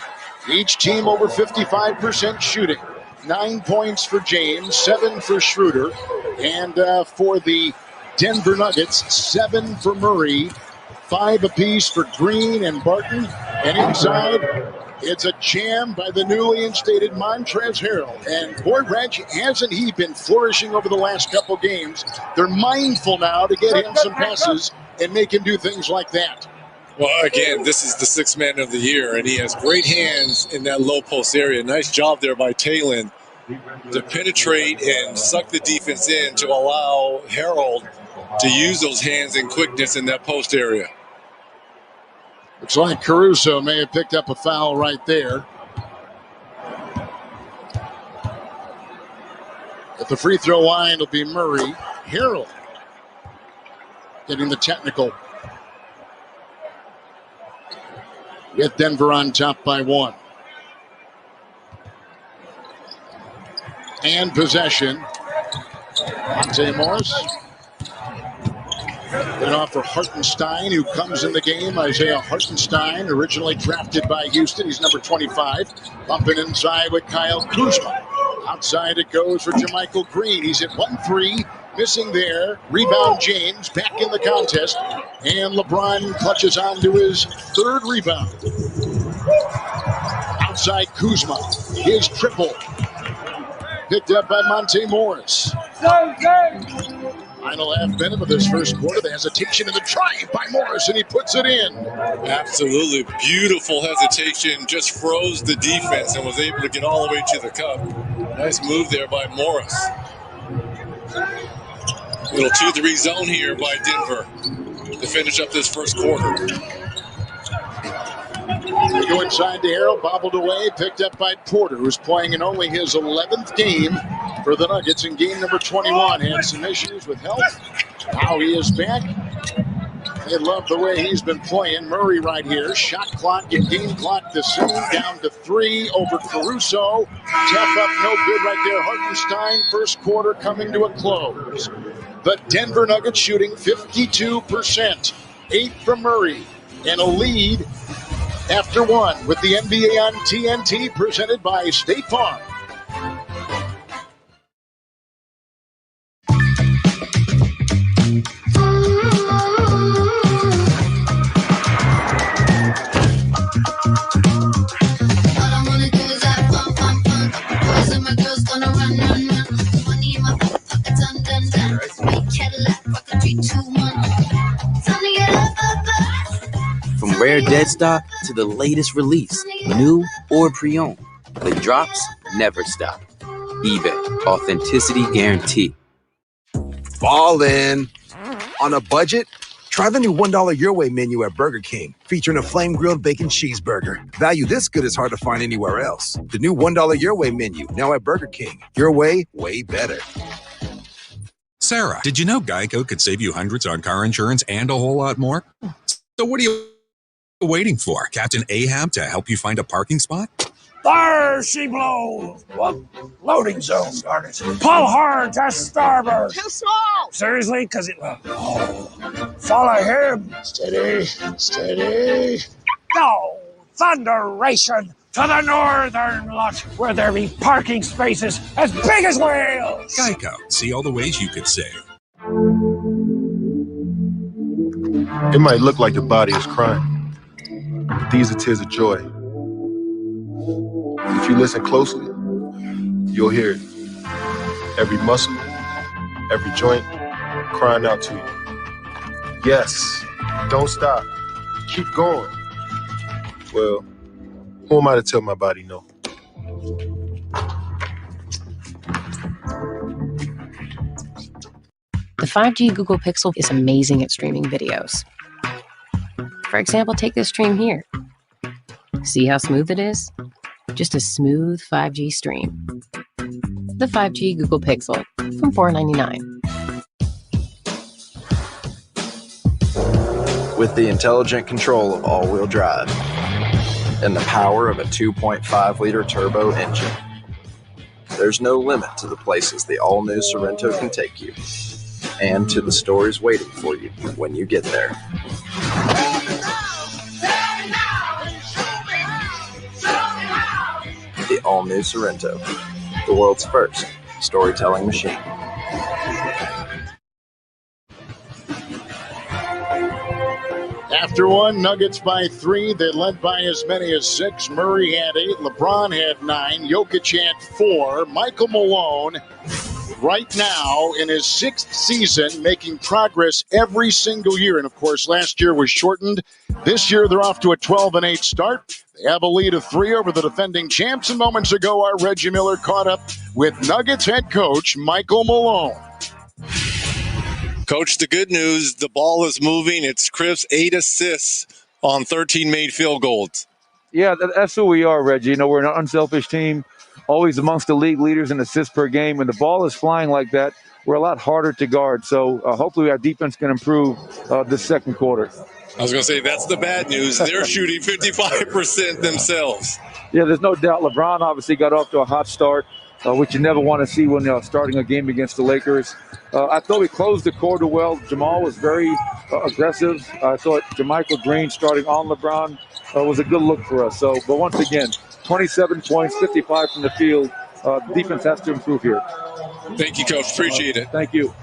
Each team over 55% shooting. 9 points for James, 7 for Schroeder. And for the Denver Nuggets, 7 for Murray, 5 apiece for Green and Barton. And inside, it's a jam by the newly instated Montrezl Harrell. And boy, Reg, hasn't he been flourishing over the last couple games? They're mindful now to get him some passes and make him do things like that. Well, again, this is the sixth man of the year, and he has great hands in that low post area. Nice job there by Talon to penetrate and suck the defense in to allow Harold to use those hands and quickness in that post area. Looks like Caruso may have picked up a foul right there. At the free throw line, it'll be Murray. Harold getting the technical. With Denver on top by 1. And possession. Monte Morris. Then off for Hartenstein, who comes in the game. Isaiah Hartenstein, originally drafted by Houston. He's number 25. Bumping inside with Kyle Kuzma. Outside it goes for JaMychal Green. He's at 1-3. Missing there. Rebound James back in the contest. And LeBron clutches on to his third rebound. Outside Kuzma. His triple. Picked up by Monte Morris. Final half minute of this first quarter. The hesitation and the drive by Morris, and he puts it in. Absolutely beautiful hesitation. Just froze the defense and was able to get all the way to the cup. Nice move there by Morris. Little 2-3 zone here by Denver to finish up this first quarter. We go inside to Harold, bobbled away, picked up by Porter, who's playing in only his 11th game for the Nuggets in game number 21. Had some issues with health. Now he is back. They love the way he's been playing. Murray right here. Shot clock and game clock the same. Down to 3 over Caruso. Tap up, no good right there. Hartenstein, first quarter coming to a close. The Denver Nuggets shooting 52%. 8 from Murray. And a lead after 1 with the NBA on TNT presented by State Farm. From rare dead stock to the latest release, new or pre-owned, the drops never stop. eBay, authenticity guaranteed. Ballin'. On a budget? Try the new $1 Your Way menu at Burger King, featuring a flame-grilled bacon cheeseburger. Value this good is hard to find anywhere else. The new $1 Your Way menu, now at Burger King. Your way, way better. Sarah, did you know Geico could save you hundreds on car insurance and a whole lot more? So what are you waiting for? Captain Ahab to help you find a parking spot? There she blows. Well, loading zone started. Pull hard to starboard. Too small. Seriously? Because it... Oh. Follow him. Steady, steady. Go. Thunderation to the northern lot, where there be parking spaces as big as whales. Geico. See all the ways you could save. It might look like the body is crying, but these are tears of joy. If you listen closely, you'll hear it. Every muscle, every joint crying out to you. Yes, don't stop. Keep going. Well, who am I to tell my body no? The 5G Google Pixel is amazing at streaming videos. For example, take this stream here. See how smooth it is? Just a smooth 5G stream. The 5G Google Pixel from $499. With the intelligent control of all-wheel drive and the power of a 2.5-liter turbo engine, there's no limit to the places the all-new Sorento can take you, and to the stories waiting for you when you get there. The all-new Sorento, the world's first storytelling machine. After one, Nuggets by 3. They led by as many as 6. Murray had 8. LeBron had 9. Jokic had 4. Michael Malone, right now in his 6th season, making progress every single year. And, of course, last year was shortened. This year they're off to a 12-8 start. They have a lead of 3 over the defending champs. And moments ago, our Reggie Miller caught up with Nuggets head coach Michael Malone. Coach, the good news, the ball is moving. It's Chris, 8 assists on 13 made field goals. Yeah, that's who we are, Reggie. You know, we're an unselfish team, always amongst the league leaders in assists per game. When the ball is flying like that, we're a lot harder to guard. So hopefully our defense can improve this second quarter. I was going to say, that's the bad news. They're shooting 55% themselves. Yeah, there's no doubt. LeBron obviously got off to a hot start, which you never want to see when you're starting a game against the Lakers. I thought we closed the quarter well. Jamal was very aggressive. I thought Jermichael Green starting on LeBron was a good look for us. But once again, 27 points, 55 from the field. Defense has to improve here. Thank you, Coach. Appreciate it. Thank you.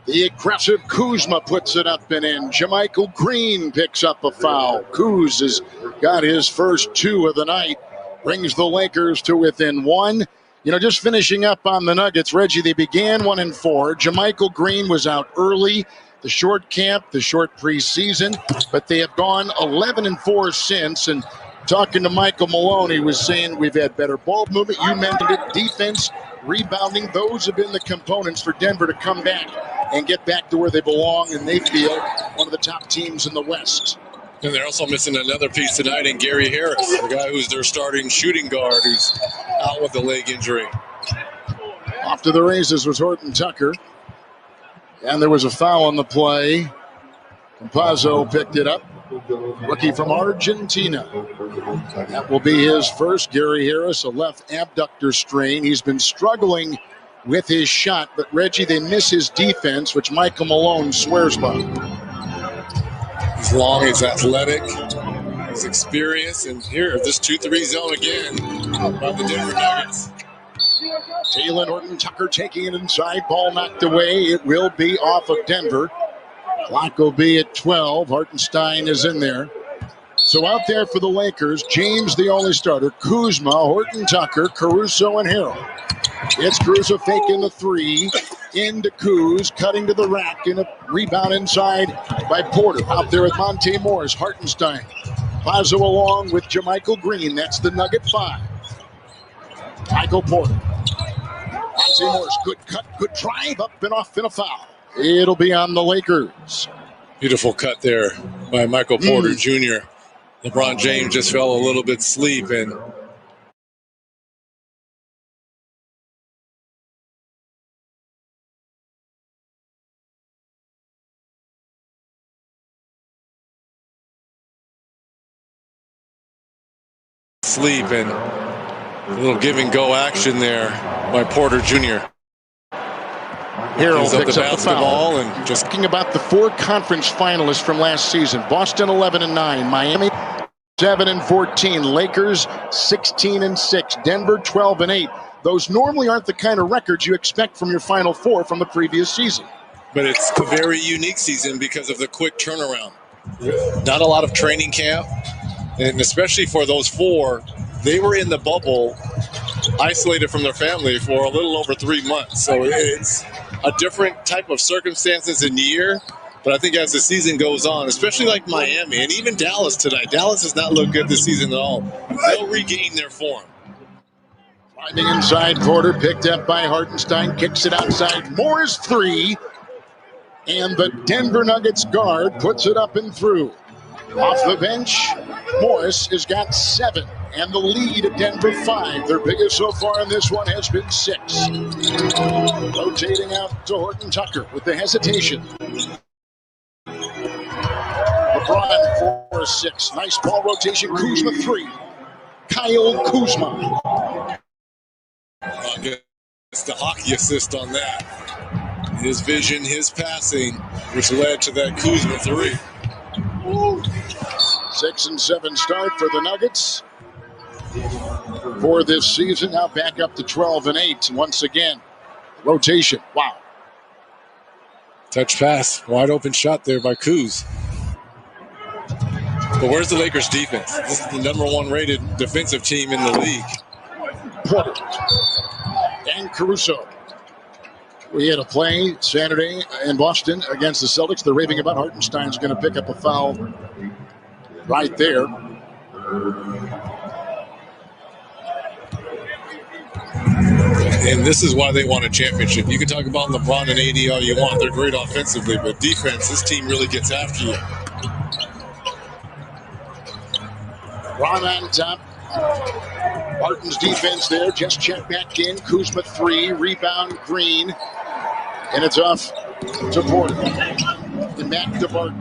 The aggressive Kuzma puts it up and in. Jermichael Green picks up a foul. Kuz has got his first 2 of the night. Brings the Lakers to within 1. You know, just finishing up on the Nuggets, Reggie, they began 1-4. Jermichael Green was out early, the short camp, the short preseason, but they have gone 11-4 since. And talking to Michael Malone, he was saying we've had better ball movement. You mentioned it, defense, rebounding. Those have been the components for Denver to come back and get back to where they belong, and they feel one of the top teams in the West. And they're also missing another piece tonight in Gary Harris, the guy who's their starting shooting guard who's out with a leg injury. Off to the races was Horton Tucker. And there was a foul on the play. Campazzo picked it up. Rookie from Argentina. That will be his first. Gary Harris, a left abductor strain. He's been struggling with his shot, but Reggie, they miss his defense, which Michael Malone swears by. He's long, he's athletic, he's experienced, and here, this 2-3 zone again by the Denver Nuggets. Jalen Horton Tucker taking it inside, ball knocked away. It will be off of Denver. Clock will be at 12. Hartenstein is in there. So out there for the Lakers, James the only starter, Kuzma, Horton Tucker, Caruso, and Harrell. It's Caruso faking the 3, into Kuz, cutting to the rack, and a rebound inside by Porter. Out there with Monte Morris, Hartenstein. Pazzo along with Jermichael Green. That's the Nugget 5. Michael Porter. Monte Morris, good cut, good drive, up and off, and a foul. It'll be on the Lakers. Beautiful cut there by Michael Porter Jr. LeBron James just fell a little bit asleep, and sleep, and a little give and go action there by Porter Jr. Harrell Gives up picks the up the basketball foul. and just Talking about the 4 conference finalists from last season: Boston 11-9, Miami 7-14, Lakers 16-6, Denver 12-8. Those normally aren't the kind of records you expect from your Final Four from the previous season. but it's a very unique season because of the quick turnaround. Not a lot of training camp, and especially for those 4, they were in the bubble, isolated from their family for a little over 3 months. So it's a different type of circumstances and year. But I think as the season goes on, especially like Miami and even Dallas tonight, Dallas has not looked good this season at all. They'll regain their form. Driving inside, Porter picked up by Hartenstein, kicks it outside. Moore's 3, and the Denver Nuggets guard puts it up and through. Off the bench, Morris has got 7, and the lead at Denver 5. Their biggest so far in this one has been 6. Rotating out to Horton Tucker with the hesitation. LeBron 4-6. Nice ball rotation. Kuzma 3. Kyle Kuzma. It's the hockey assist on that. His vision, his passing, which led to that Kuzma 3. 6-7 start for the Nuggets for this season. Now back up to 12-8. Once again, rotation. Wow. Touch pass, wide open shot there by Kuz. But where's the Lakers defense? This is the #1 rated defensive team in the league. Porter and Caruso. We had a play Saturday in Boston against the Celtics. They're raving about Hartenstein's going to pick up a foul right there. And this is why they want a championship. You can talk about LeBron and AD all you want. They're great offensively, but defense, this team really gets after you. Ron on top. Barton's defense there. Just check back in. Kuzma 3. Rebound Green. And it's off to Porter. And back to Barton.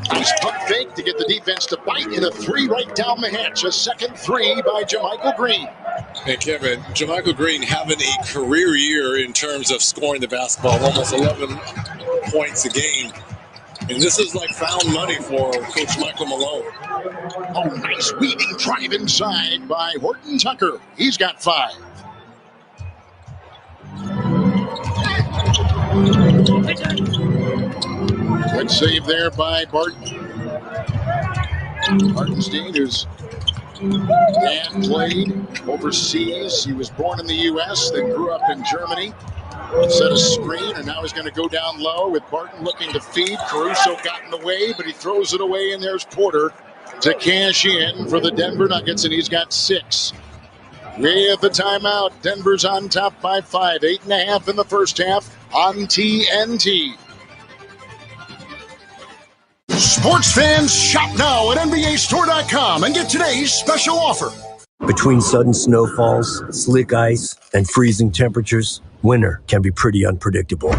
Nice pump fake to get the defense to bite in a 3 right down the hatch. A second 3 by JaMychal Green. Hey, Kevin, JaMychal Green having a career year in terms of scoring the basketball, almost 11 points a game. And this is like found money for Coach Michael Malone. Oh, nice weaving drive inside by Horton Tucker. He's got 5. Good save there by Barton. Hartenstein, whose dad played overseas. He was born in the U.S., then grew up in Germany. Set a screen, and now he's going to go down low with Barton looking to feed. Caruso got in the way, but he throws it away, and there's Porter to cash in for the Denver Nuggets, and he's got 6. We have the timeout. Denver's on top by 5. 8.5 in the first half on TNT. Sports fans, shop now at NBAstore.com and get today's special offer. Between sudden snowfalls, slick ice, and freezing temperatures, winter can be pretty unpredictable.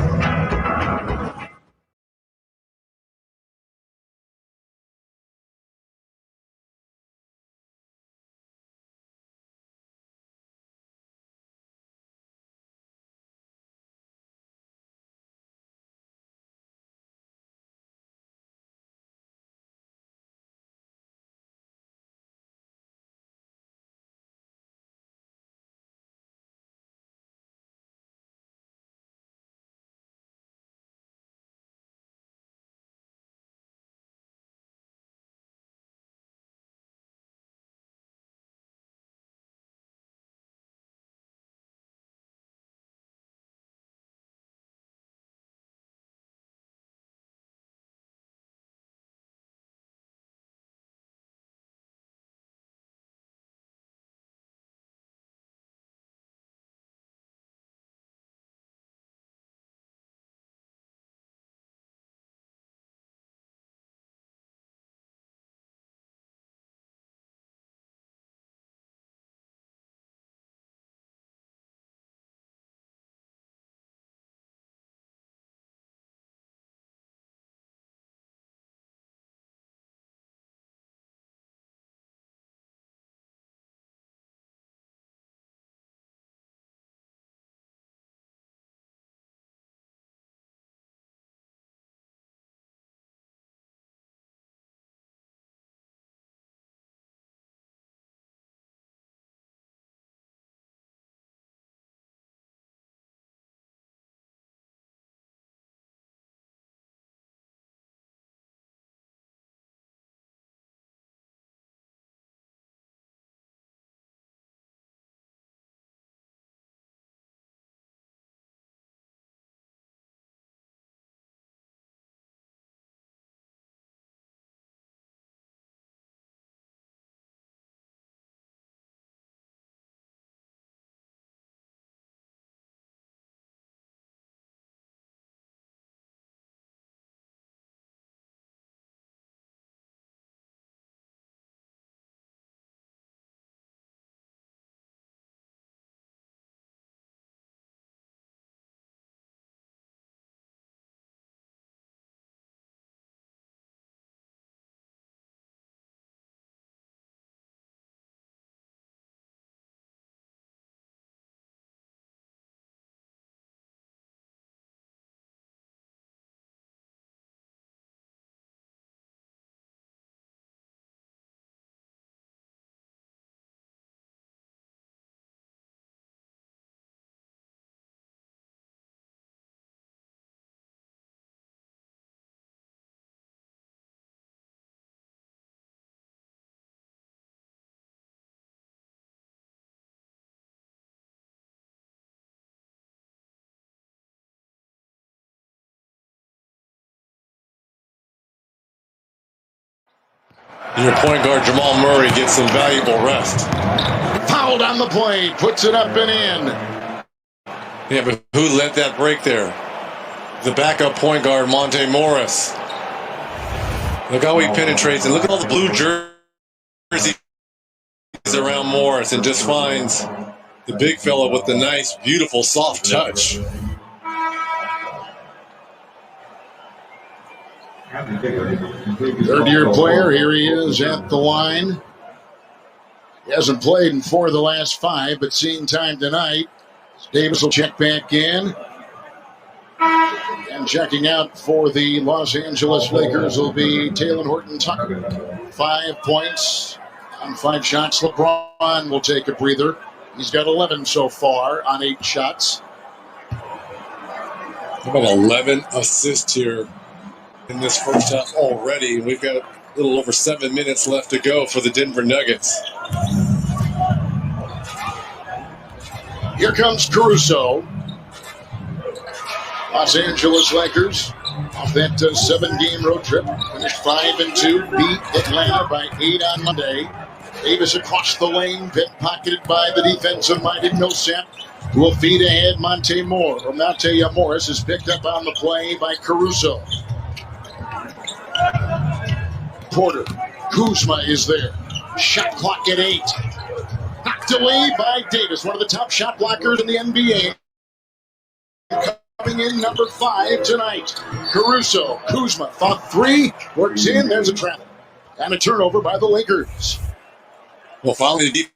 Your point guard, Jamal Murray, gets some valuable rest. Fouled on the play, puts it up and in. Yeah, but who let that break there? The backup point guard, Monte Morris. Look how he penetrates, and look at all the blue jerseys around Morris, and just finds the big fella with the nice, beautiful, soft touch. Third-year player, here he is at the line. He hasn't played in 4 of the last 5, but seeing time tonight. Davis will check back in. And checking out for the Los Angeles Lakers will be Talen Horton-Tucker. 5 points on 5 shots. LeBron will take a breather. He's got 11 so far on 8 shots. How about 11 assists here in this first half already? We've got a little over 7 minutes left to go for the Denver Nuggets. Here comes Caruso. Los Angeles Lakers off that 7-game road trip. Finished 5-2, beat Atlanta by 8 on Monday. Davis across the lane, pocketed by the defensive-minded Millsap, who will feed ahead. Monte Morris is picked up on the play by Caruso. Porter, Kuzma is there. Shot clock at 8. Knocked away by Davis, one of the top shot blockers in the NBA. Coming in number 5 tonight. Caruso, Kuzma, thought 3, works in, there's a travel. And a turnover by the Lakers. Well, finally, the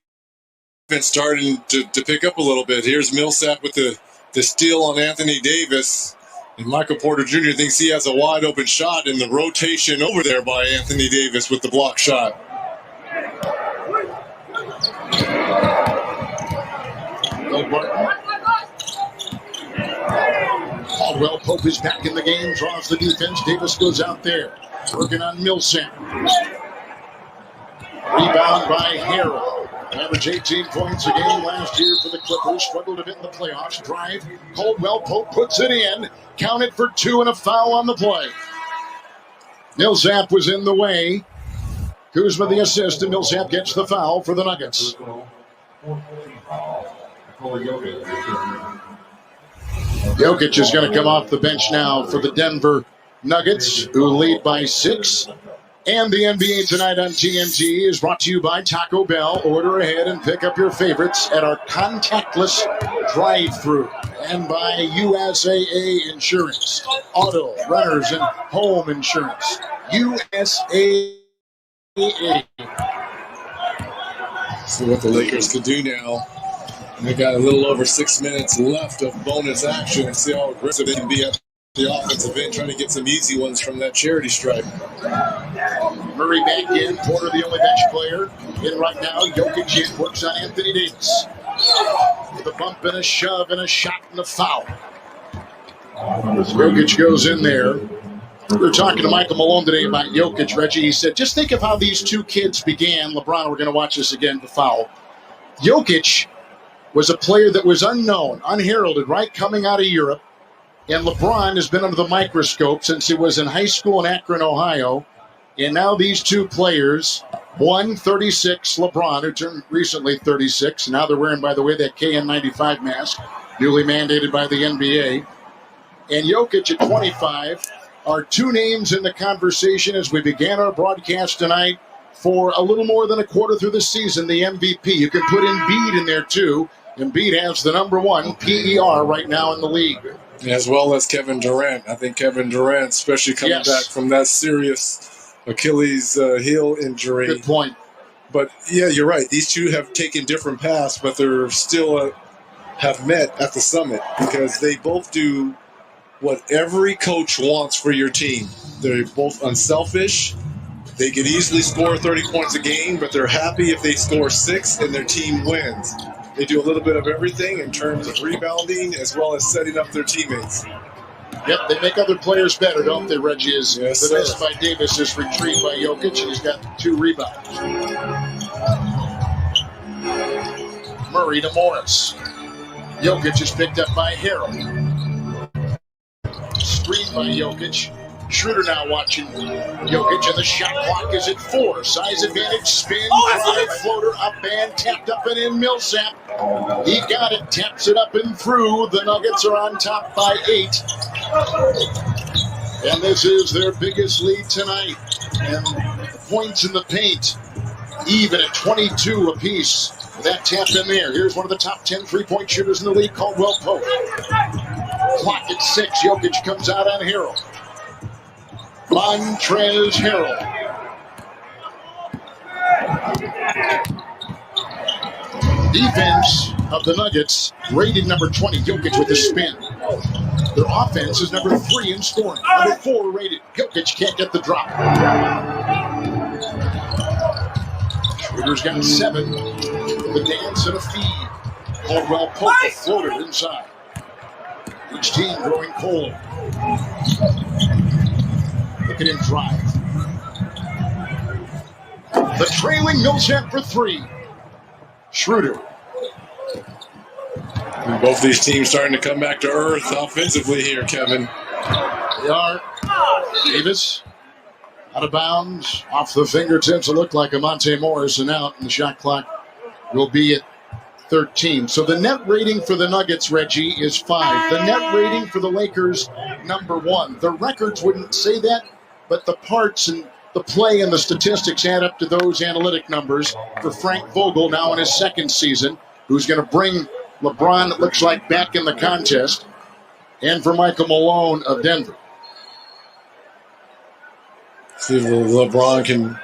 defense starting to pick up a little bit. Here's Millsap with the steal on Anthony Davis. And Michael Porter Jr. thinks he has a wide open shot in the rotation over there by Anthony Davis with the block shot. Caldwell Pope is back in the game, draws the defense. Davis goes out there, working on Millsap. Rebound by Harrell. Average 18 points a game last year for the Clippers. Struggled a bit in the playoffs. Drive. Caldwell Pope puts it in. Counted for 2 and a foul on the play. Millsap was in the way. Kuzma the assist, and Millsap gets the foul for the Nuggets. Jokic is going to come off the bench now for the Denver Nuggets, who lead by 6. And the NBA Tonight on TNT is brought to you by Taco Bell. Order ahead and pick up your favorites at our contactless drive-thru. And by USAA Insurance, auto, runners, and home insurance. USAA. See what the Lakers can do now. They got a little over 6 minutes left of bonus action, and see how aggressive they can be at the offensive end, trying to get some easy ones from that charity stripe. Murray back in. Porter, the only bench player in right now. Jokic in, works on Anthony Davis. With a bump and a shove and a shot and a foul. Jokic goes in there. We were talking to Michael Malone today about Jokic, Reggie. He said, just think of how these 2 kids began. LeBron, we're going to watch this again, the foul. Jokic was a player that was unknown, unheralded, right, coming out of Europe. And LeBron has been under the microscope since he was in high school in Akron, Ohio. And now these 2 players, one 36, LeBron, who turned recently 36. Now they're wearing, by the way, that KN95 mask, newly mandated by the NBA. And Jokic at 25 are 2 names in the conversation as we began our broadcast tonight for a little more than a quarter through the season, the MVP. You can put Embiid in there, too. Embiid has the number 1 PER right now in the league. As well as Kevin Durant. I think Kevin Durant, especially coming back from that serious Achilles heel injury. Good point. But, yeah, you're right. These 2 have taken different paths, but they're still have met at the summit because they both do what every coach wants for your team. They're both unselfish. They could easily score 30 points a game, but they're happy if they score 6 and their team wins. They do a little bit of everything in terms of rebounding as well as setting up their teammates. Yep, they make other players better, don't they, Reggie? Yes, the miss by Davis is retrieved by Jokic, and he's got 2 rebounds. Murray to Morris. Jokic is picked up by Harrell. Screen by Jokic. Schroeder now watching Jokic, and the shot clock is at 4. Size advantage, spin, drive, floater, up and tapped up and in. Millsap, he got it, taps it up and through. The Nuggets are on top by 8. And this is their biggest lead tonight. And the points in the paint, even at 22 apiece. That tap in there. Here's one of the top 10 three-point shooters in the league, Caldwell Pope. Clock at 6. Jokic comes out on Harrell. Montrezl Harrell. Defense of the Nuggets, rated number 20, Jokic with the spin. Their offense is number 3 in scoring. Number 4 rated. Jokic can't get the drop. Schroeder's got 7. The dance and a feed. Caldwell Pope, a floater inside. Each team growing cold. Look at him drive. The trailing Millsap for 3. Schroeder. And both these teams starting to come back to earth offensively here, Kevin. They are. Davis out of bounds, off the fingertips. It looked like a Monte Morrison out, and the shot clock will be at 13. So the net rating for the Nuggets, Reggie, is 5. The net rating for the Lakers, number 1. The records wouldn't say that, but the parts and the play and the statistics add up to those analytic numbers for Frank Vogel now in his 2nd season, who's going to bring LeBron, it looks like, back in the contest, and for Michael Malone of Denver. See if LeBron can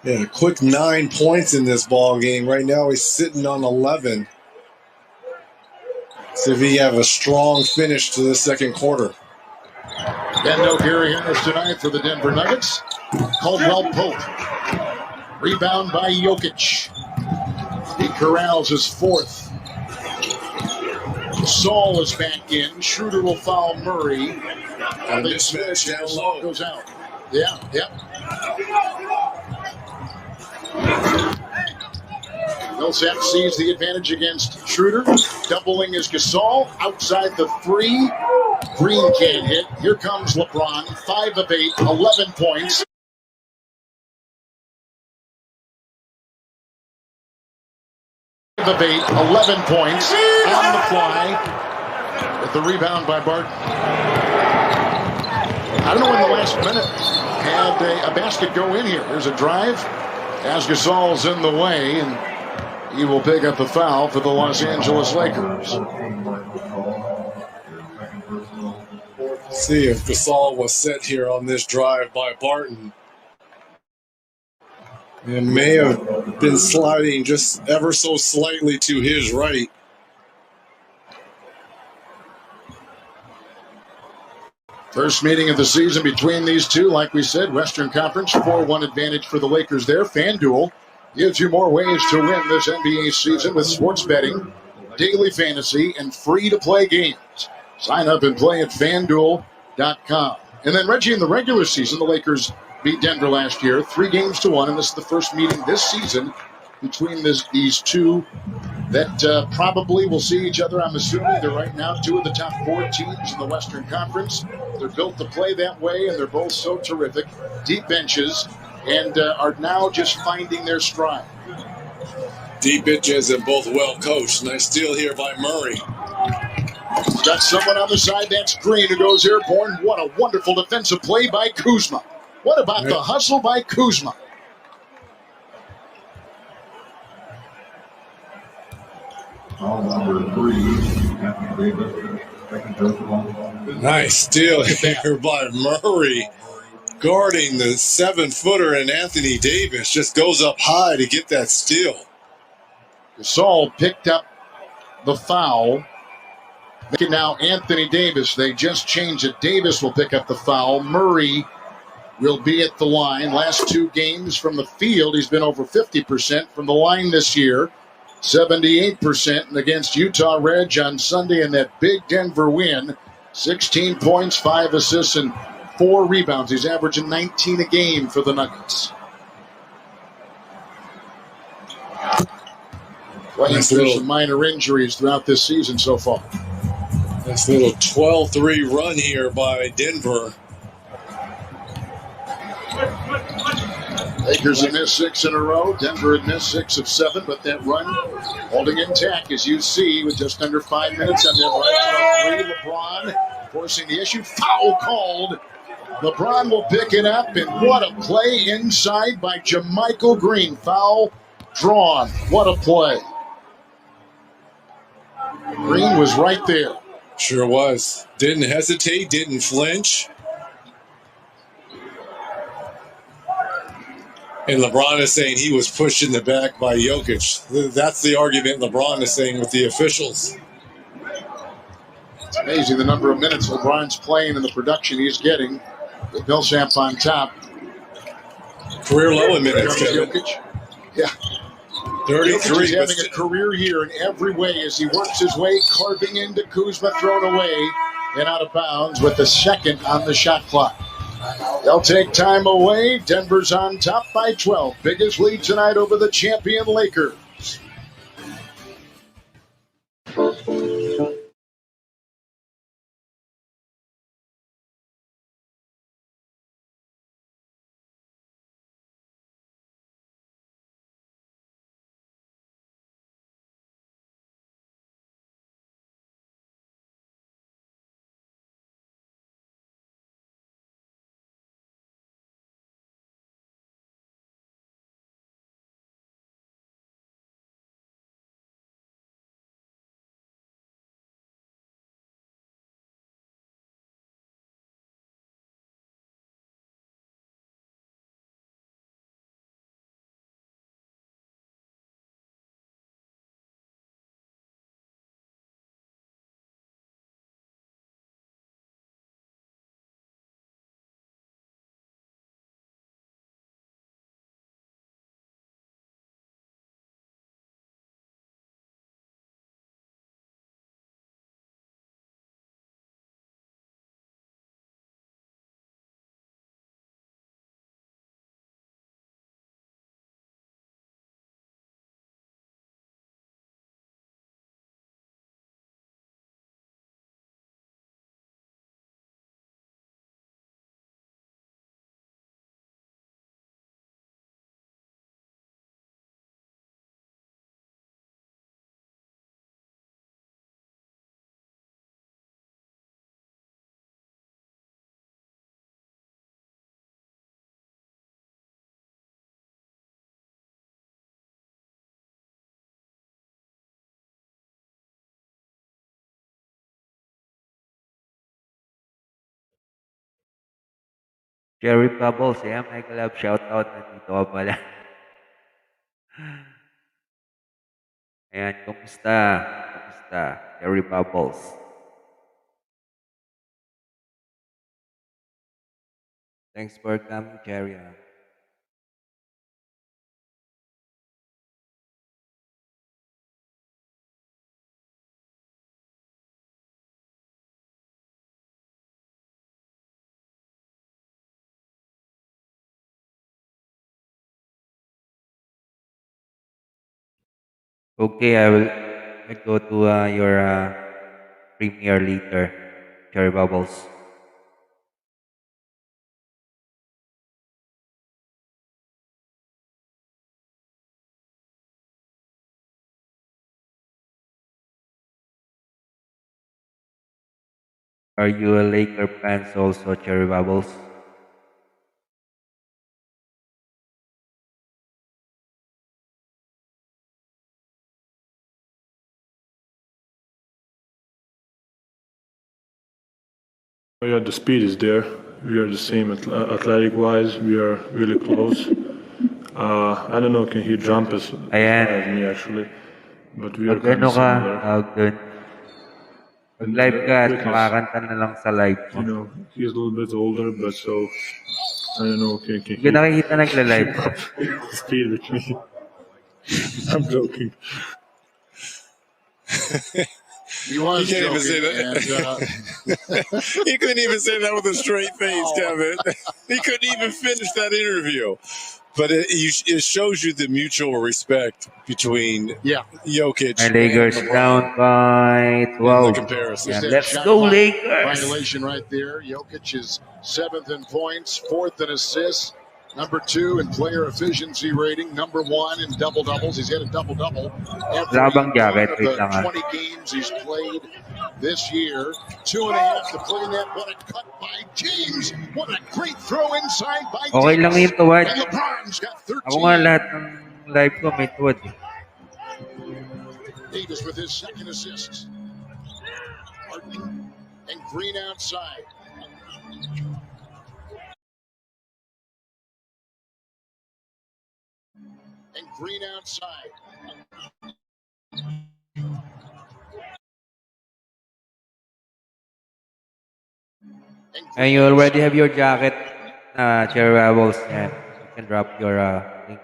get a quick 9 points in this ball game. Right now he's sitting on 11. See if he have a strong finish to the second quarter. And no Gary Harris tonight for the Denver Nuggets. Caldwell Pope. Rebound by Jokic. He corrals his 4th. Saul is back in. Schroeder will foul Murray. And a mismatch down low. Goes out. Yeah, yep. Millsap sees the advantage against Schroeder. Doubling is Gasol. Outside the 3. Green can't hit. Here comes LeBron. 5 of 8, 11 points. 5 of 8, 11 points on the fly. With the rebound by Barton. I don't know when the last minute had a basket go in here. There's a drive as Gasol's in the way, and he will pick up the foul for the Los Angeles Lakers. See if Gasol was set here on this drive by Barton. It may have been sliding just ever so slightly to his right. First meeting of the season between these two. Like we said, Western Conference, 4-1 advantage for the Lakers there. FanDuel gives you more ways to win this NBA season with sports betting, daily fantasy, and free-to-play games. Sign up and play at FanDuel.com. And then, Reggie, in the regular season, the Lakers beat Denver last year, 3-1, and this is the first meeting this season between these two that probably will see each other. I'm assuming they're right now 2 of the top 4 teams in the Western Conference. They're built to play that way, and they're both so terrific. Deep benches, and are now just finding their stride. Deep benches and both well coached. Nice steal here by Murray. He's got someone on the side. That's Green who goes airborne. What a wonderful defensive play by Kuzma. What about the hustle by Kuzma? Nice steal here by Murray. Guarding the 7-footer, and Anthony Davis just goes up high to get that steal. Gasol picked up the foul. Now Anthony Davis, they just changed it. Davis will pick up the foul. Murray will be at the line. Last 2 games from the field, he's been over 50% from the line this year. 78% against Utah Reg on Sunday in that big Denver win. 16 points, 5 assists, and 4 rebounds. He's averaging 19 a game for the Nuggets. Playing through some minor injuries throughout this season so far. Nice little 12-3 run here by Denver. Lakers have missed 6 in a row. Denver had missed 6 of 7, but that run holding intact, as you see, with just under 5 minutes. And then right from 3, LeBron forcing the issue. Foul called. LeBron will pick it up, and what a play inside by JaMychal Green. Foul drawn. What a play. Green was right there. Sure was. Didn't hesitate, didn't flinch. And LeBron is saying he was pushed in the back by Jokic. That's the argument LeBron is saying with the officials. It's amazing the number of minutes LeBron's playing and the production he's getting. With Millsap on top. Career low in minutes, Kevin. Jokic. Yeah. 33. Jokic is having a career year in every way as he works his way, carving into Kuzma, thrown away and out of bounds with the second on the shot clock. They'll take time away. Denver's on top by 12. Biggest lead tonight over the champion Lakers. Jerry Bubbles, yeah, Mega Love, shoutout, nandito ka pala. Ayan, kumusta? Kumusta? Jerry Bubbles. Thanks for coming, Jerry. Okay, I'll go to your premiere later, Jerry Bubbles. Are you a Laker fan also, Cherry Bubbles? Yeah, the speed is there. We are the same athletic-wise. We are really close. I don't know, can he jump as high as me actually? But we are kind of similar. Mag-live ka at makakanta na lang sa live mo. You know, he's a little bit older, but so I don't know. Can he nakikita nagla-live? keep up speed with me? I'm joking. He was can't even say joking, that. He couldn't even say that with a straight face, Kevin. He couldn't even finish that interview. But it shows you the mutual respect between Jokic and Lakers down by 12. Comparison. Yeah, let's go, Lakers! Violation right there. Jokic is 7th in points, 4th in assists, Number 2 in player efficiency rating. Number 1 in double-doubles. He's hit a double-double every Labang one jacket, of wait the lang ah. 20 games he's played this year. 2.5 to play net. What a cut by James. What a great throw inside by Okay lang Davis. yung tuwad. And LeBron's got 13. Ako nga lahat ng live ko may tuwad eh. Davis with his second assist. Harden and Green outside. And Green outside. And you already have your jacket, Cherry Rebels, and you can drop your link.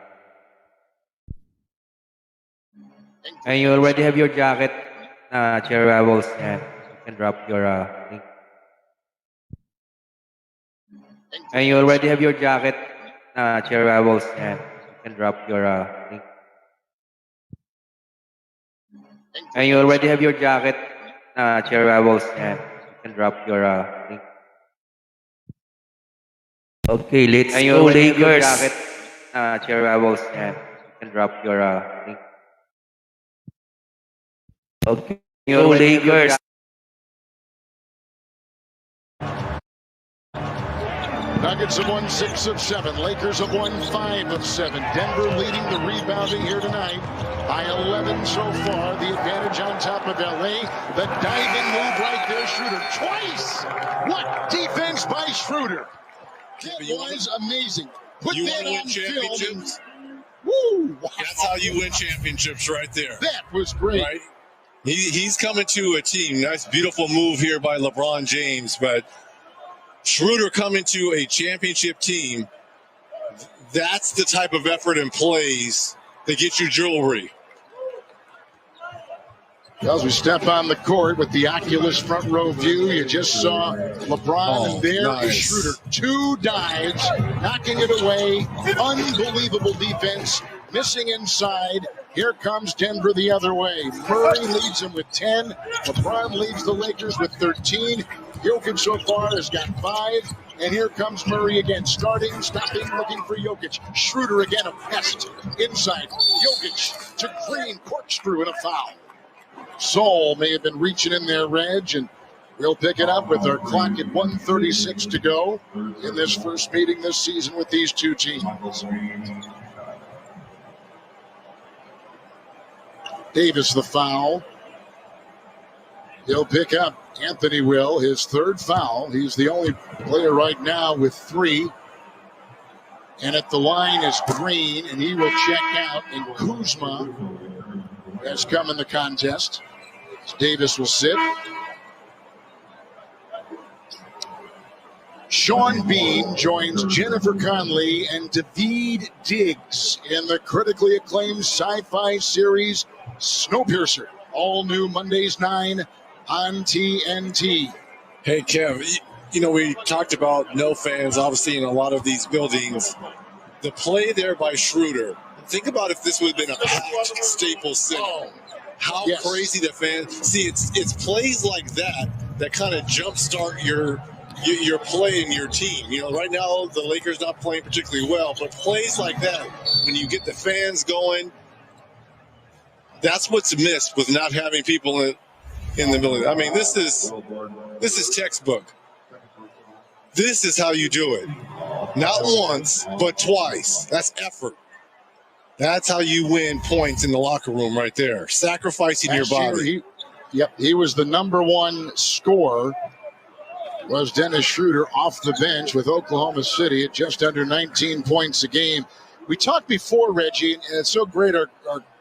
And you already have your jacket, Cherry Rebels, and you can drop your link. And you already have your jacket, Cherry Rebels, and you can drop your link. And you already have your jacket, Cherry Rebels, and you can drop your link. Okay, let's go, Lakers. Jacket, Cherry Rebels, and you can drop your link. Okay, go, Lakers. Nuggets have won 6 of 7. Lakers have won 5 of 7. Denver leading the rebounding here tonight by 11 so far. The advantage on top of LA. The diving move right there, Schroeder twice. What defense by Schroeder? That was amazing. Put that on film. Woo! Wow. That's how you win championships right there. That was great. Right? He's coming to a team. Nice, beautiful move here by LeBron James, but Schroeder coming to a championship team, that's the type of effort and plays that get you jewelry. As we step on the court with the Oculus front row view, you just saw LeBron, and there is Schroeder. 2 dives, knocking it away. Unbelievable defense, missing inside. Here comes Denver the other way. Murray leads him with 10. LeBron leads the Lakers with 13. Jokic so far has got 5. And here comes Murray again, starting, stopping, looking for Jokic. Schroeder again, a pest inside. Jokic to Green, corkscrew, and a foul. Saul may have been reaching in there, Reg, and we'll pick it up with our clock at 1:36 to go in this first meeting this season with these two teams. Davis the foul. He'll pick up, Anthony will, his 3rd foul. He's the only player right now with 3. And at the line is Green, and he will check out. And Kuzma has come in the contest. Davis will sit. Sean Bean joins Jennifer Connelly and David Diggs in the critically acclaimed sci-fi series Snowpiercer. All new Mondays 9 on TNT. Hey, Kev, you know, we talked about no fans, obviously, in a lot of these buildings. The play there by Schroeder, think about if this would have been a packed Staples Center. How crazy the fans. See, it's plays like that kind of jumpstart your play and your team. You know, right now the Lakers not playing particularly well, but plays like that, when you get the fans going, that's what's missed with not having people in the building. I mean, this is textbook. This is how you do it. Not once, but twice. That's effort. That's how you win points in the locker room right there. Sacrificing your body. He was the number 1 scorer, was Dennis Schroeder, off the bench with Oklahoma City at just under 19 points a game. We talked before, Reggie, and it's so great our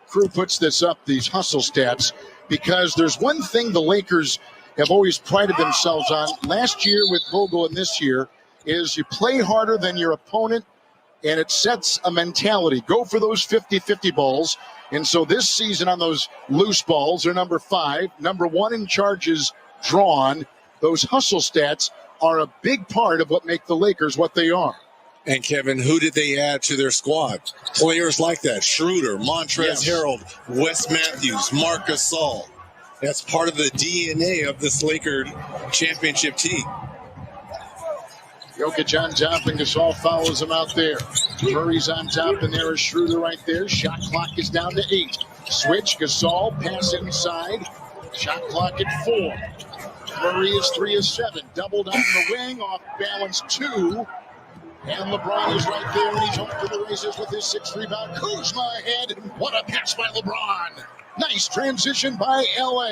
crew puts this up, these hustle stats, because there's one thing the Lakers have always prided themselves on, last year with Vogel and this year, is you play harder than your opponent, and it sets a mentality. Go for those 50-50 balls. And so this season on those loose balls, they're number 5. Number 1 in charges drawn. Those hustle stats are a big part of what make the Lakers what they are. And, Kevin, who did they add to their squad? Players like that. Schroeder, Montrezl Harrell, Wes Matthews, Marc Gasol. That's part of the DNA of this Laker championship team. Jokic on top, and Gasol follows him out there. Murray's on top, and there is Schroeder right there. Shot clock is down to 8. Switch, Gasol, pass inside. Shot clock at 4. Murray is 3 of 7. Doubled on the wing, off balance 2. And LeBron is right there, and he's off to the races with his 6th rebound. Kuzma ahead. What a pass by LeBron. Nice transition by LA.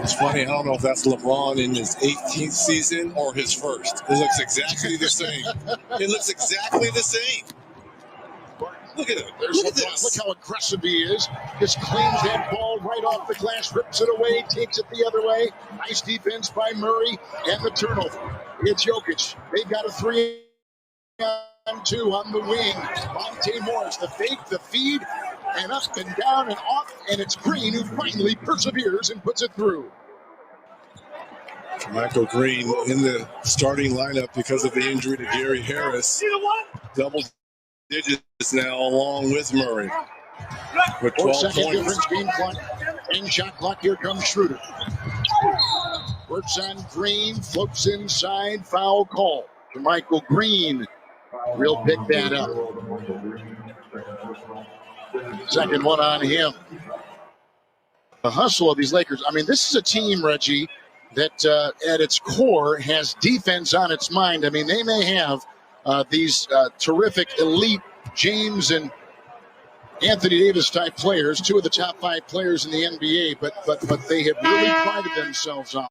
It's funny, I don't know if that's LeBron in his 18th season or his first. It looks exactly the same. It looks exactly the same. Look at him. Look at this. Look how aggressive he is. Just claims that ball right off the glass, rips it away, takes it the other way. Nice defense by Murray, and the turnover. It's Jokic. They've got a 3-on-2 on the wing. Monte Morris, the fake, the feed, and up and down and off, and it's Green who finally perseveres and puts it through. Michael Green in the starting lineup because of the injury to Gary Harris. Double digits now along with Murray. With 12 4-second points. difference, game clock and shot clock. Here comes Schroeder. Works on Green, floats inside, foul call to Michael Green. We'll pick that up. Second one on him. The hustle of these Lakers. I mean, this is a team, Reggie, that at its core has defense on its mind. I mean, they may have these terrific elite James and Anthony Davis type players, 2 of the top 5 players in the NBA, but they have really prided themselves on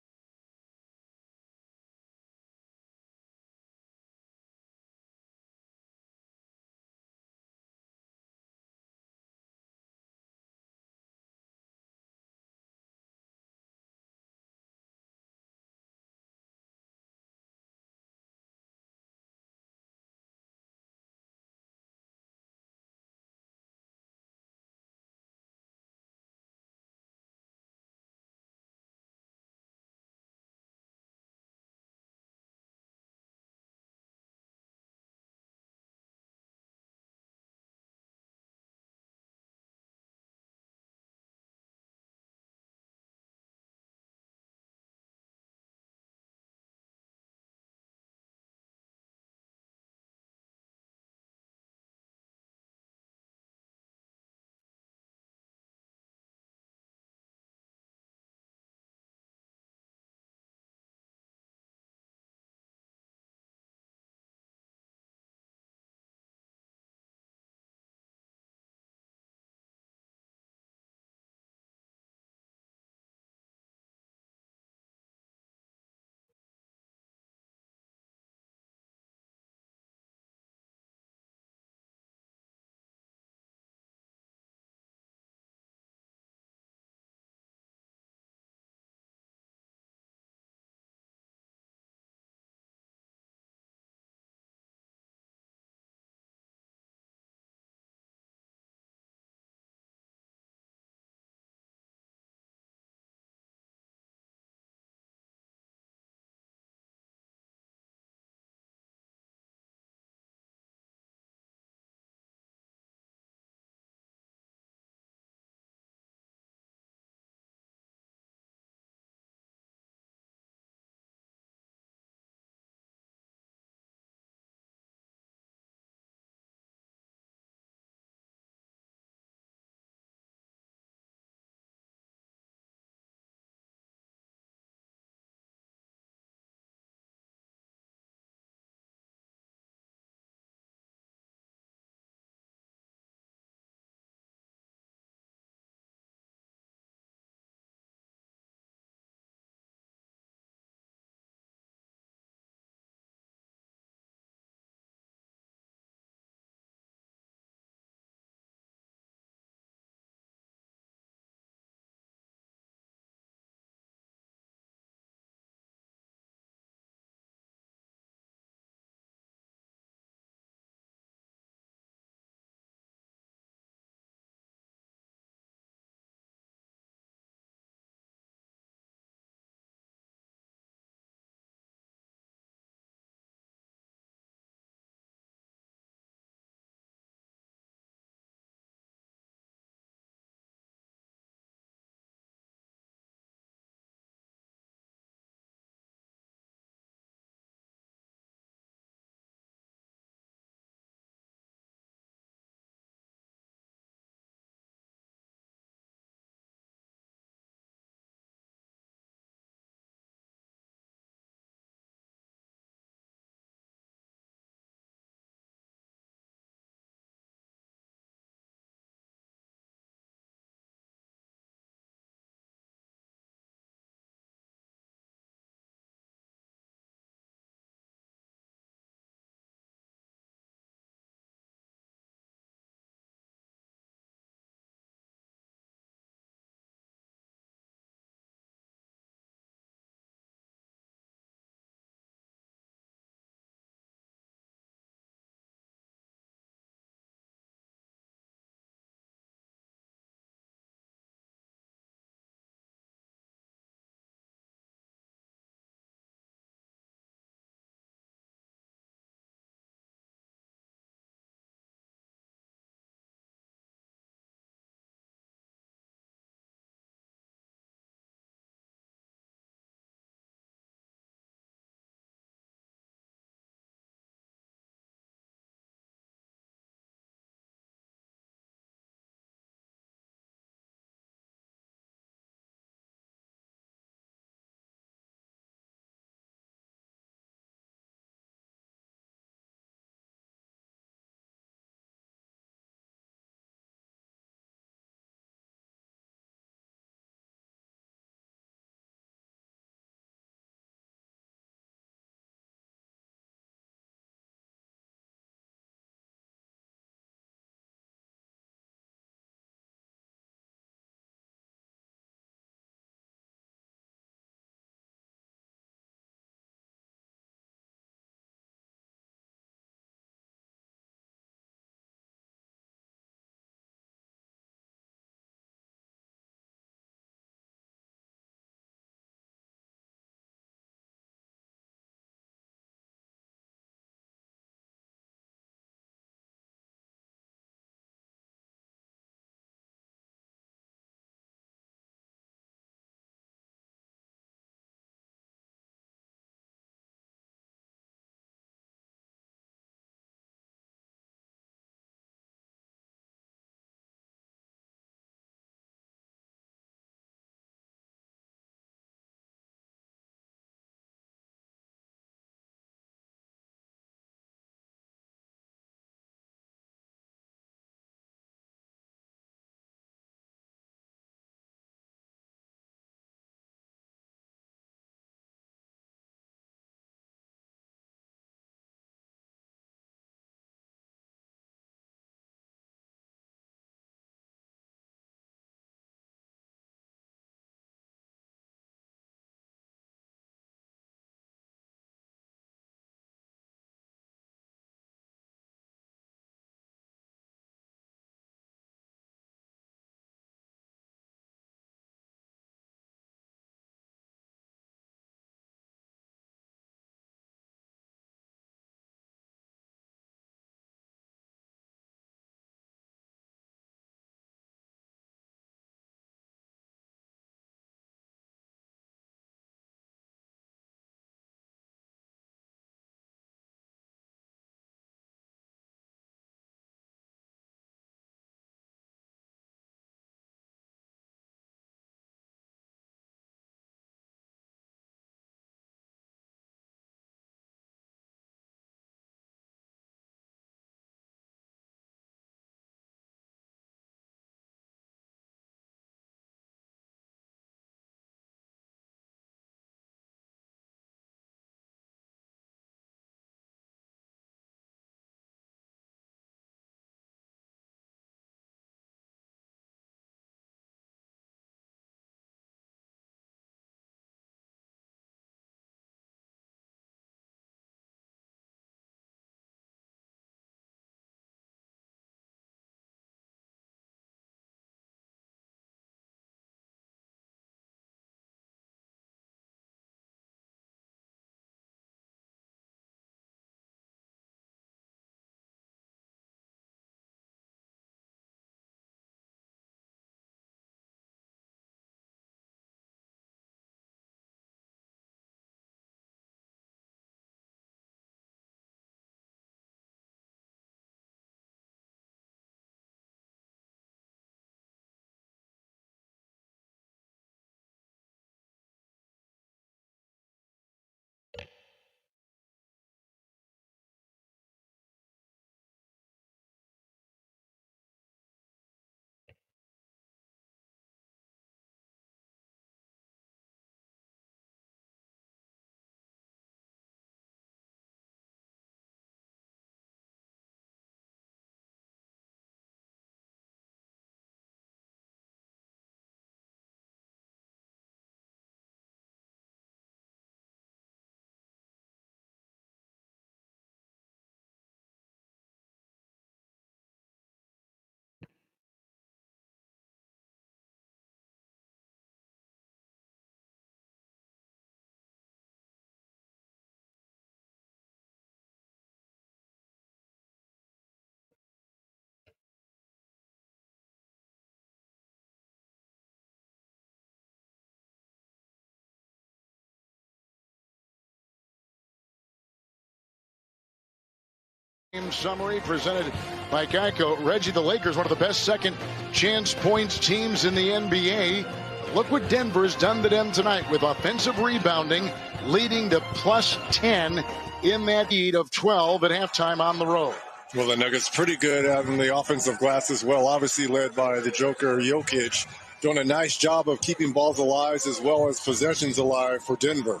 Game summary presented by Geico. Reggie, the Lakers, one of the best second chance points teams in the NBA. Look what Denver has done to them tonight with offensive rebounding, leading to plus 10 in that lead of 12 at halftime on the road. Well, the Nuggets pretty good on the offensive glass as well, obviously led by the Joker Jokic, doing a nice job of keeping balls alive as well as possessions alive for Denver.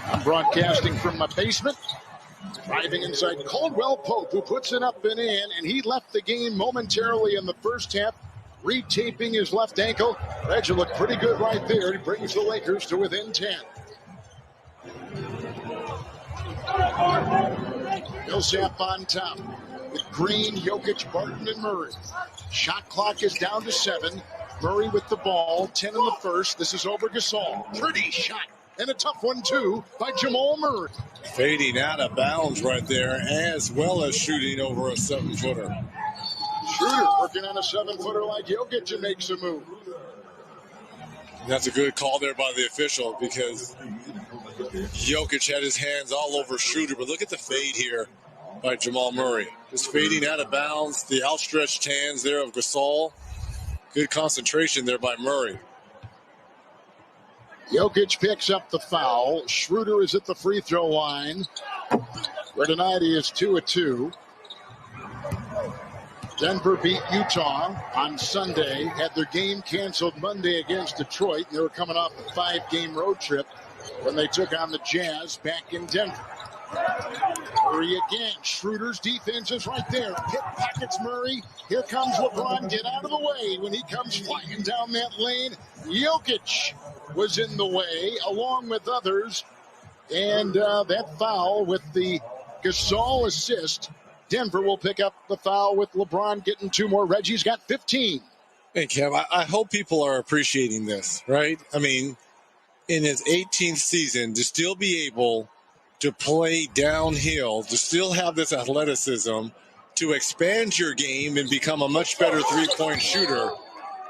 I'm broadcasting from my basement. Driving inside Caldwell Pope, who puts it up and in, and he left the game momentarily in the first half, retaping his left ankle. Reggie looked pretty good right there. He brings the Lakers to within 10. Millsap on top with Green, Jokic, Barton, and Murray. Shot clock is down to 7. Murray with the ball, 10 in the first. This is over Gasol. Pretty shot. And a tough one, too, by Jamal Murray. Fading out of bounds right there, as well as shooting over a 7-footer. Schroeder working on a 7-footer like Jokic and makes a move. That's a good call there by the official because Jokic had his hands all over Schroeder. But look at the fade here by Jamal Murray. Just fading out of bounds, the outstretched hands there of Gasol. Good concentration there by Murray. Jokic picks up the foul. Schroeder is at the free throw line, where tonight he is 2 of 2. Denver beat Utah on Sunday, had their game canceled Monday against Detroit, and they were coming off a 5-game road trip when they took on the Jazz back in Denver. Murray again. Schroeder's defense is right there. Pickpockets Murray. Here comes LeBron. Get out of the way when he comes flying down that lane. Jokic was in the way along with others. And that foul with the Gasol assist. Denver will pick up the foul with LeBron getting 2 more. Reggie's got 15. Hey, Kev, I hope people are appreciating this, right? I mean, in his 18th season, to still be able to play downhill, to still have this athleticism, to expand your game and become a much better three-point shooter.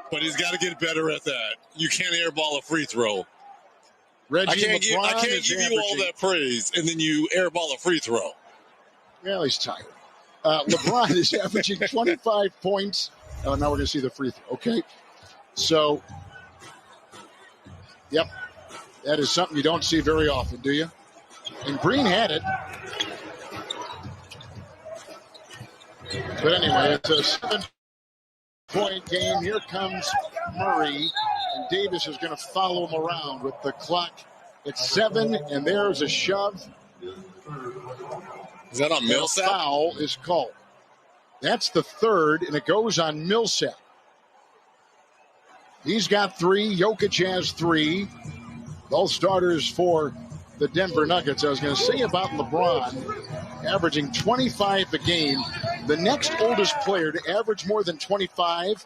But he's got to get better at that. You can't airball a free throw. Reggie, I can't give you all that praise and then you airball a free throw. Well, he's tired. LeBron is averaging 25 points. Oh, now we're going to see the free throw. Okay. So, yep. That is something you don't see very often, do you? And Green had it. But anyway, it's a 7-point game. Here comes Murray. And Davis is going to follow him around with the clock at 7. And there's a shove. Is that on Millsap? Foul is called. That's the 3rd, and it goes on Millsap. He's got 3. Jokic has 3. Both starters for the Denver Nuggets. I was going to say about LeBron, averaging 25 a game. The next oldest player to average more than 25,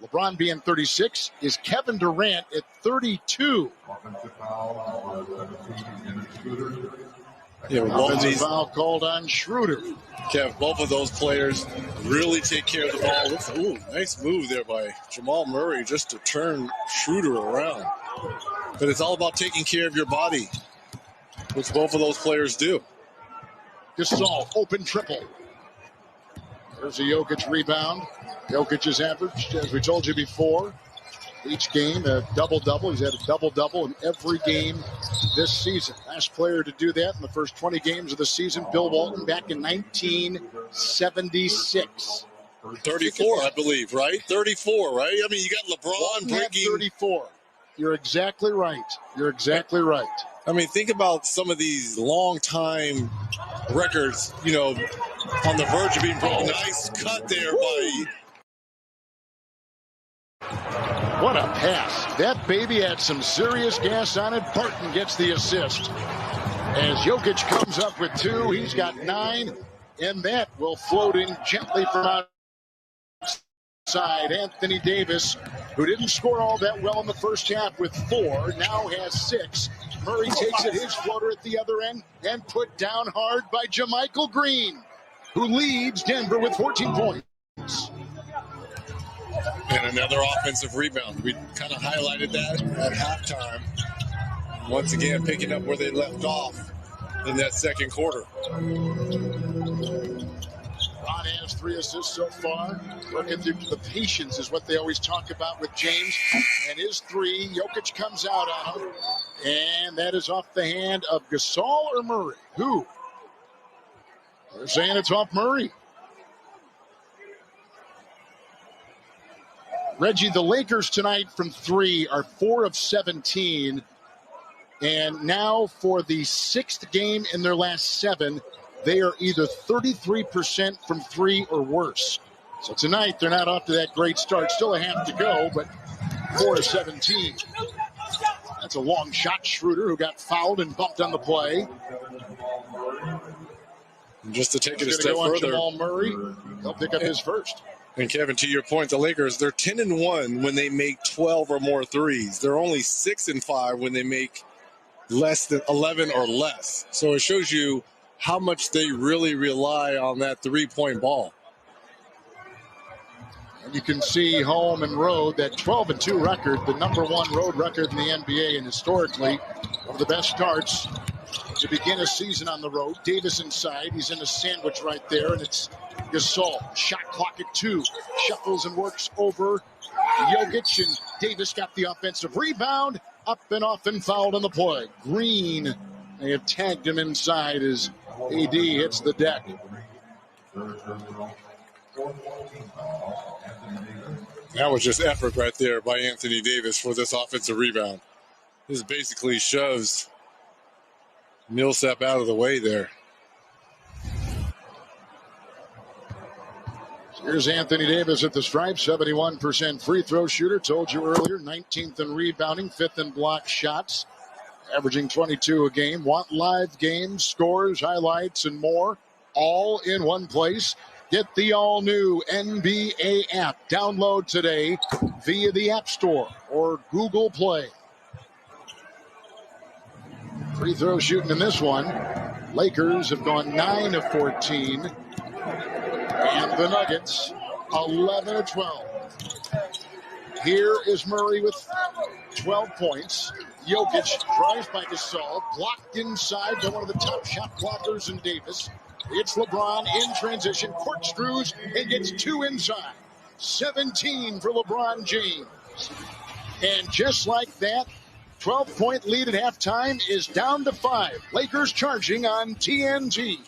LeBron being 36, is Kevin Durant at 32. Yeah, both of these foul called on Schroeder. Kev, both of those players really take care of the ball. Ooh, nice move there by Jamal Murray just to turn Schroeder around. But it's all about taking care of your body, which both of those players do. Gasol, open triple. There's a Jokic rebound. Jokic has averaged, as we told you before, each game a double-double. He's had a double-double in every game this season. Last player to do that in the first 20 games of the season, Bill Walton, back in 1976. 34, I believe, right? 34, right? I mean, you got LeBron Walton had breaking 34. You're exactly right. You're exactly right. I mean, think about some of these long-time records, you know, on the verge of being broken. Nice cut there by... What a pass. That baby had some serious gas on it. Barton gets the assist. As Jokic comes up with 2, he's got 9, and that will float in gently from outside. Anthony Davis, who didn't score all that well in the first half with 4, now has 6. Murray takes it, his floater at the other end, and put down hard by JaMychal Green, who leads Denver with 14 points. And another offensive rebound. We kind of highlighted that at halftime. Once again, picking up where they left off in that second quarter. 3 assists so far. Working through the patience is what they always talk about with James. And his 3, Jokic comes out on him. And that is off the hand of Gasol or Murray. Who? They're saying it's off Murray. Reggie, the Lakers tonight from 3 are 4 of 17. And now for the 6th game in their last 7, they are either 33% from 3 or worse. So tonight, they're not off to that great start. Still a half to go, but 4 of 17. That's a long shot. Schroeder, who got fouled and bumped on the play. Just to take it a He's step go on further, Jamal Murray. He'll pick up his first. And Kevin, to your point, the Lakers, they're 10-1 when they make 12 or more threes. They're only 6-5 when they make less than 11 or less. So it shows you how much they really rely on that three-point ball. And you can see home and road, that 12-2 record, the number 1 road record in the NBA, and historically one of the best starts to begin a season on the road. Davis inside, he's in a sandwich right there, and it's Gasol. Shot clock at 2, shuffles and works over Jokic, and Davis got the offensive rebound, up and off and fouled on the play. Green, they have tagged him inside as AD hits the deck. That was just effort right there by Anthony Davis for this offensive rebound. This basically shoves Millsap out of the way there. Here's Anthony Davis at the stripe, 71% free throw shooter. Told you earlier, 19th in rebounding, 5th in block shots, averaging 22 a game. Want live games, scores, highlights, and more, all in one place? Get the all-new NBA app. Download today via the App Store or Google Play. Free throw shooting in this one. Lakers have gone 9 of 14. And the Nuggets, 11 of 12. Here is Murray with 12 points. Jokic drives by Gasol, blocked inside by one of the top shot blockers in Davis. It's LeBron in transition, corkscrews, and gets 2 inside. 17 for LeBron James. And just like that, 12-point lead at halftime is down to 5. Lakers charging on TNT.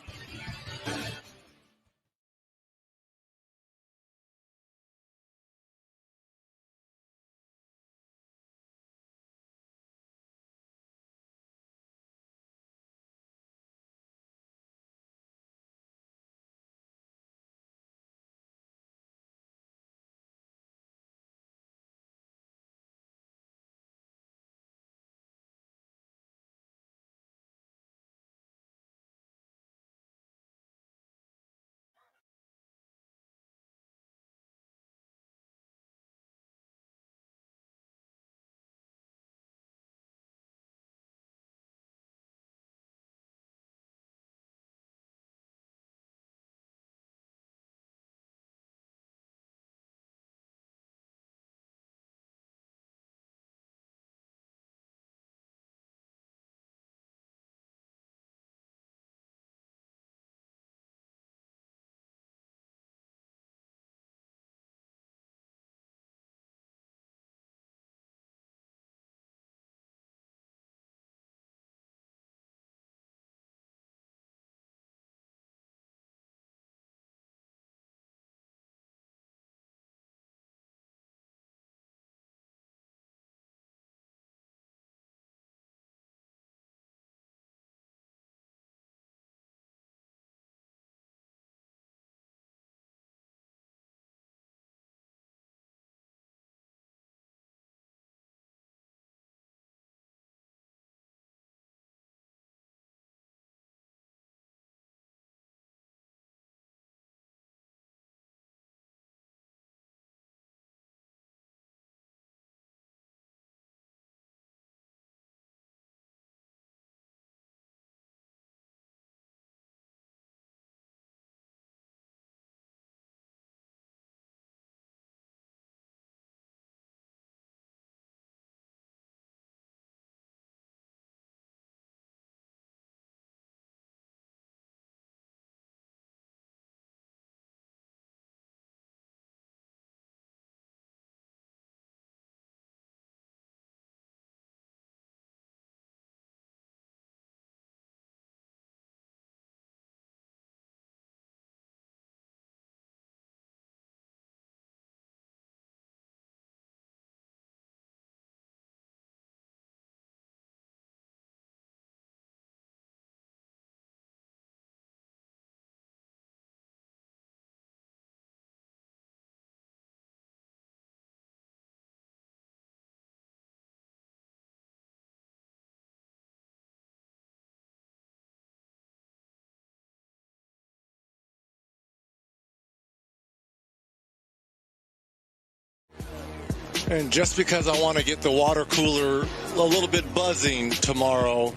And just because I want to get the water cooler a little bit buzzing tomorrow,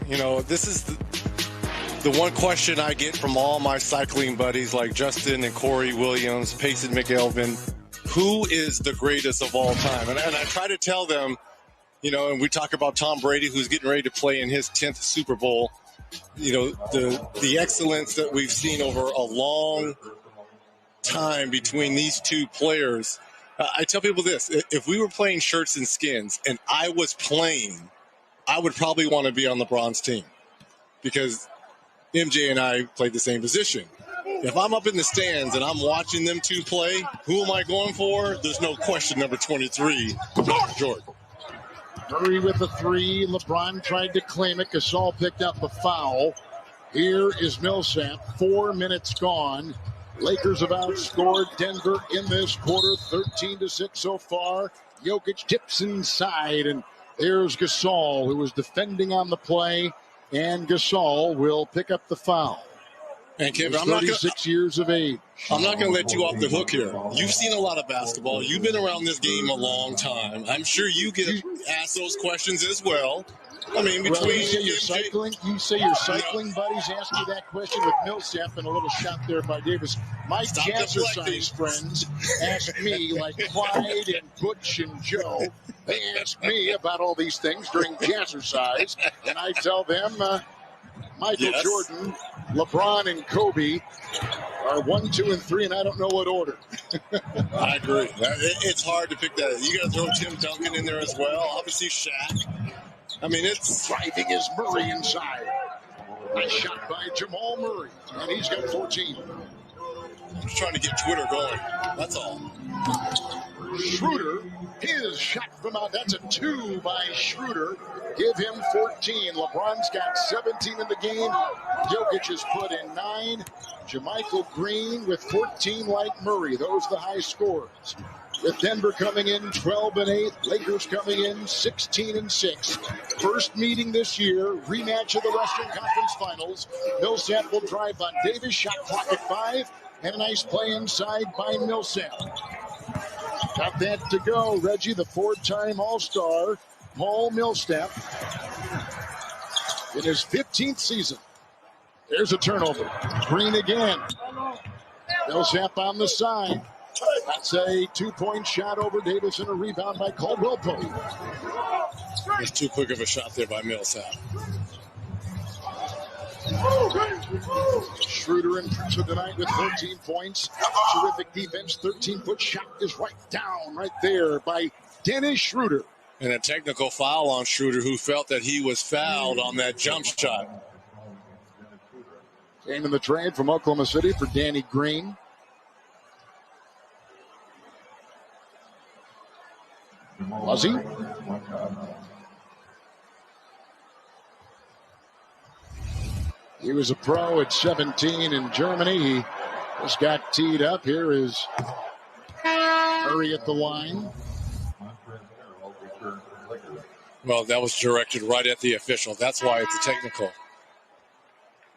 this is the one question I get from all my cycling buddies like Justin and Corey Williams, Payson McElvin, who is the greatest of all time? And I try to tell them, and we talk about Tom Brady, who's getting ready to play in his 10th Super Bowl, the excellence that we've seen over a long time between these two players. I tell people this, if we were playing shirts and skins and I was playing, I would probably want to be on LeBron's team because MJ and I played the same position. If I'm up in the stands and I'm watching them two play, who am I going for? There's no question, number 23, Jordan. Murray with the three. LeBron tried to claim it. Gasol picked up the foul. Here is Millsap. 4 minutes gone. Lakers have outscored Denver in this quarter, 13-6 so far. Jokic tips inside, and there's Gasol, who was defending on the play, and Gasol will pick up the foul. And Kevin, I'm 36 years of age. I'm not going to let you off the hook here. You've seen a lot of basketball. You've been around this game a long time. I'm sure you get asked those questions as well. I mean, between you say your cycling buddies ask you that question with Millsap and a little shot there by Davis. My jazzercise friends ask me, like Clyde and Butch and Joe, they ask me about all these things during jazzercise, and I tell them Michael Jordan, LeBron, and Kobe are 1, 2, and 3, and I don't know what order. I agree. It's hard to pick that. You got to throw Tim Duncan in there as well. Obviously, Shaq. I mean, it's driving is Murray inside. Nice shot by Jamal Murray, and he's got 14. I'm just trying to get Twitter going. That's all. Schroeder, his shot from out. That's a 2 by Schroeder. Give him 14. LeBron's got 17 in the game. Jokic has put in 9. JaMychal Green with 14 like Murray. Those are the high scores. With Denver coming in 12-8, Lakers coming in 16-6. First meeting this year, rematch of the Western Conference Finals. Millsap will drive on Davis, shot clock at 5, and a nice play inside by Millsap. Got that to go. Reggie, the 4-time All-Star, Paul Millsap, in his 15th season. There's a turnover. Green again. Millsap on the side. That's a 2-point shot over Davis and a rebound by Caldwell Pope. It's too quick of a shot there by Millsap. Schroeder into the night with 13 points. Terrific defense. 13-foot shot is right down right there by Dennis Schroeder. And a technical foul on Schroeder, who felt that he was fouled on that jump shot. Came in the trade from Oklahoma City for Danny Green. Muzzy. He was a pro at 17 in Germany. He just got teed up. Here is Murray at the line. Well, that was directed right at the official. That's why it's a technical.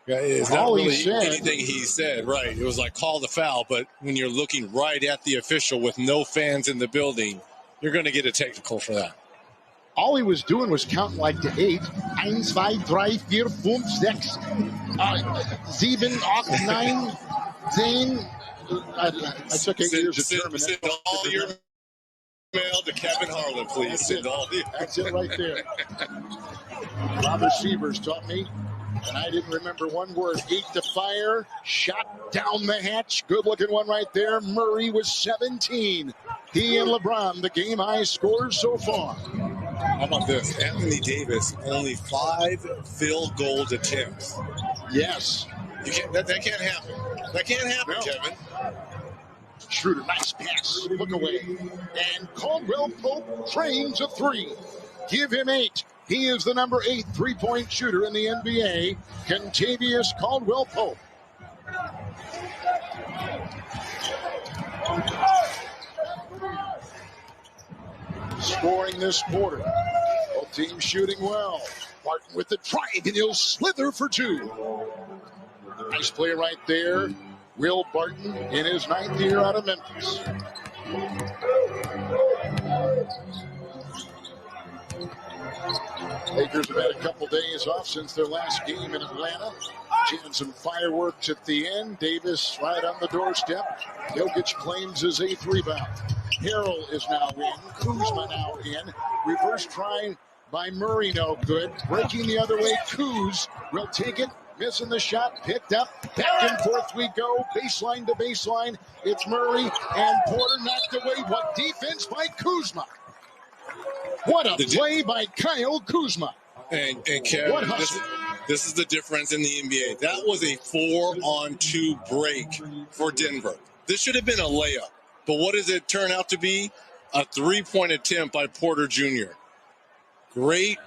It's not really anything he said, right? It was like, call the foul, but when you're looking right at the official with no fans in the building, you're going to get a technical for that. All he was doing was counting like to 8. 1, 2, 3, 4, 5, 6, 7, 8, 9, 10. I took 8 years of German. Send all your mail to Kevin Harlan, please. That's it right there. Robert Sievers taught me, and I didn't remember one word. 8 to fire, shot down the hatch. Good-looking one right there. Murray was 17. He and LeBron, the game-high scores so far. How about this? Anthony Davis, only 5 field goal attempts. Yes. That can't happen. That can't happen, no. Kevin. Schroeder, nice pass. Look away. And Caldwell Pope trains a 3. Give him 8. He is the number 8 3-point shooter in the NBA, Kentavious Caldwell Pope. Scoring this quarter. Both teams shooting well. Barton with the drive, and he'll slither for 2. Nice play right there. Will Barton in his 9th year out of Memphis. Lakers have had a couple days off since their last game in Atlanta. Had some fireworks at the end. Davis right on the doorstep. Jokic claims his 8th rebound. Harrell is now in. Kuzma now in. Reverse try by Murray, no good. Breaking the other way, Kuz will take it. Missing the shot, picked up. Back and forth we go. Baseline to baseline. It's Murray and Porter knocked away. What defense by Kuzma. What a play by Kyle Kuzma. And Kevin, this is the difference in the NBA. That was a 4-on-2 break for Denver. This should have been a layup. But what does it turn out to be? A 3-point attempt by Porter Jr. Great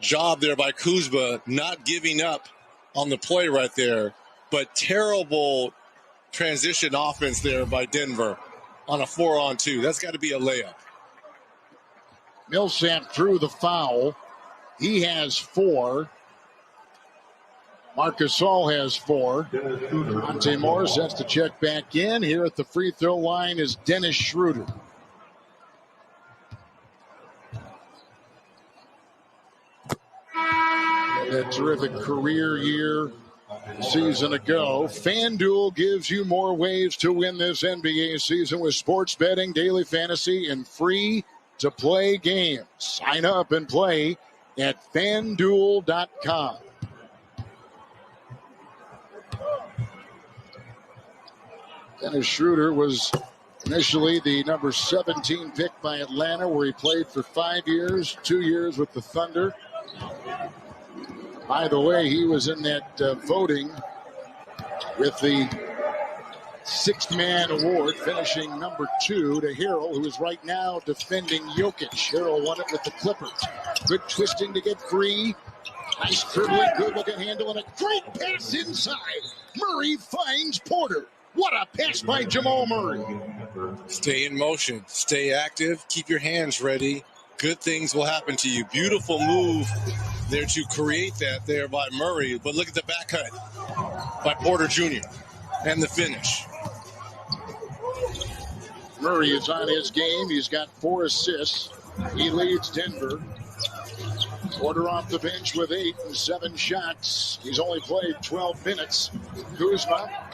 job there by Kuzma, not giving up on the play right there. But terrible transition offense there by Denver on a 4-on-2. That's got to be a layup. Millsap drew the foul. He has 4. Marcus Gasol has 4. Monte Morris has to check back in. Here at the free throw line is Dennis Schroeder. A terrific career year season ago. FanDuel gives you more ways to win this NBA season with sports betting, daily fantasy, and free-to-play games. Sign up and play at FanDuel.com. Dennis Schroeder was initially the number 17 pick by Atlanta, where he played for 5 years, 2 years with the Thunder. By the way, he was in that voting with the Sixth Man Award, finishing number 2 to Harrell, who is right now defending Jokic. Harrell won it with the Clippers. Good twisting to get free. Nice dribbling, good looking handle, and a great pass inside. Murray finds Porter. What a pass by Jamal Murray. Stay in motion. Stay active. Keep your hands ready. Good things will happen to you. Beautiful move there to create that there by Murray. But look at the back cut by Porter Jr. and the finish. Murray is on his game. He's got 4 assists. He leads Denver. Porter off the bench with 8 and 7 shots. He's only played 12 minutes. Kuzma.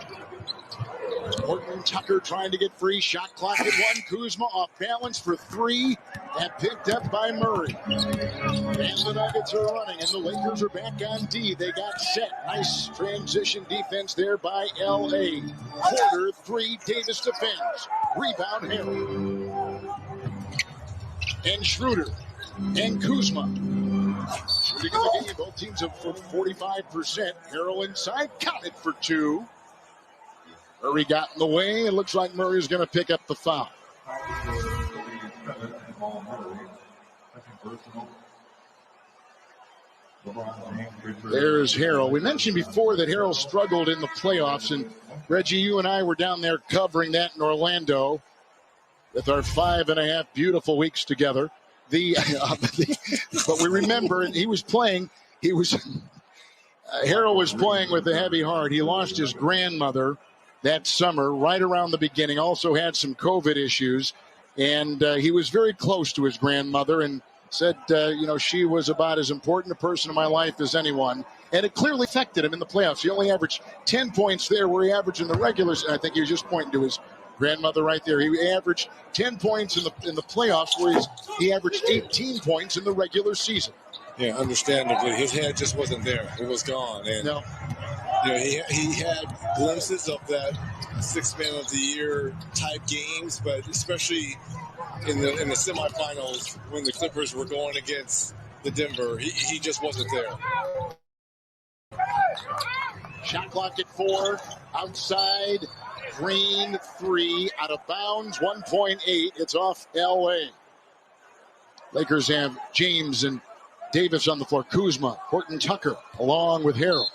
Horton Tucker trying to get free. Shot clock at 1. Kuzma off balance for 3. And picked up by Murray. And the Nuggets are running, and the Lakers are back on D. They got set. Nice transition defense there by L.A. Porter, 3. Davis defends. Rebound, Harrell. And Schroeder. And Kuzma. Shooting in the game. Both teams have 45%. Harrell inside. Counted for 2. Murray got in the way. It looks like Murray's going to pick up the foul. There's Harrell. We mentioned before that Harrell struggled in the playoffs, and Reggie, you and I were down there covering that in Orlando with our 5.5 beautiful weeks together. But we remember he was playing. Harrell was playing with a heavy heart. He lost his grandmother that summer, right around the beginning. Also had some COVID issues, and he was very close to his grandmother and said, she was about as important a person in my life as anyone. And it clearly affected him in the playoffs. He only averaged 10 points there where he averaged in the regulars. I think he was just pointing to his grandmother right there. He averaged 10 points in the playoffs, whereas he averaged 18 points in the regular season. Yeah, understandably. His head just wasn't there. It was gone. And no. He had glimpses of that Sixth Man of the Year type games, but especially in the semifinals when the Clippers were going against the Denver, he just wasn't there. Shot clock at 4. Outside. Green 3. Out of bounds. 1.8. It's off L.A. Lakers have James and Davis on the floor. Kuzma. Horton Tucker along with Harrell.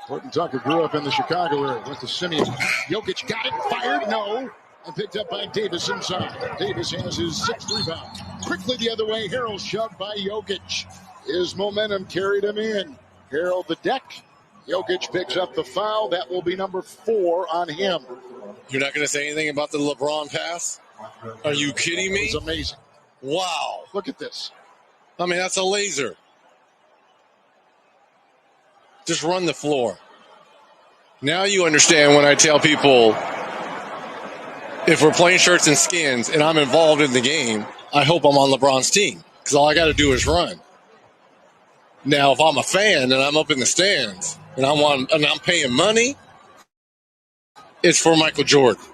Horton Tucker grew up in the Chicago area. Went to Simeon. Jokic got it. Fired. No. And picked up by Davis inside. Davis has his 6th rebound. Quickly the other way. Harrell shoved by Jokic. His momentum carried him in. Harrell the deck. Jokic picks up the foul. That will be number 4 on him. You're not going to say anything about the LeBron pass? Are you kidding me? It was amazing. Wow. Look at this. I mean, that's a laser. Just run the floor. Now you understand when I tell people, if we're playing shirts and skins and I'm involved in the game, I hope I'm on LeBron's team because all I got to do is run. Now, if I'm a fan and I'm up in the stands and I'm paying money, it's for Michael Jordan.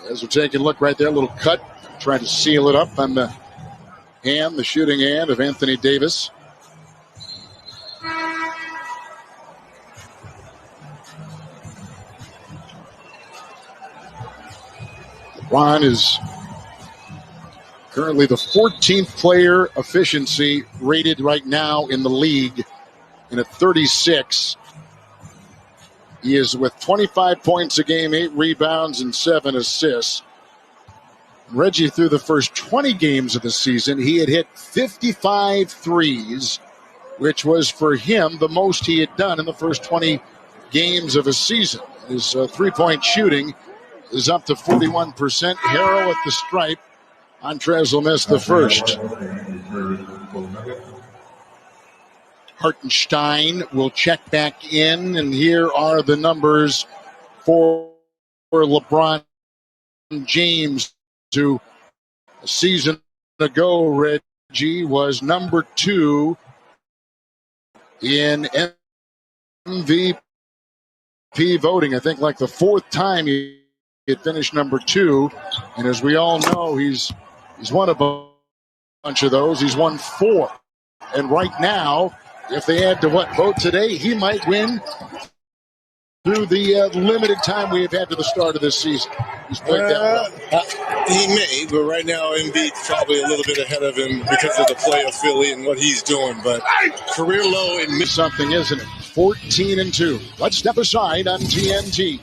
As we're taking a look right there, a little cut, trying to seal it up on the hand, the shooting hand of Anthony Davis. LeBron is currently the 14th player efficiency rated right now in the league, and at 36. He is with 25 points a game, 8 rebounds, and 7 assists. Reggie, through the first 20 games of the season, he had hit 55 threes, which was for him the most he had done in the first 20 games of a season. His three-point shooting is up to 41%. Harrell at the stripe. Montrez will miss the first. Hartenstein will check back in, and here are the numbers for LeBron James, who a season ago, Reggie, was number 2 in MVP voting. I think like the 4th time he had finished number 2. And as we all know, he's won a bunch of those. He's won 4. And right now, if they add to what vote today, he might win through the limited time we have had to the start of this season. He's played that well. He may, but right now Embiid's probably a little bit ahead of him because of the play of Philly and what he's doing. But career low in something, isn't it? 14-2. Let's step aside on TNT.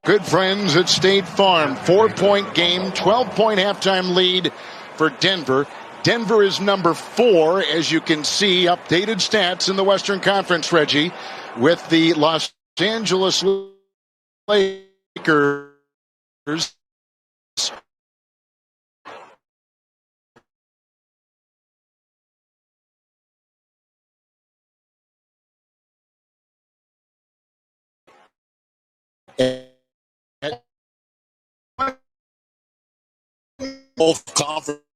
Good friends at State Farm. 4-point game, 12-point halftime lead for Denver. Denver is number 4, as you can see, updated stats in the Western Conference, Reggie, with the Los Angeles Lakers both conferences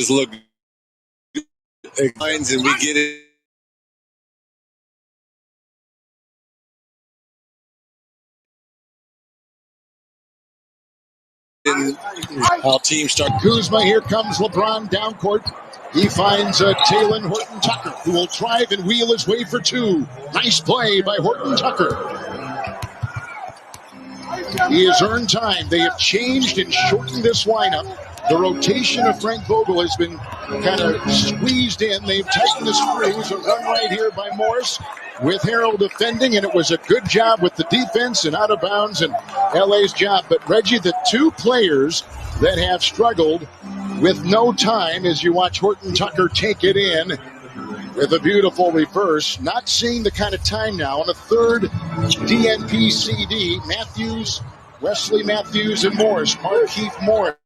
look lines, and we get it. How teams start. Kuzma, here comes LeBron down court. He finds Talen Horton-Tucker, who will drive and wheel his way for 2. Nice play by Horton-Tucker. He has earned time. They have changed and shortened this lineup. The rotation of Frank Vogel has been kind of squeezed in. They've tightened the screws. A run right here by Morris with Harrell defending, and it was a good job with the defense and out of bounds and LA's job. But Reggie, the 2 players that have struggled with no time as you watch Horton-Tucker take it in with a beautiful reverse. Not seeing the kind of time now on a third DNP CD. Matthews, Wesley Matthews, and Morris. Markeith Morris.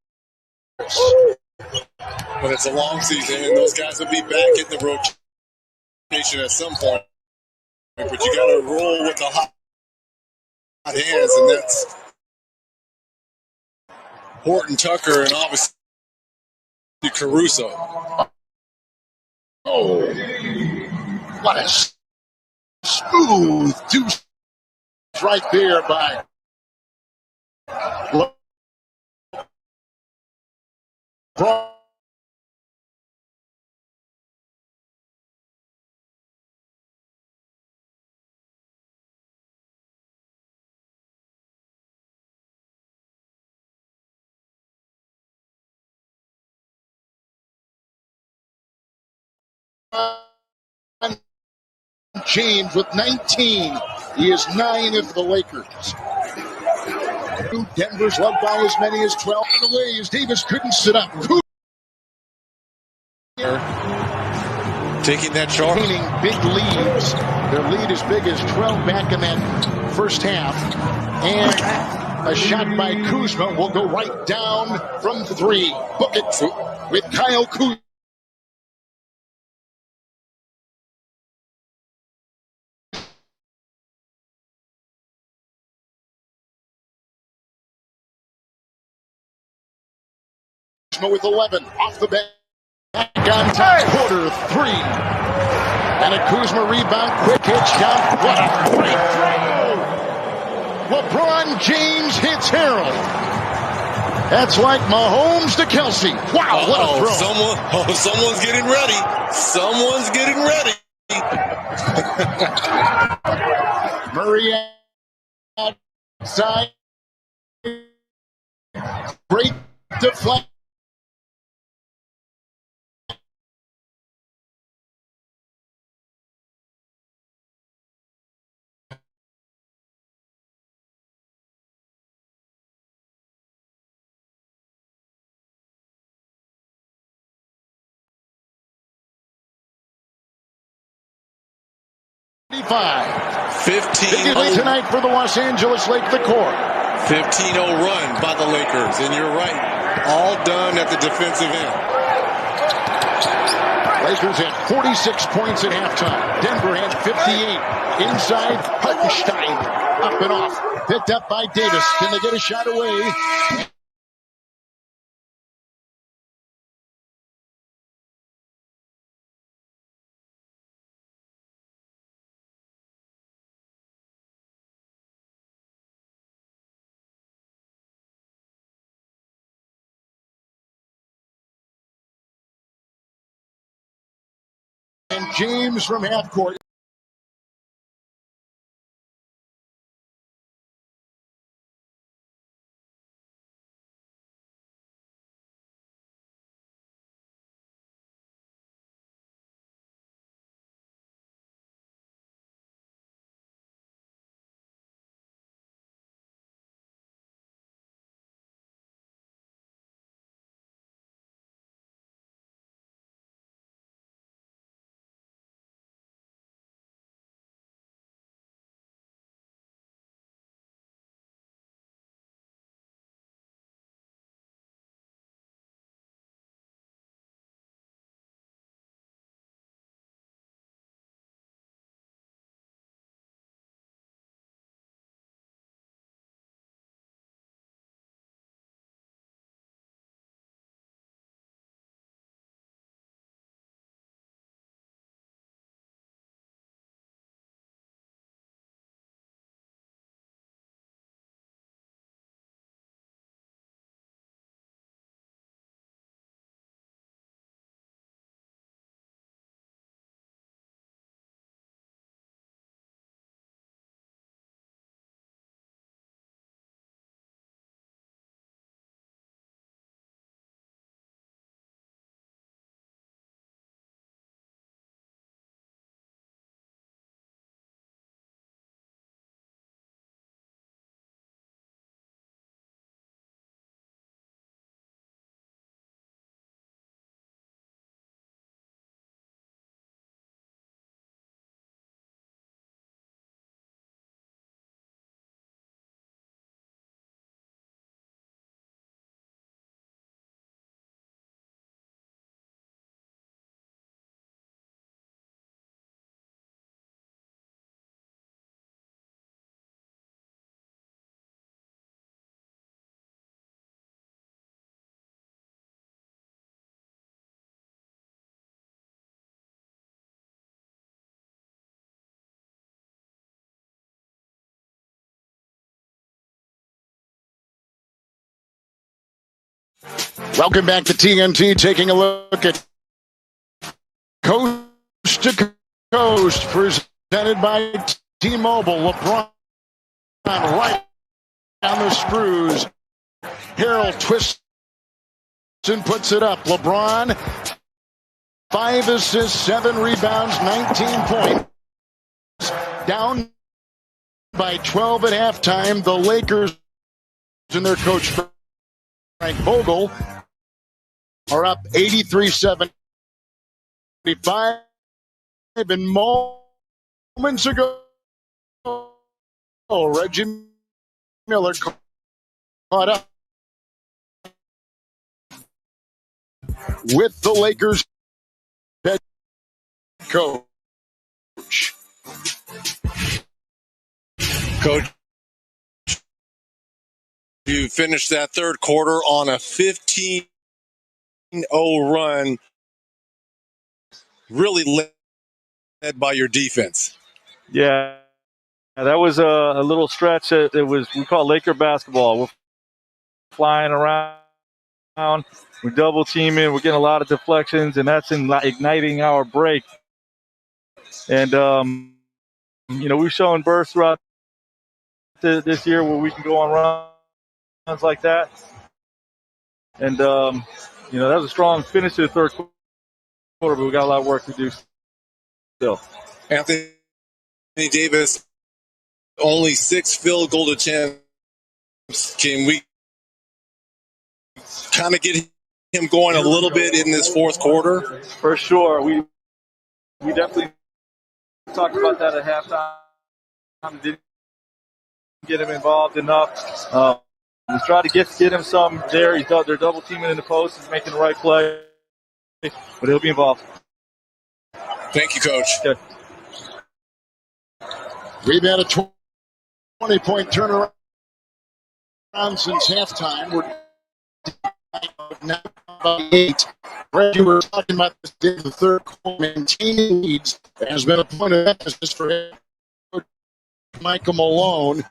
But it's a long season, and those guys will be back in the rotation at some point. But you got to roll with the hot hands, and that's Horton-Tucker and obviously Caruso. Oh, what a smooth deuce right there by LeBron. James with 19. He is 9 of the Lakers. Denver's led by as many as 12 away as Davis couldn't sit up. Taking that charge. Big leads. Their lead as big as 12 back in that first half. And a shot by Kuzma will go right down from 3. Book it with Kyle Kuzma. With 11 off the back on top, quarter 3. And a Kuzma rebound, quick hitch down. What a great throw! LeBron James hits Harrell. That's like Mahomes to Kelsey. Wow, what a throw! Someone's getting ready. Someone's getting ready. Murray outside. Great deflection. Big tonight for the Los Angeles Lake, the core. 15-0 run by the Lakers, and you're right, all done at the defensive end. Lakers had 46 points at halftime. Denver had 58. Inside, Hartenstein, up and off, picked up by Davis. Can they get a shot away? And James from half court. Welcome back to TNT, taking a look at Coast to Coast, presented by T-Mobile. LeBron right on the screws. Harrell twists and puts it up. LeBron, 5 assists, 7 rebounds, 19 points. Down by 12 at halftime. The Lakers and their coach, Frank Vogel, are up 83-75. And moments ago, Reggie Miller caught up with the Lakers head coach. Coach, you finished that third quarter on a 15-0 run, really led by your defense. Yeah, that was a little stretch. It was, we call Laker basketball. We're flying around, we're double teaming, we're getting a lot of deflections, and that's igniting our break. And we've shown bursts throughout this year where we can go on runs like that. And that was a strong finish to the third quarter, but we got a lot of work to do still. Anthony Davis, only 6 field goal attempts. Can we kind of get him going a little bit in this fourth quarter? For sure. We definitely talked about that at halftime. Didn't get him involved enough. Let's try to get him some there. They're double teaming in the post. He's making the right play, but he'll be involved. Thank you, Coach. Okay. We've had a 20-point turnaround since halftime. We're now by 8. Brad, you were talking about this in the third quarter. Maintaining leads has been a point of emphasis for Michael Malone.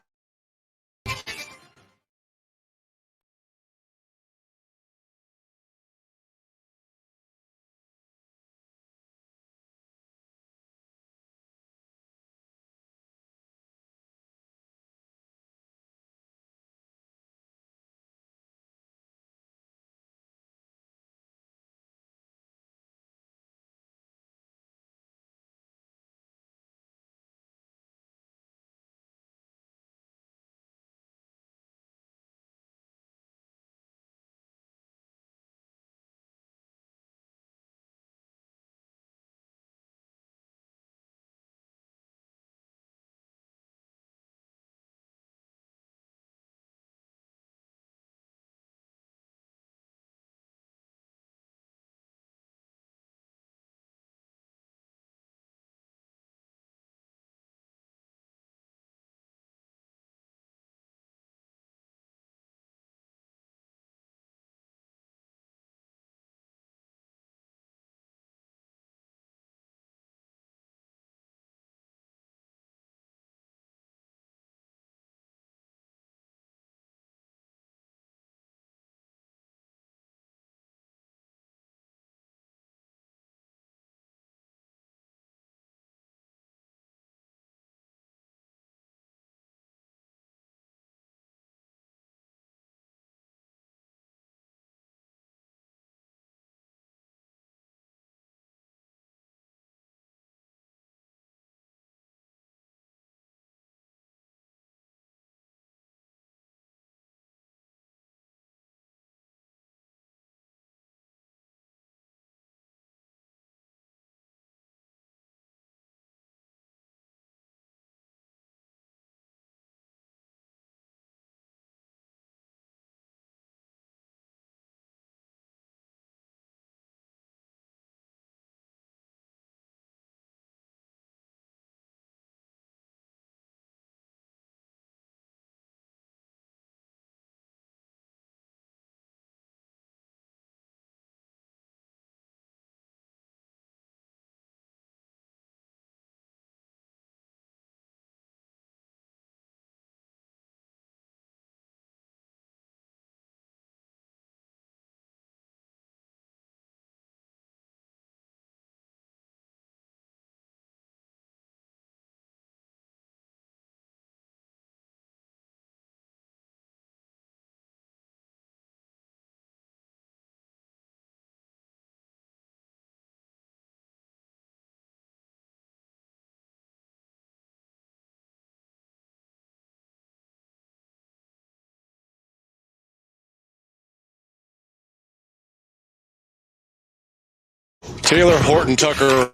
Taylor Horton Tucker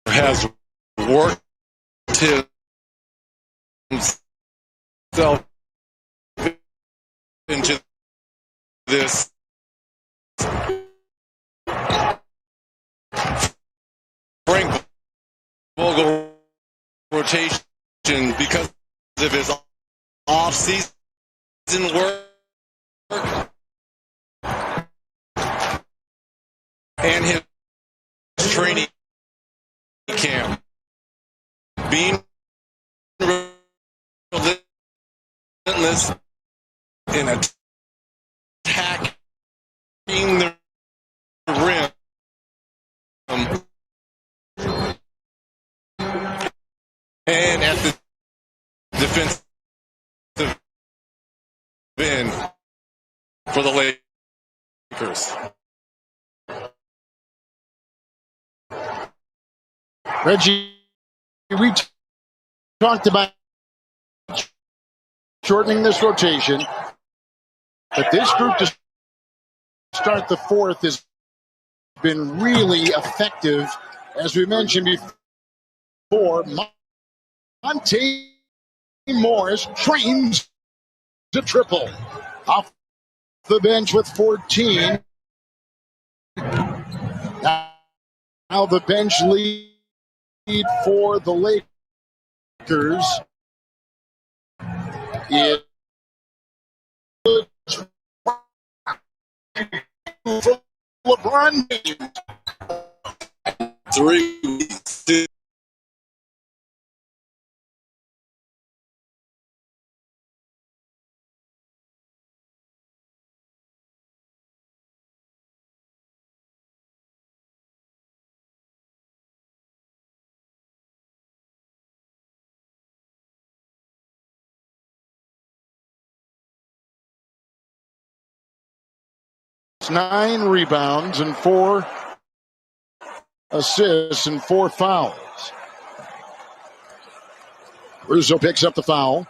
has worked himself into this Frank Vogel rotation because of his off-season work and his training camp. Being relentless in attacking the rim and at the defensive end for the Lakers. Reggie, we talked about shortening this rotation, but this group to start the fourth has been really effective. As we mentioned before, Monte Morris trains to triple. Off the bench with 14. Now the bench lead for the Lakers is LeBron James. 3 9 rebounds and 4 assists and 4 fouls. Russo picks up the foul.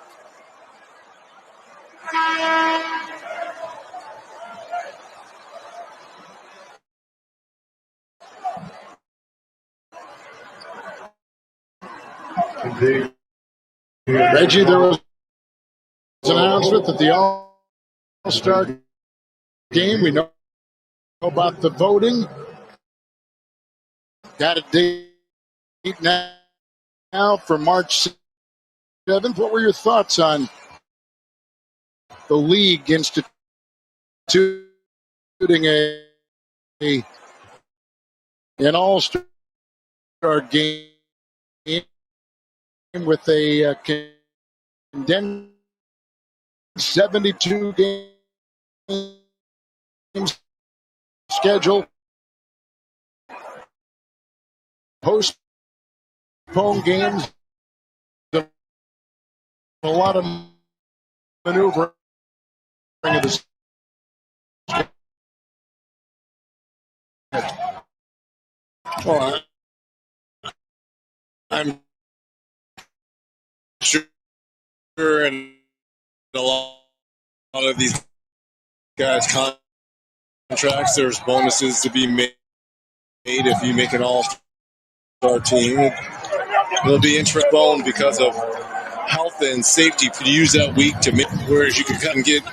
Reggie, there was an announcement that the All-Star game, we know about the voting. Got a date now for March 7th. What were your thoughts on the league instituting an All-Star game with a condensed 72 games schedule, postpone games, a lot of maneuvering of the well, I'm sure and a lot of these guys' contracts, there's bonuses to be made if you make an all-star team. It'll be interesting because of health and safety to use that week to make, whereas you can cut and get.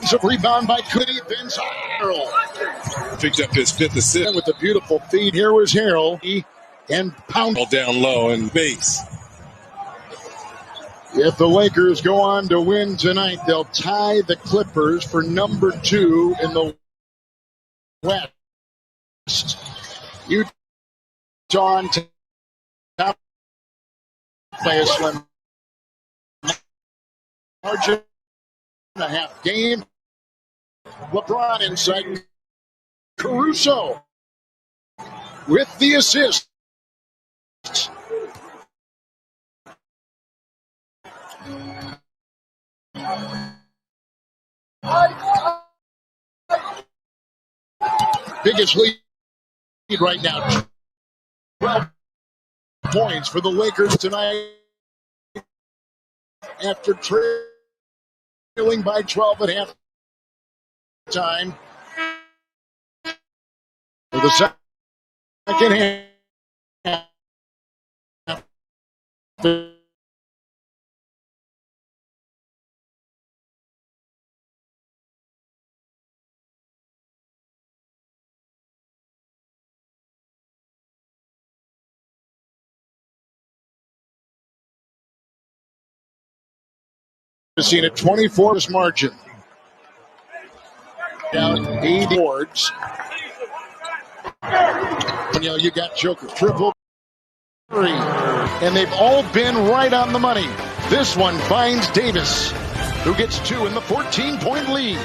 It's a rebound by Goody Vince Harrell. Picked up his 5th assist with a beautiful feed. Here was Harrell and pound down low and base. If the Lakers go on to win tonight, they'll tie the Clippers for number 2 in the West. Utah on top by a slim margin, a half game. LeBron inside. Caruso with the assist. Biggest lead right now. 12 points for the Lakers tonight after trailing by 12 at half time. For the second half. Seen a 24 margin. Down 8 boards. You got Joker triple three, and they've all been right on the money. This one finds Davis, who gets 2 in the 14-point lead.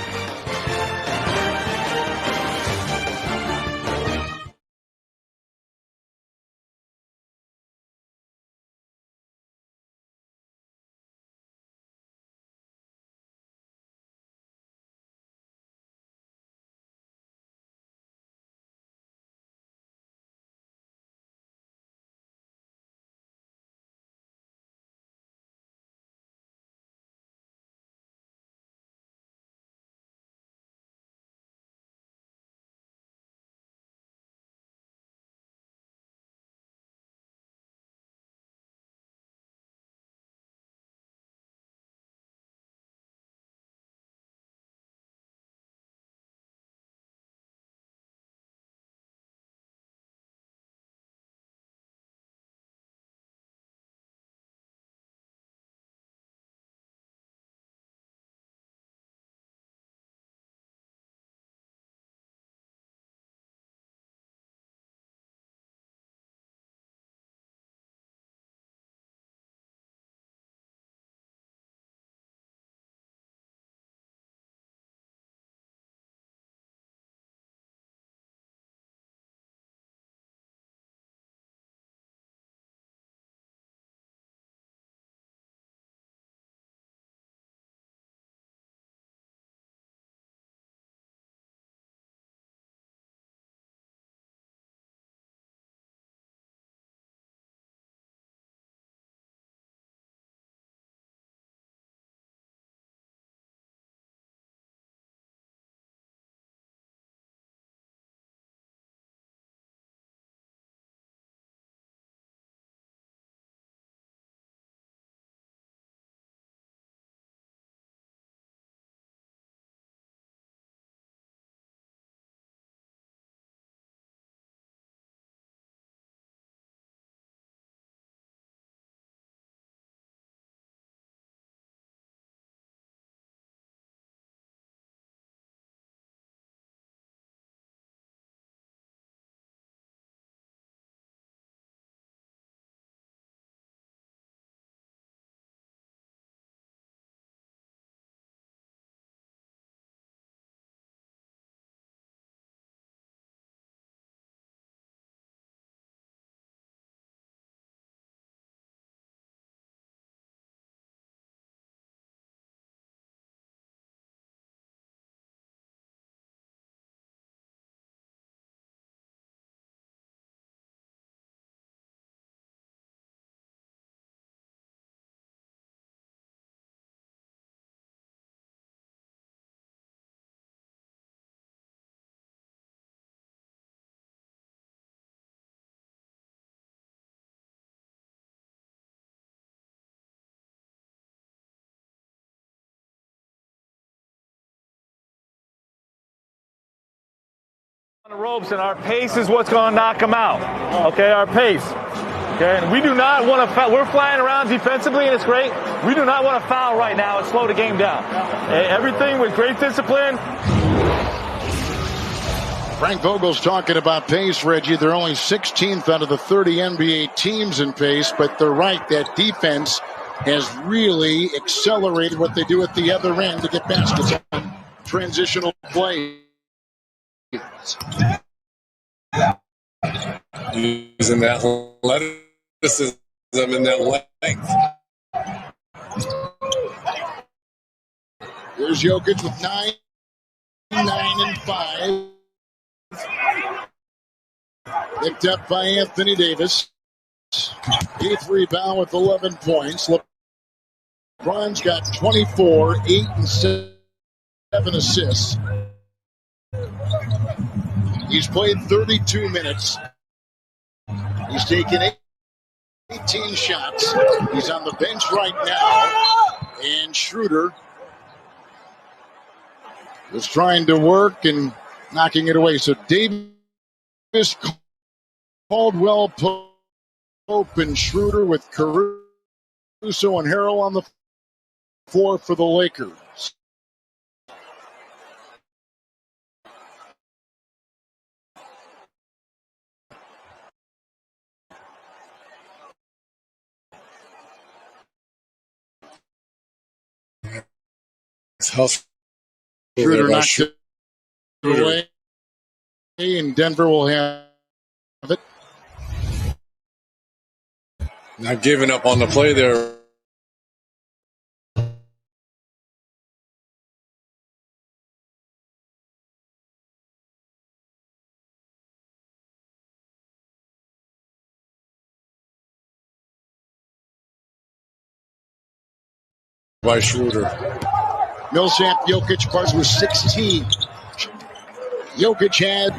On the ropes, and our pace is what's going to knock them out. Okay, our pace. Okay, and we do not want to foul. We're flying around defensively, and it's great. We do not want to foul right now and slow the game down. Everything with great discipline. Frank Vogel's talking about pace, Reggie. They're only 16th out of the 30 NBA teams in pace, but they're right. That defense has really accelerated what they do at the other end to get baskets on transitional play. Using that athleticism and that length. Here's Jokic with 9, 9, and 5. Picked up by Anthony Davis. 8th rebound with 11 points. LeBron's got 24, 8 and 7 assists. He's played 32 minutes. He's taken 18 shots. He's on the bench right now. And Schroeder was trying to work and knocking it away. So Davis, Caldwell, Pope, and Schroeder with Caruso and Harrell on the floor for the Lakers. Schroeder knocked it away, and Denver will have it. Not giving up on the play there. By Schroeder. Millsap, Jokic, bars was 16. Jokic had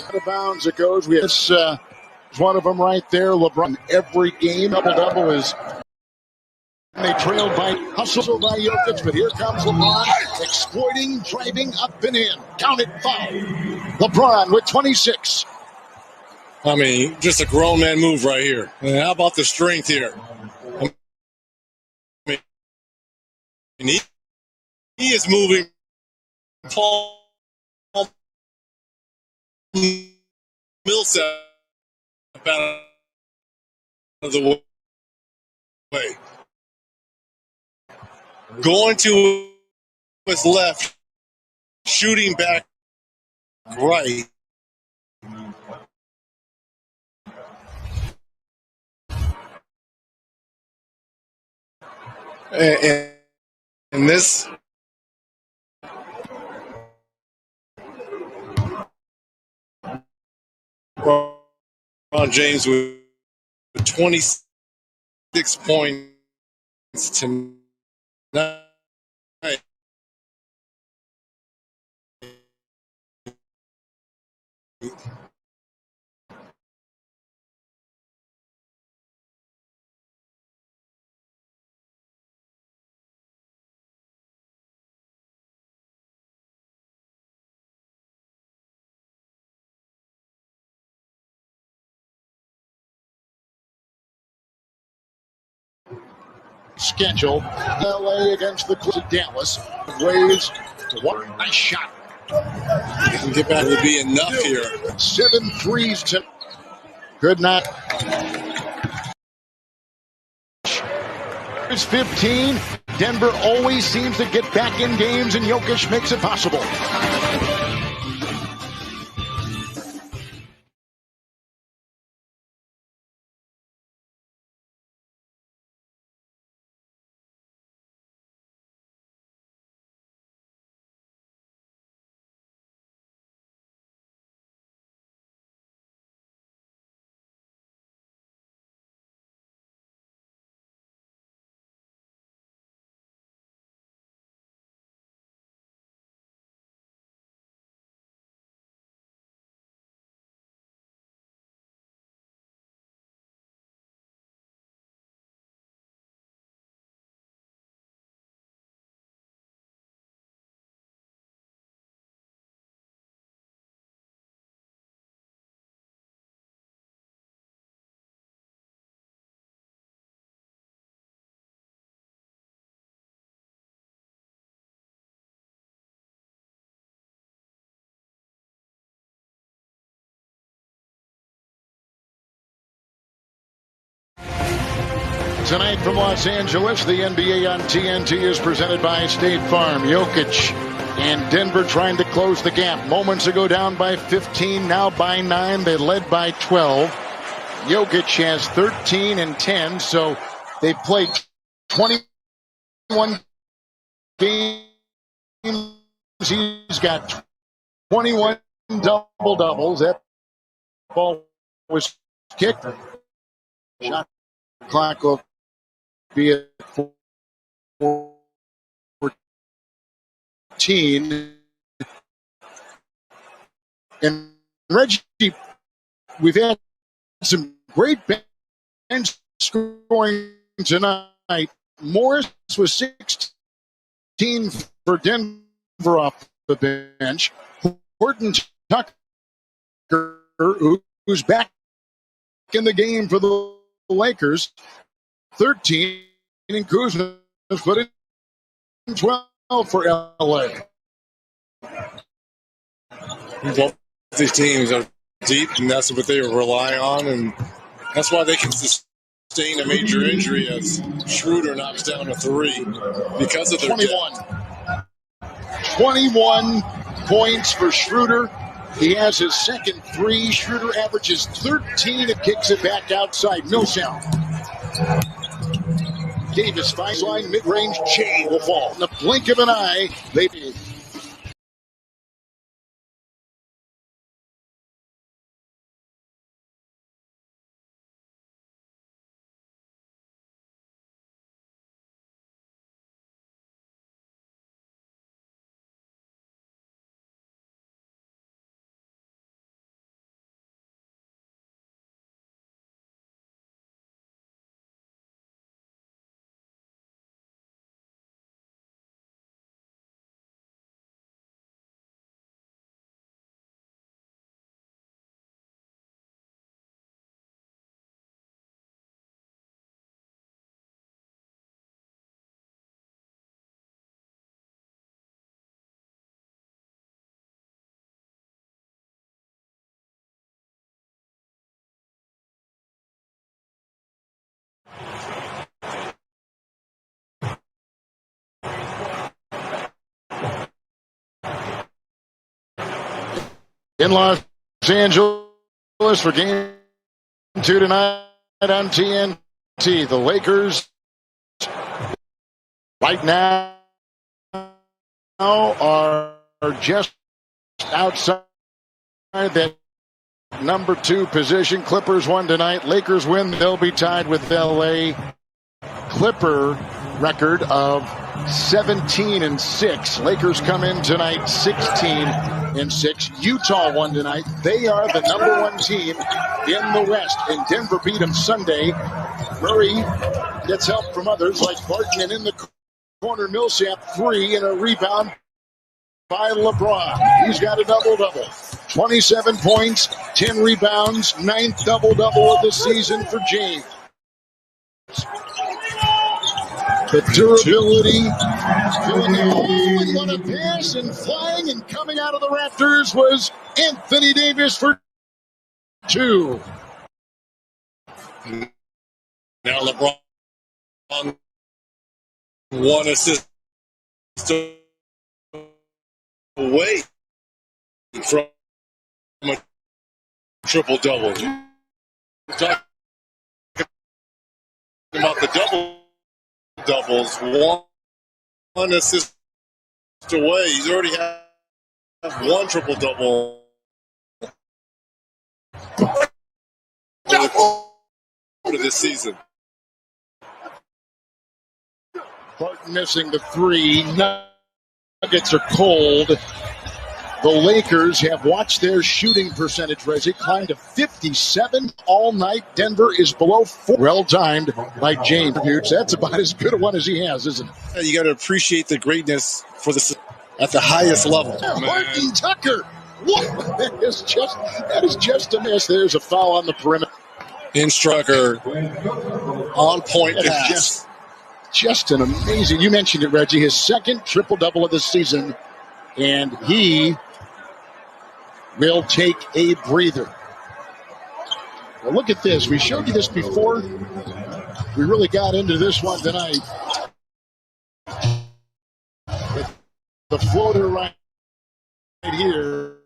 out of bounds it goes. We have one of them right there. LeBron every game double is. They trailed by hustle by Jokic, but here comes LeBron exploiting, driving up and in. Count it, foul. LeBron with 26. I mean, just a grown man move right here. And how about the strength here? I mean, he is moving Paul Millsap out of the way. Going to his left, shooting back right. And this LeBron James with 26 points tonight. Schedule LA against the Clippers of Dallas. Waves one nice shot. Didn't get back to be enough here. 7 threes to could not. It's 15. Denver always seems to get back in games, and Jokic makes it possible. Tonight from Los Angeles, the NBA on TNT is presented by State Farm. Jokic and Denver trying to close the gap. Moments ago down by 15, now by 9. They led by 12. Jokic has 13 and 10, so they played 21 games. He's got 21 double-doubles. That ball was kicked. Shot clock will be at 14. And Reggie we've had some great bench scoring tonight. Morris was 16 for Denver off the bench. Horton Tucker, who's back in the game for the Lakers, 13, and Kuzma put in 12 for LA. Both these teams are deep, and that's what they rely on, and that's why they can sustain a major injury as Schroeder knocks down a three because of their 21 points for Schroeder. He has his second three. Schroeder averages 13 and kicks it back outside. Millsap. Davis finds line mid-range. Chain will fall. In the blink of an eye, they did. In Los Angeles for game 2 tonight on TNT. The Lakers right now are just outside that number 2 position. Clippers won tonight. Lakers win. They'll be tied with LA. Clipper record of 17-6. Lakers come in tonight 16-6. Utah won tonight. They are the number 1 team in the West. And Denver beat them Sunday. Murray gets help from others like Barton, and in the corner, Millsap 3 and a rebound by LeBron. He's got a double-double. 27 points, 10 rebounds, 9th double-double of the season for James. The durability, filling the hole, and what a pass, and flying and coming out of the rafters was Anthony Davis for 2. Now LeBron 1 assist away from a triple-double. Talking about the double-doubles, 1 assist away. He's already had 1 triple-double. This season. Barton missing the 3. Nuggets are cold. The Lakers have watched their shooting percentage, Reggie, climb to 57 all night. Denver is below 4. Well timed by James. That's about as good a one as he has, isn't it? Yeah, you got to appreciate the greatness for the at the highest level. Horton Tucker. What? That is just a miss. There's a foul on the perimeter. Instructor on point pass. Just an amazing. You mentioned it, Reggie. His second triple-double of the season, and he will take a breather. Well, look at this. We showed you this before. We really got into this one tonight. The floater right here.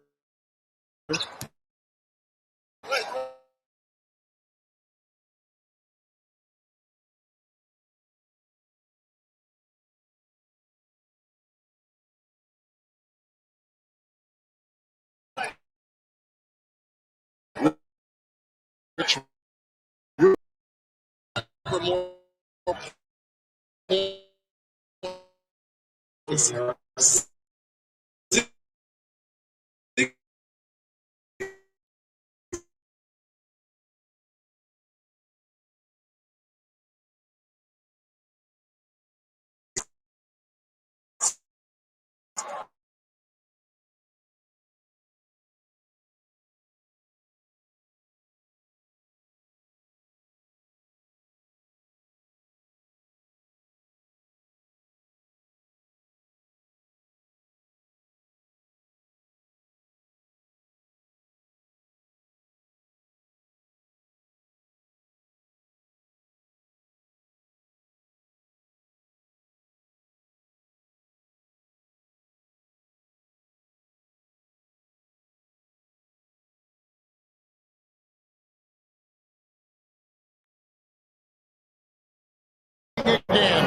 again.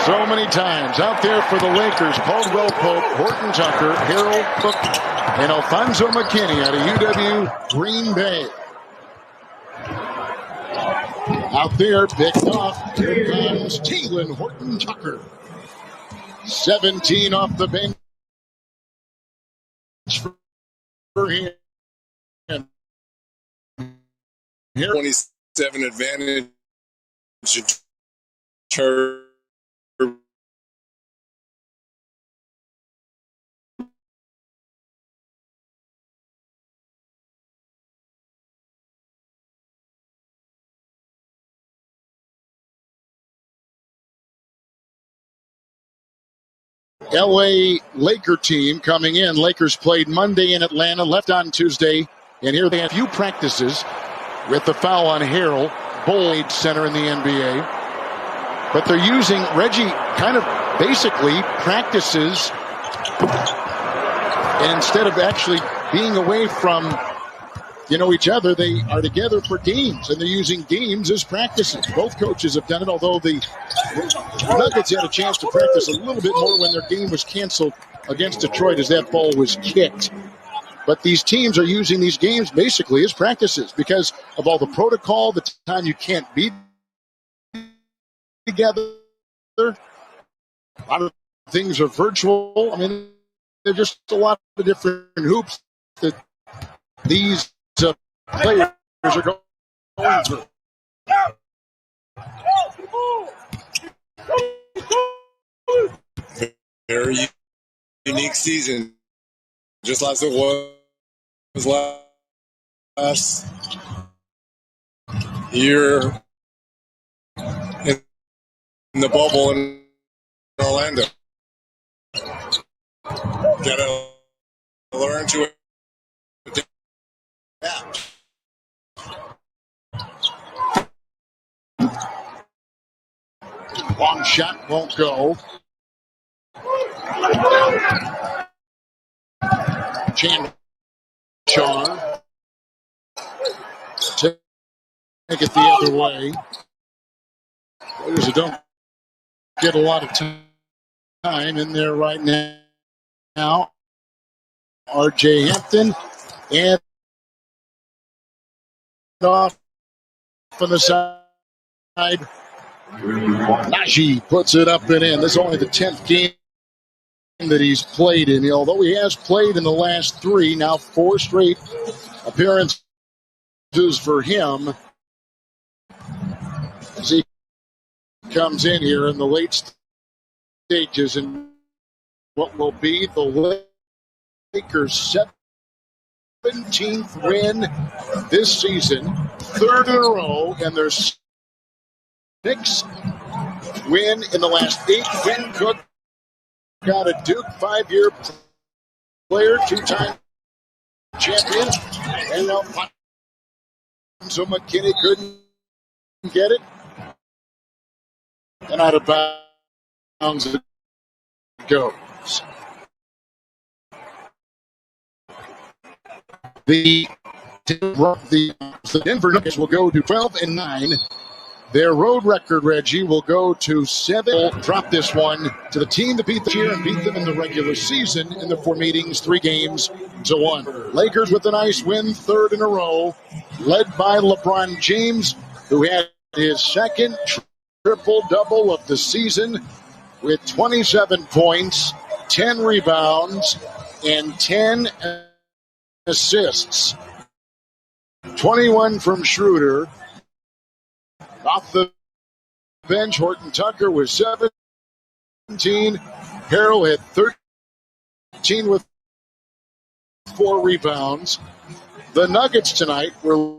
So many times out there for the Lakers. Caldwell Pope, Horton Tucker, Harold Cook, and Alfonso McKinney out of UW Green Bay. Out there, picked off. Here comes Talen Horton Tucker. 17 off the bench for him. Here, 27 advantage. LA Laker team coming in. Lakers played Monday in Atlanta, left on Tuesday, and here they had a few practices with the foul on Harrell, Boyd center in the NBA. But they're using Reggie kind of basically practices, and instead of actually being away from each other, they are together for games, and they're using games as practices. Both coaches have done it, although the Nuggets had a chance to practice a little bit more when their game was canceled against Detroit as that ball was kicked. But these teams are using these games basically as practices because of all the protocol, the time you can't be together. A lot of things are virtual. I mean, there's just a lot of different hoops that these players are going through. Very unique season, just like it was last year in the bubble in Orlando. Gotta learn to adapt. Long shot won't go. Chan Char. Take it the other way. Players that don't get a lot of time in there right now. R.J. Hampton and off on the side. Najee puts it up and in. This is only the 10th game that he's played in. Although he has played in the last 3, now 4 straight appearances for him as he comes in here in the late stages in what will be the Lakers' 17th win this season, 3rd in a row, and their 6th win in the last 8. Quinn Cook got a Duke 5-year player, 2-time champion, and so McKinney couldn't get it. And out of bounds it goes. The Denver Nuggets will go to 12-9. Their road record, Reggie, will go to 7. Drop this one to the team that beat the year and beat them in the regular season in the 4 meetings, 3 games to 1. Lakers with a nice win, 3rd in a row, led by LeBron James, who had his 2nd triple-double of the season with 27 points, 10 rebounds, and 10 assists. 21 from Schroeder. Off the bench, Horton Tucker was 17. Harrell had 13 with 4 rebounds. The Nuggets tonight were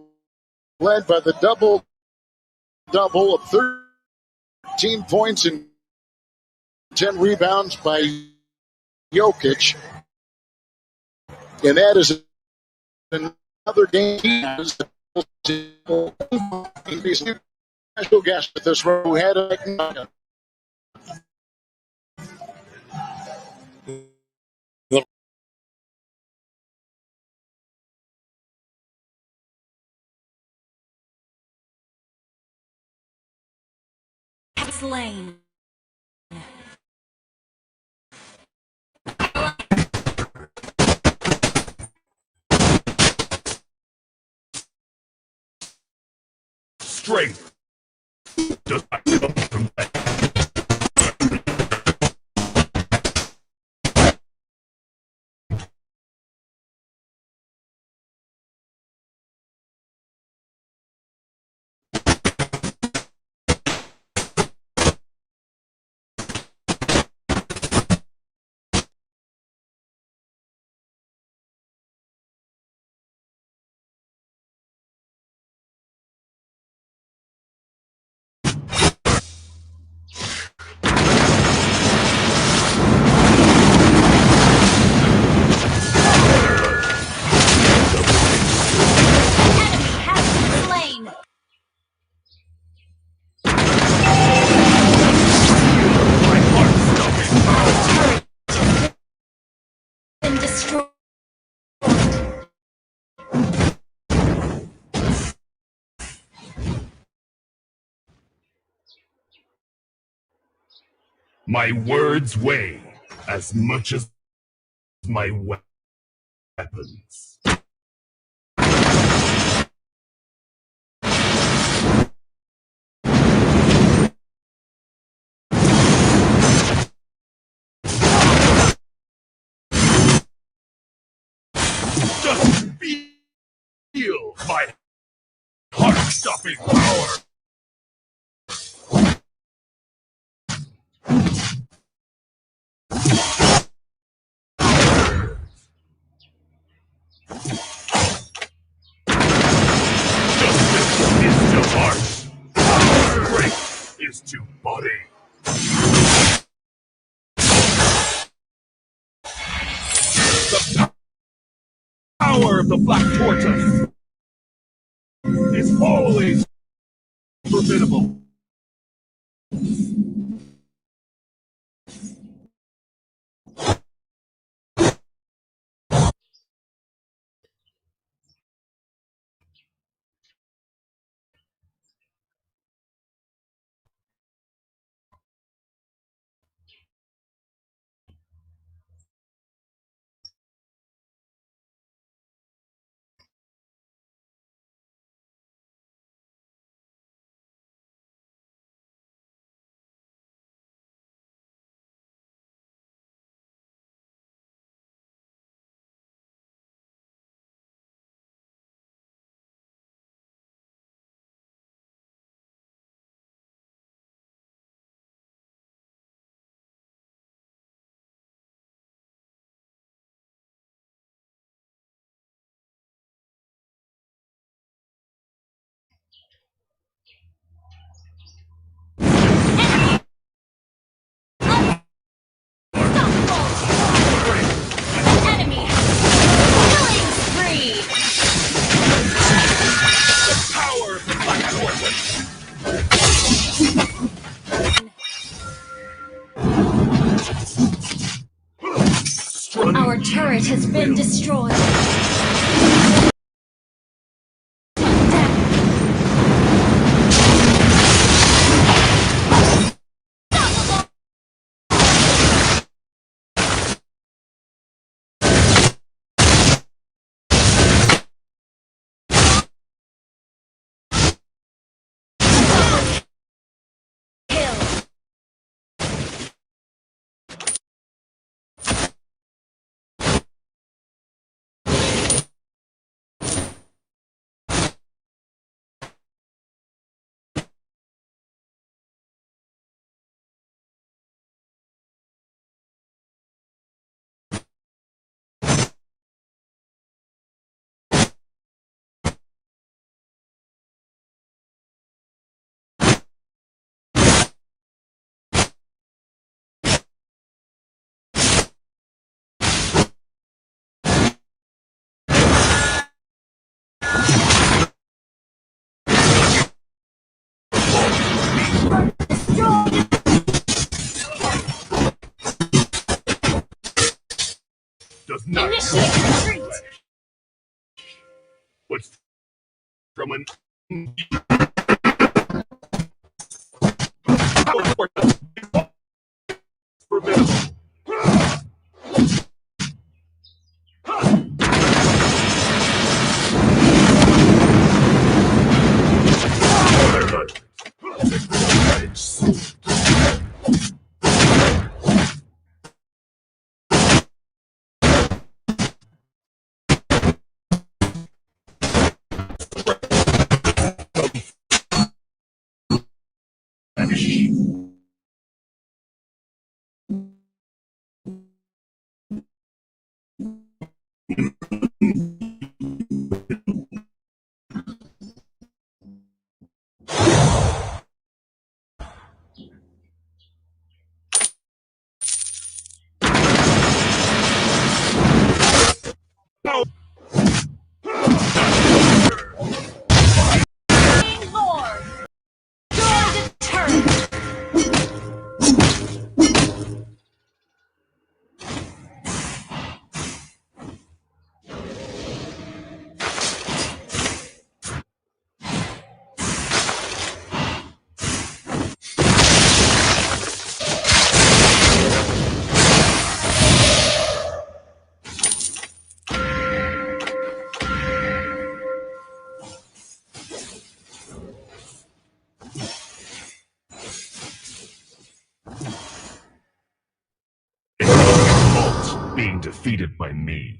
led by the double-double of 13 points and 10 rebounds by Jokic. And that is another game he has. Special guest with this row had a slain. Strength does not come from that. My words weigh as much as my weapons. Just feel my heart-stopping power. Is to body. The power of the Black Tortoise is always formidable. Our turret has been destroyed. Does not Initiate retreat. but from an being defeated by me.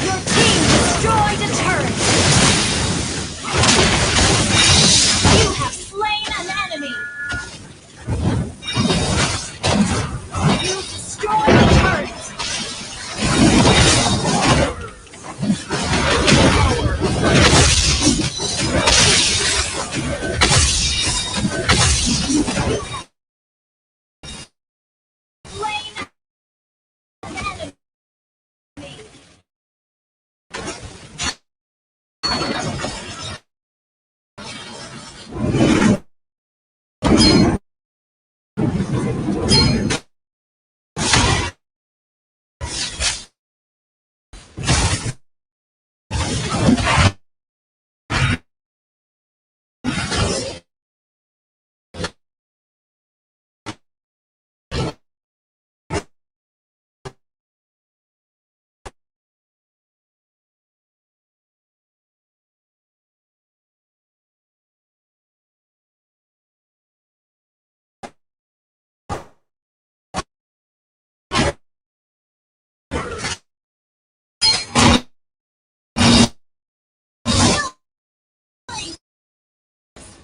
Your team destroyed a turret. You have slain an enemy. You destroyed a turret.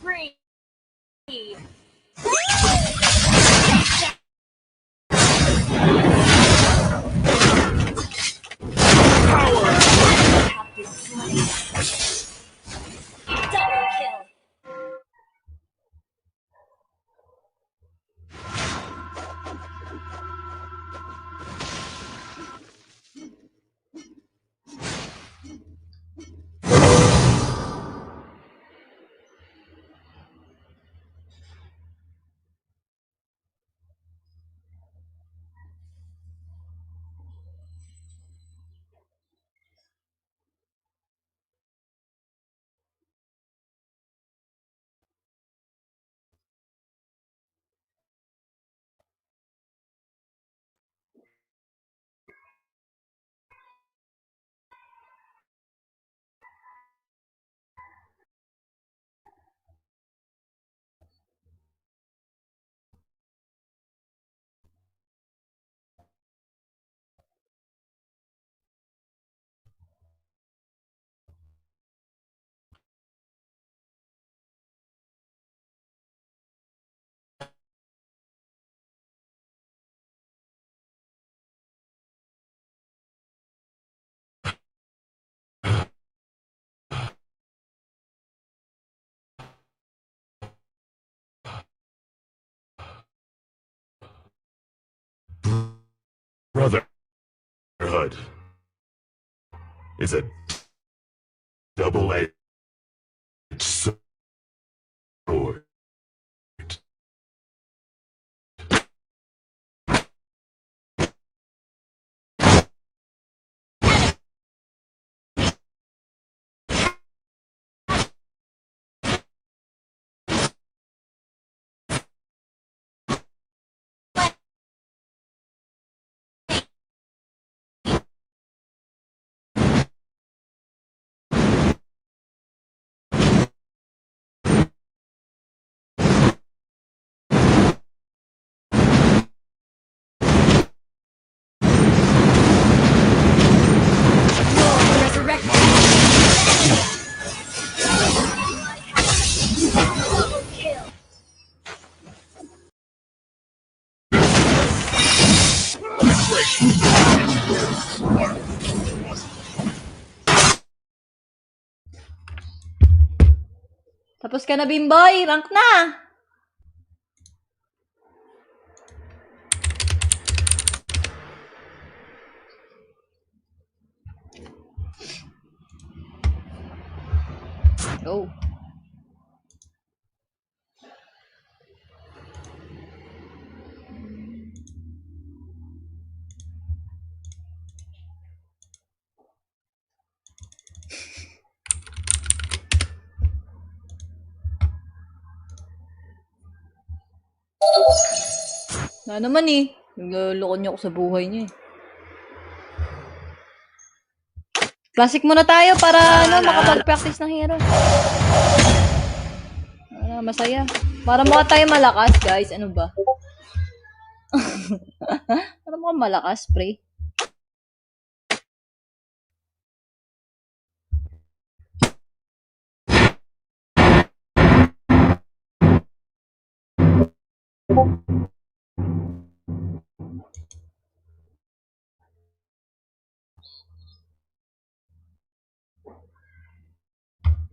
Spree. Double kill. Brotherhood is a double-edged sword. Tapos ka na, Bimboy! Rank na! Go! Na naman eh. Nagloloko niyo ako sa buhay niyo eh. Classic muna tayo para makapag-practice ng hero. Masaya. Para mukha tayo malakas, guys. Ano ba? Para mukha malakas, pre.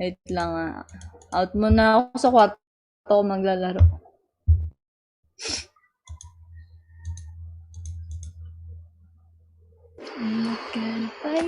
Wait lang. Out muna ako sa kwarto ko maglalaro. Makan pag